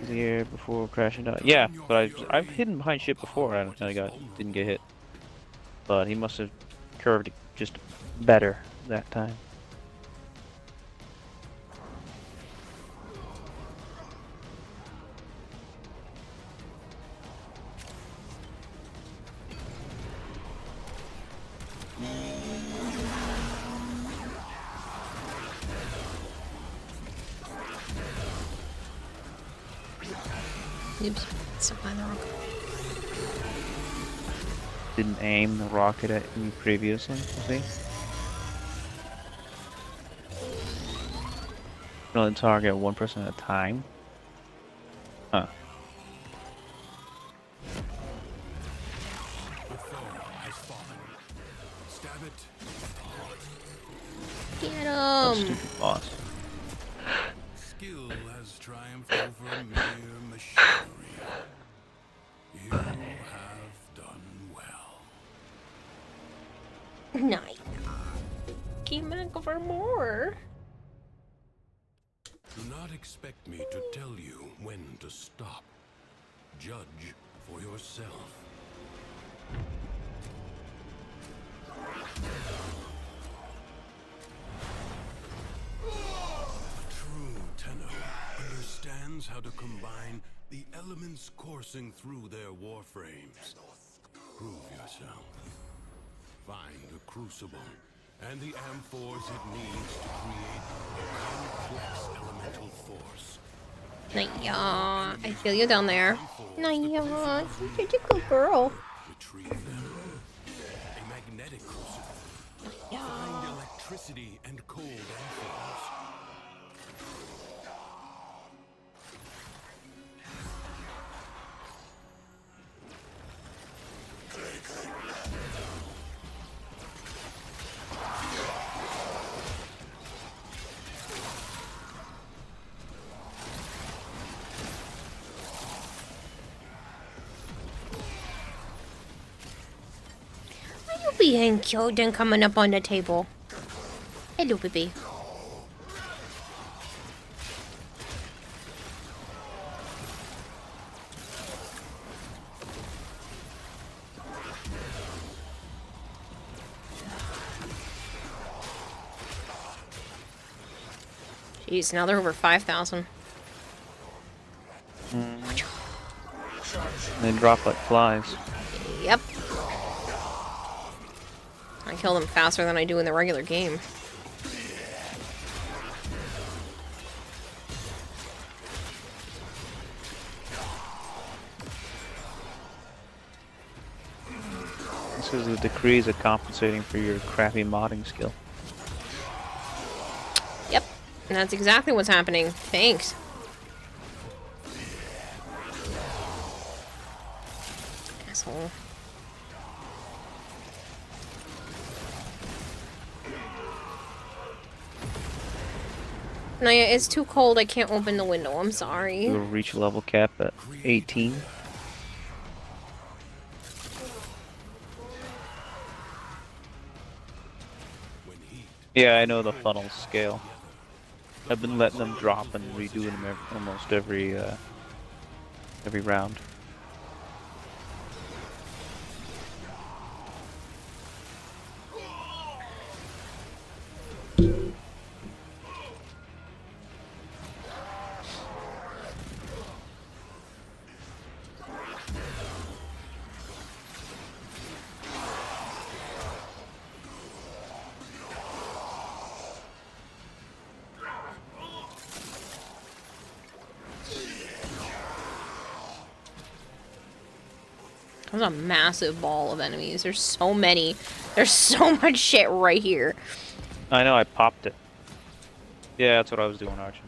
to the air before crashing down. Yeah, but I've hidden behind shit before and I didn't get hit. But he must have curved it just better that time. Oops, stuck behind the rock. Didn't aim the rocket at you previously, you see? You can only target one person at a time. Huh. The foe has fallen. Stab it. Get Oh, him! stupid boss. skill has triumphed over mere machinery. You have done well. Nice. Keep back for more. Do not expect me to tell you when to stop. Judge for yourself. A true Tenno understands how to combine the elements coursing through their warframes. Prove yourself. Find the crucible and the amphors it needs to create a complex elemental force. Naya, I feel you down there. Naya, you're such a good girl. Retrieve them. A magnetic crucible. Find electricity and cold amphors. Being killed and coming up on the table. Hello, baby. Jeez, now they're over 5,000. They drop like flies. Yep. I kill them faster than I do in the regular game. This is the decrees of compensating for your crappy modding skill. Yep, and that's exactly what's happening. Thanks. Asshole. Naya, it's too cold. I can't open the window. I'm sorry. You'll reach level cap at 18. Yeah, I know the funnel scale. I've been letting them drop and redoing them almost every round. There's a massive ball of enemies. There's so many. There's so much shit right here. I know, I popped it. Yeah, that's what I was doing, Archie.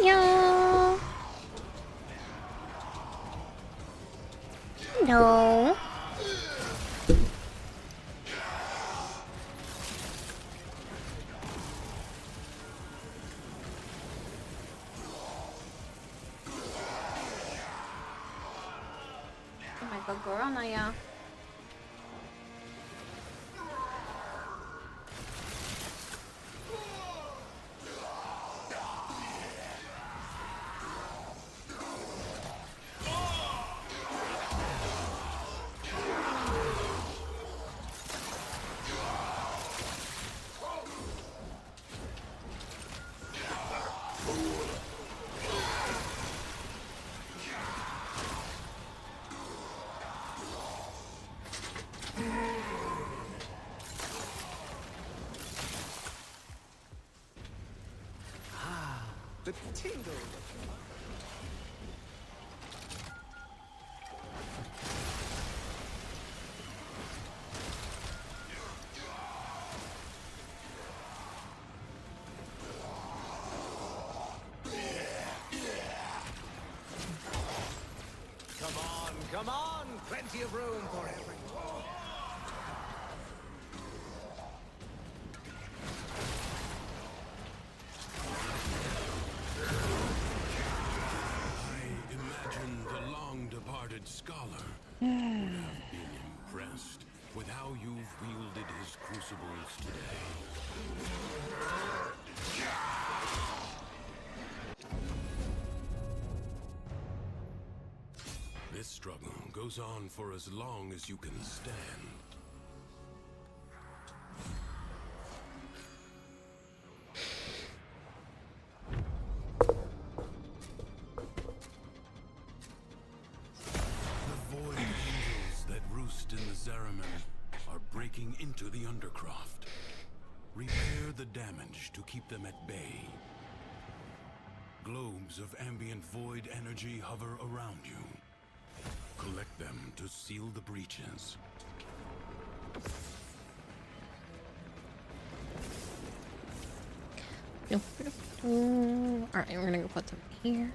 Hiya. Hello. Oh my god, girl, Naya. The tingle. Come on, plenty of room for everyone. how you've wielded his crucibles today. This struggle goes on for as long as you can stand. The void angels that roost in the Zeraman are breaking into the Undercroft. Repair the damage to keep them at bay. Globes of ambient void energy hover around you. Collect them to seal the breaches. Alright, we're gonna go put them here.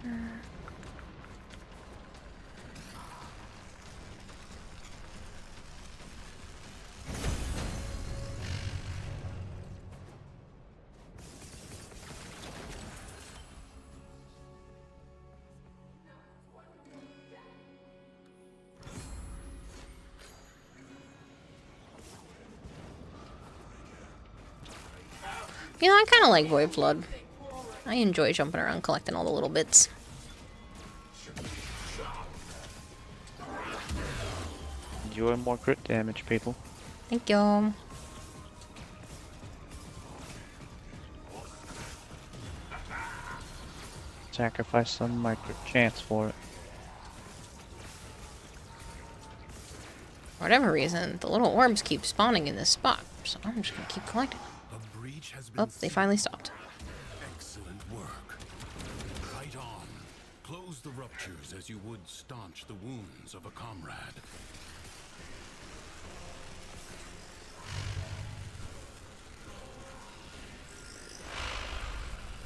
You know, I kind of like Void Flood. I enjoy jumping around collecting all the little bits. Enjoy more crit damage, people. Thank you. Sacrifice some micro chance for it. For whatever reason, the little orbs keep spawning in this spot, so I'm just gonna keep collecting. Oh, they finally stopped. Excellent work. Fight on. Close the ruptures as you would staunch the wounds of a comrade.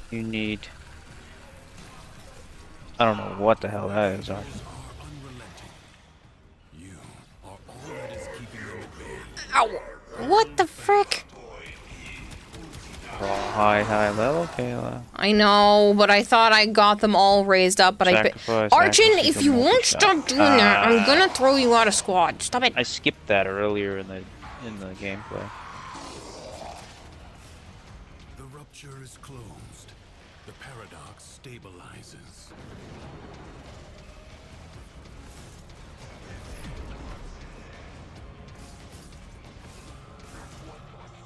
You need... I don't know what the hell that is. Ow! What the frick? Oh, high level, Kayla. I know, but I thought I got them all raised up, but Archon, if you won't stop doing that, I'm gonna throw you out of squad. Stop it. I skipped that earlier in the gameplay. The rupture is closed. The paradox stabilizes.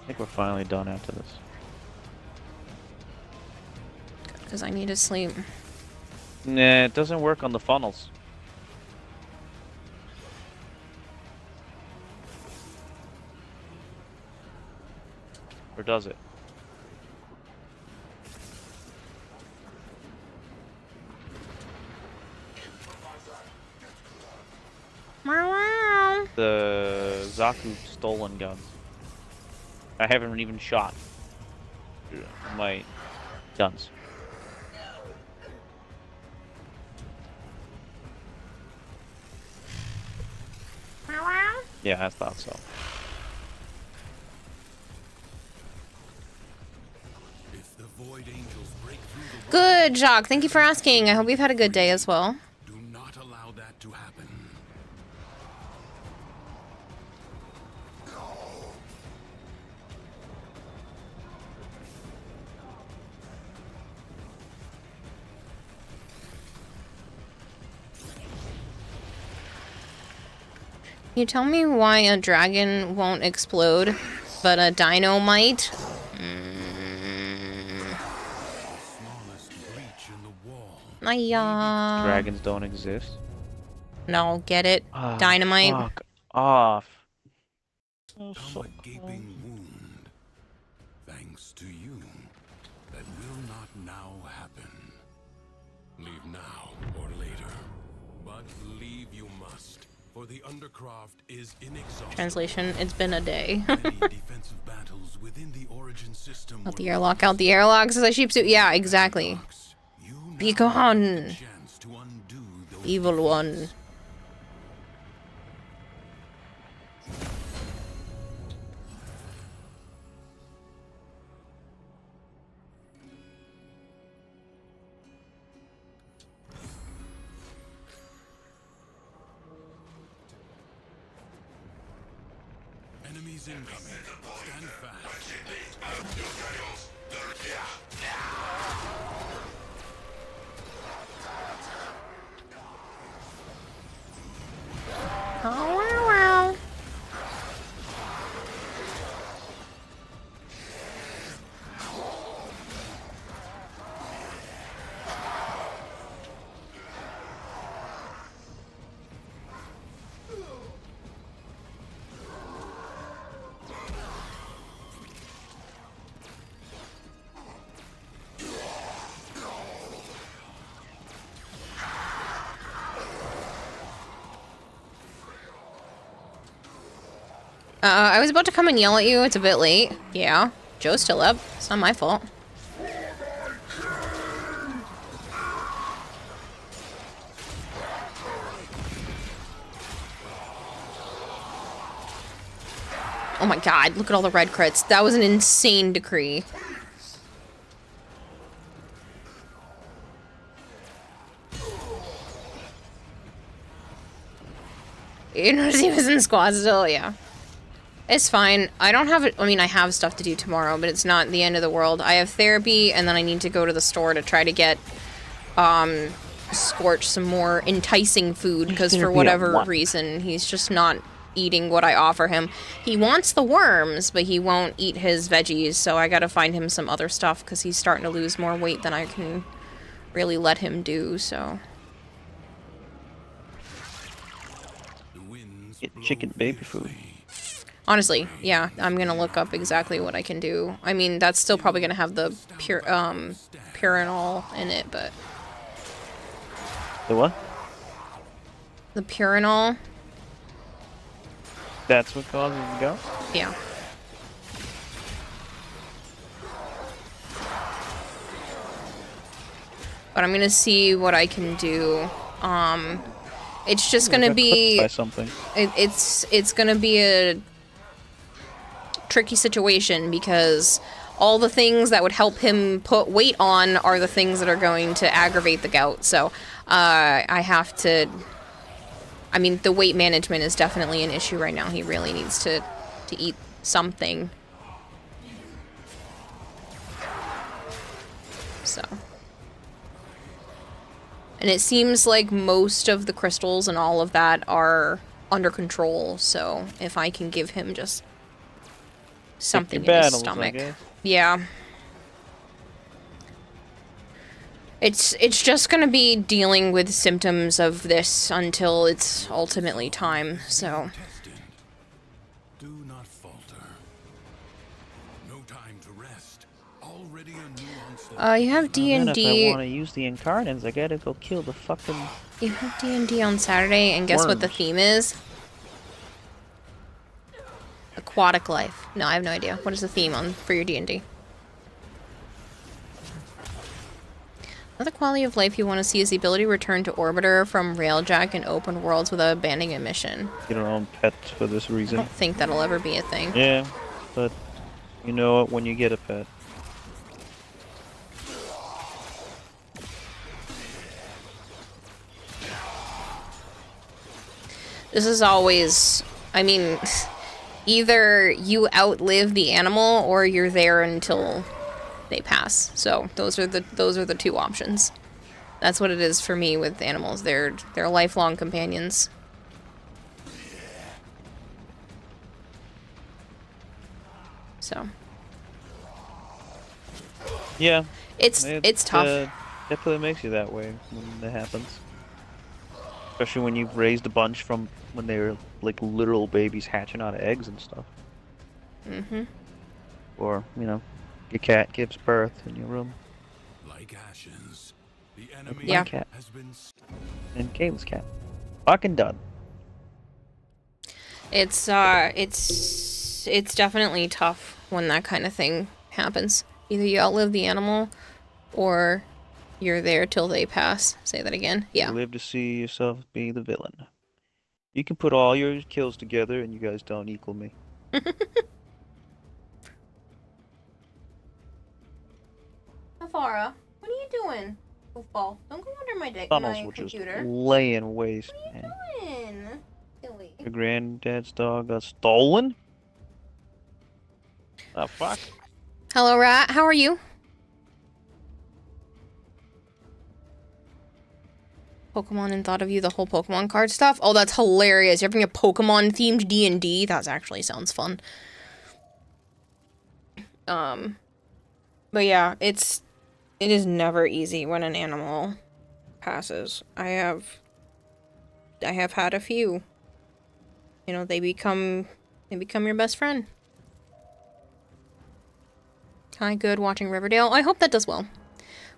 I think we're finally done after this. Because I need to sleep. Nah, it doesn't work on the funnels. Or does it? The Zaku stolen guns. I haven't even shot my guns. Yeah, I thought so. If the void angels break through the Good, Jacques. Thank you for asking. I hope you've had a good day as well. do not allow that to happen. Can you tell me why a dragon won't explode, but a dino might? Dragons don't exist. No, get it? Dynamite. Fuck off. Come a gaping wound. Thanks to you. That will not now happen. Leave now or later. But leave you must. For the Undercroft is inexhaustible. Translation, it's been a day. Many defensive battles within the origin system. Out the airlock, out the airlock, says a sheep suit. Yeah, exactly. Be gone, evil one. Enemies incoming. Stand fast. Oh, wow. I was about to come and yell at you. It's a bit late. Yeah. Joe's still up. It's not my fault. Oh my god, look at all the red crits. That was an insane decree. You notice he was in squad still? Yeah. It's fine. I don't have it. I mean, I have stuff to do tomorrow, but it's not the end of the world. I have therapy, and then I need to go to the store to try to get, Scorch some more enticing food, because for whatever reason, he's just not eating what I offer him. He wants the worms, but he won't eat his veggies, so I gotta find him some other stuff, because he's starting to lose more weight than I can really let him do, so... Get chicken baby food. Honestly, yeah, I'm gonna look up exactly what I can do. I mean, that's still probably gonna have the Purinol in it, but... The what? The Purinol. That's what causes the gout? Yeah. But I'm gonna see what I can do. It's just gonna be... By something. It's gonna be a tricky situation, because all the things that would help him put weight on are the things that are going to aggravate the gout. So I have to... I mean, the weight management is definitely an issue right now. He really needs to eat something. So... And it seems like most of the crystals and all of that are under control, so if I can give him just something in his stomach. Yeah. It's just gonna be dealing with symptoms of this until it's ultimately time, so... Do not falter. No time to rest. Already a new onslaught. You have D&D... If I want to use the incarnates, I gotta go kill the fucking... You have D&D on Saturday, and guess what the theme is? Aquatic life. No, I have no idea. What is the theme for your D&D? Another quality of life you want to see is the ability to return to Orbiter from Railjack in open worlds without abandoning a mission. Get our own pets for this reason. I don't think that'll ever be a thing. Yeah, but you know it when you get a pet. This is always, I mean, either you outlive the animal or you're there until they pass. So those are the two options. That's what it is for me with animals. They're lifelong companions. So. Yeah. It's tough. Definitely makes you that way when that happens. Especially when you've raised a bunch from when they were like literal babies hatching out of eggs and stuff. Mm-hmm. Or, you know, your cat gives birth in your room. Like ashes, the enemy cat. has been... And Kayla's cat. Fucking done. It's definitely tough when that kind of thing happens. Either you outlive the animal, or you're there till they pass. Say that again. Yeah. You live to see yourself be the villain. You can put all your kills together and you guys don't equal me. Navara, what are you doing? Football. Don't go under my Tunnels will computer. just laying waste, man. What are you doing? Silly. Your granddad's dog got stolen? The fuck? Hello, Rat. How are you? Pokemon and thought of you, the whole Pokemon card stuff. Oh, that's hilarious. You're having a Pokemon themed D&D. That actually sounds fun. But yeah, it is never easy when an animal passes. I have had a few. You know, they become your best friend. Hi, good, watching Riverdale. I hope that does well.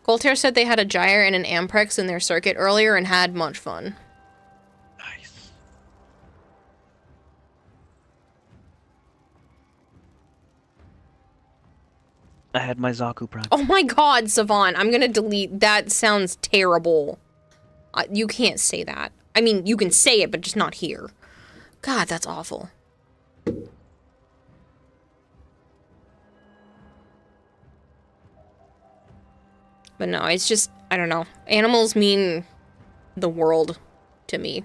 Voltaire said they had a Gyre and an Amprex in their circuit earlier and had much fun. Nice. I had my Zaku practice. Oh my god, Savant, I'm gonna delete. That sounds terrible. You can't say that. I mean, you can say it, but just not here. God, that's awful. But no, it's just, I don't know. Animals mean the world to me.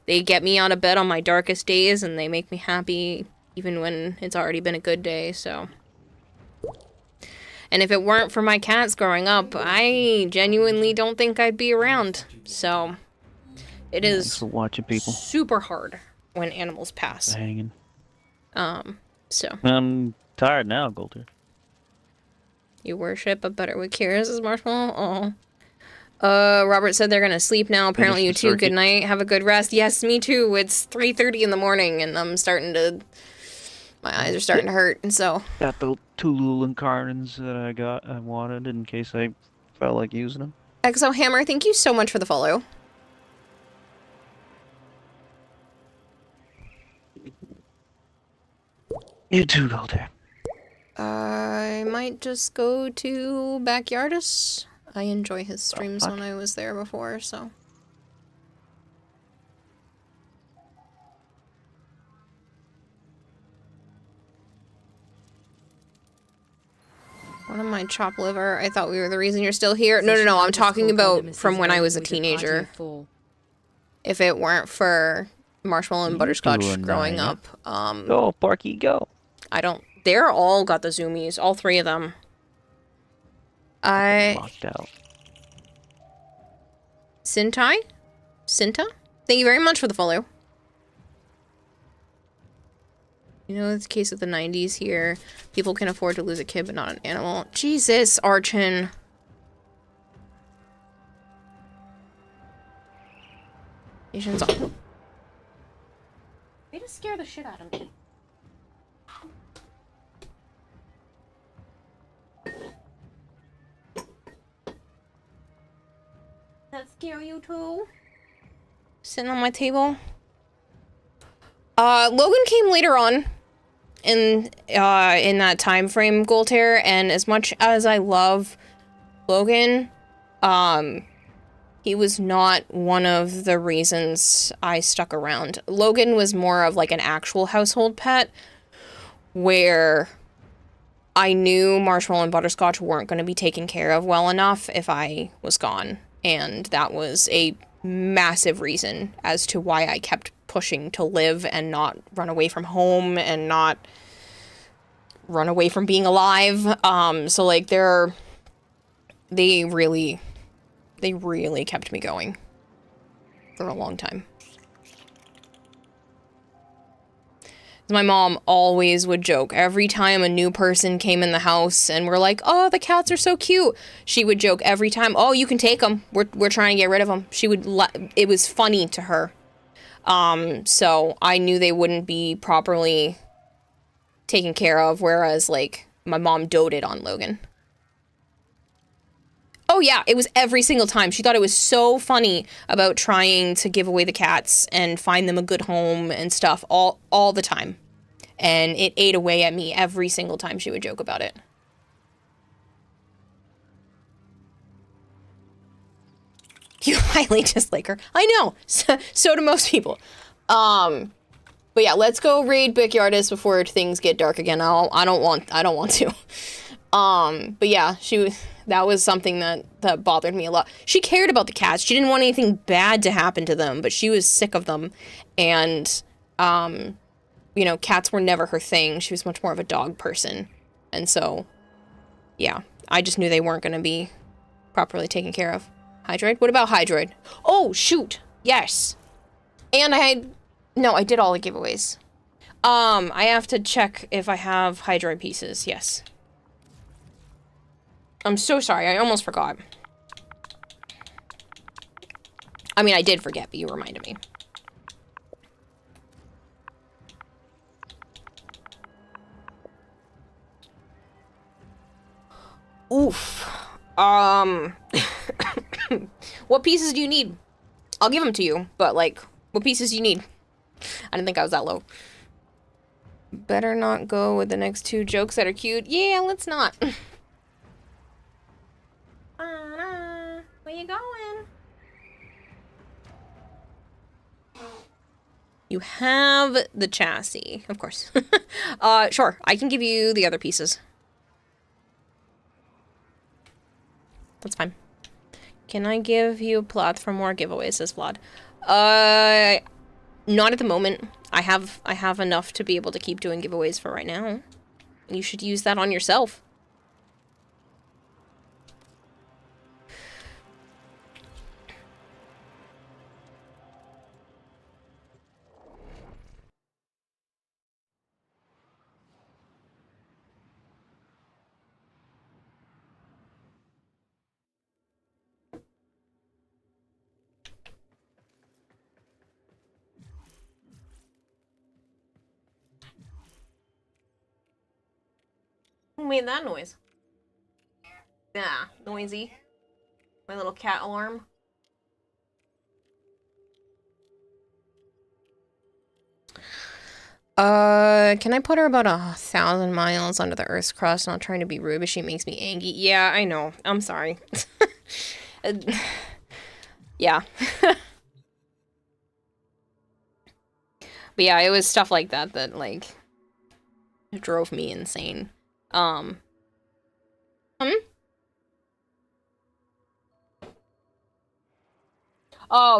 They get me out of bed on my darkest days, and they make me happy even when it's already been a good day, so. And if it weren't for my cats growing up, I genuinely don't think I'd be around. So, it is Thanks for watching, people. super hard when animals pass. Hanging. So. I'm tired now, Golter. You worship a Butterwood Kira, says Marshmallow. Oh. Robert said they're gonna sleep now. Apparently you too. Good night. Have a good rest. Yes, me too. It's 3:30 in the morning and I'm starting to... My eyes are starting to hurt, and so... Got the 2 Lulin Carnins that I wanted in case I felt like using them. Exo Hammer, thank you so much for the follow. You too, Golter. I might just go to Backyardist. I enjoy his streams when I was there before, so... One of my chopped liver. I thought we were the reason you're still here. No. I'm talking about from when I was a teenager. If it weren't for Marshmallow and Butterscotch growing up. Go, Parky, go. I don't... They're all got the zoomies. All 3 of them. Locked out. Sintai? Sinta? Thank you very much for the follow. You know, it's the case of the 90s here. People can afford to lose a kid, but not an animal. Jesus, Archon. Asians on. Way to scare the shit out of me. That scare you too? Sitting on my table. Logan came later on in that time frame, Goltair, and as much as I love Logan, he was not one of the reasons I stuck around. Logan was more of like an actual household pet where I knew Marshmallow and Butterscotch weren't going to be taken care of well enough if I was gone. And that was a massive reason as to why I kept pushing to live and not run away from home and not run away from being alive. So like they really kept me going for a long time. My mom always would joke every time a new person came in the house and we're like, oh, the cats are so cute. She would joke every time, oh, you can take them. We're trying to get rid of them. She would it was funny to her. So I knew they wouldn't be properly taken care of, whereas like my mom doted on Logan. Oh yeah, it was every single time. She thought it was so funny about trying to give away the cats and find them a good home and stuff all the time. And it ate away at me every single time she would joke about it. You highly dislike her. I know. So do most people. But yeah, let's go raid Backyardist before things get dark again. I don't want to. But yeah, that was something that bothered me a lot. She cared about the cats. She didn't want anything bad to happen to them, but she was sick of them. And you know, cats were never her thing. She was much more of a dog person. And so, yeah, I just knew they weren't going to be properly taken care of. Hydroid? What about Hydroid? Oh, shoot. Yes. And I did all the giveaways. I have to check if I have Hydroid pieces. Yes. I'm so sorry. I almost forgot. I mean, I did forget, but you reminded me. Oof. What pieces do you need? I'll give them to you, but, like, what pieces do you need? I didn't think I was that low. Better not go with the next 2 jokes that are cute. Yeah, let's not. Where you going? You have the chassis, of course. Sure, I can give you the other pieces. That's fine. Can I give you a plot for more giveaways, says Vlad? Not at the moment. I have enough to be able to keep doing giveaways for right now. You should use that on yourself. Who made that noise? Yeah, noisy. My little cat alarm. Can I put her about 1,000 miles under the Earth's crust? Not trying to be rude, but she makes me angry. Yeah, I know. I'm sorry. Yeah. But yeah, it was stuff like that that, like, drove me insane. Oh,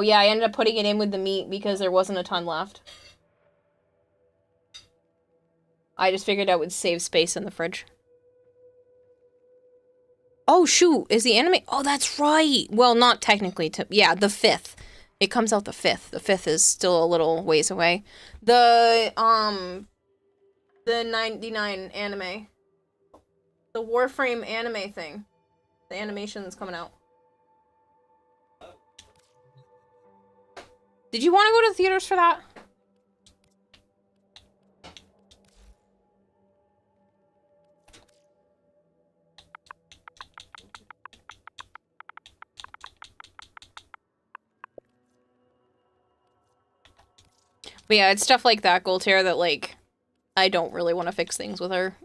yeah, I ended up putting it in with the meat because there wasn't a ton left. I just figured I would save space in the fridge. Oh, shoot. Is the anime... Oh, that's right. Well, not technically. Yeah, the 5th. It comes out the 5th. The 5th is still a little ways away. The 99 anime. The Warframe anime thing. The animation that's coming out. Did you want to go to the theaters for that? But yeah, it's stuff like that, Goltair, that, like, I don't really want to fix things with her.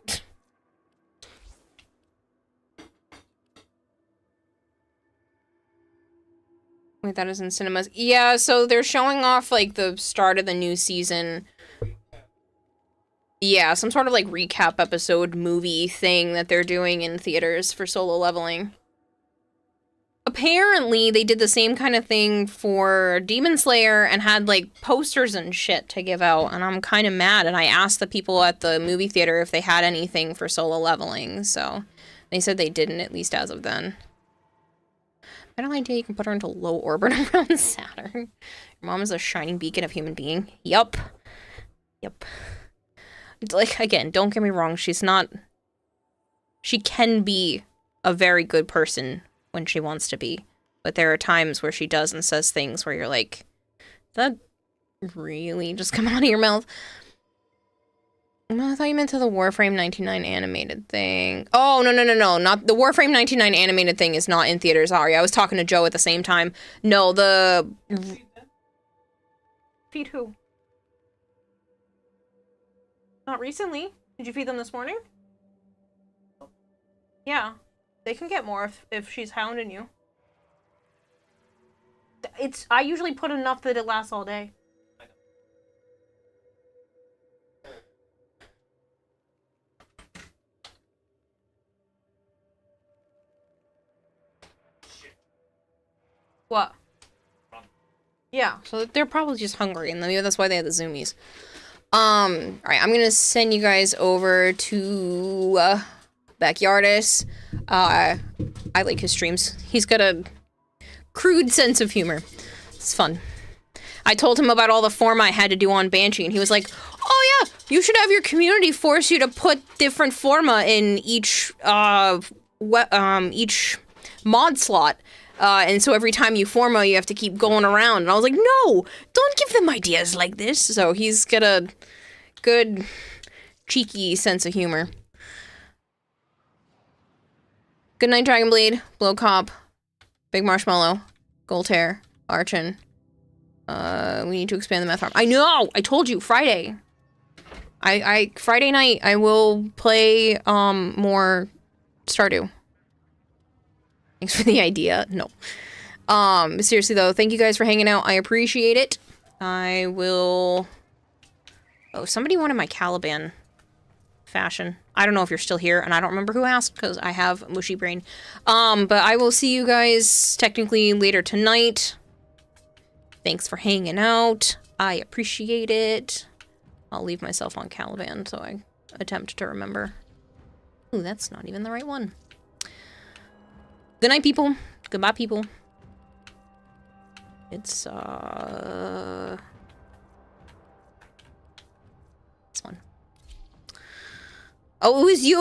Wait, that is in cinemas. Yeah, so they're showing off, like, the start of the new season. Yeah, some sort of, like, recap episode movie thing that they're doing in theaters for Solo Leveling. Apparently, they did the same kind of thing for Demon Slayer and had, like, posters and shit to give out, and I'm kind of mad, and I asked the people at the movie theater if they had anything for Solo Leveling, so they said they didn't, at least as of then. Better idea, you can put her into low orbit around Saturn. Your mom is a shining beacon of human being. Yup. Yep. Like, again, don't get me wrong, she's not... She can be a very good person when she wants to be. But there are times where she does and says things where you're like, is that really just coming out of your mouth? I thought you meant to the Warframe 99 animated thing. Oh, no. Not the Warframe 99 animated thing is not in theaters, Ari. I was talking to Joe at the same time. No, the... Feed who? Not recently. Did you feed them this morning? Yeah. They can get more if she's hounding you. I usually put enough that it lasts all day. What? Yeah, so they're probably just hungry, and maybe that's why they have the zoomies. Alright, I'm gonna send you guys over to Backyardist. I like his streams. He's got a crude sense of humor. It's fun. I told him about all the form I had to do on Banshee, and he was like, oh yeah, you should have your community force you to put different forma in each mod slot. And so every time you forma, you have to keep going around. And I was like, no, don't give them ideas like this. So he's got a good, cheeky sense of humor. Good night, Dragonblade, Blow Cop, Big Marshmallow, Goltair, Archin. We need to expand the meth farm. I know! I told you, Friday. Friday night, I will play, more Stardew. Thanks for the idea. No. Seriously though, thank you guys for hanging out. I appreciate it. I will... Oh, somebody wanted my Caliban fashion. I don't know if you're still here, and I don't remember who asked, because I have mushy brain. But I will see you guys technically later tonight. Thanks for hanging out. I appreciate it. I'll leave myself on Caliban, so I attempt to remember. Ooh, that's not even the right one. Good night, people. Goodbye, people. It's, this one. Oh, it was you.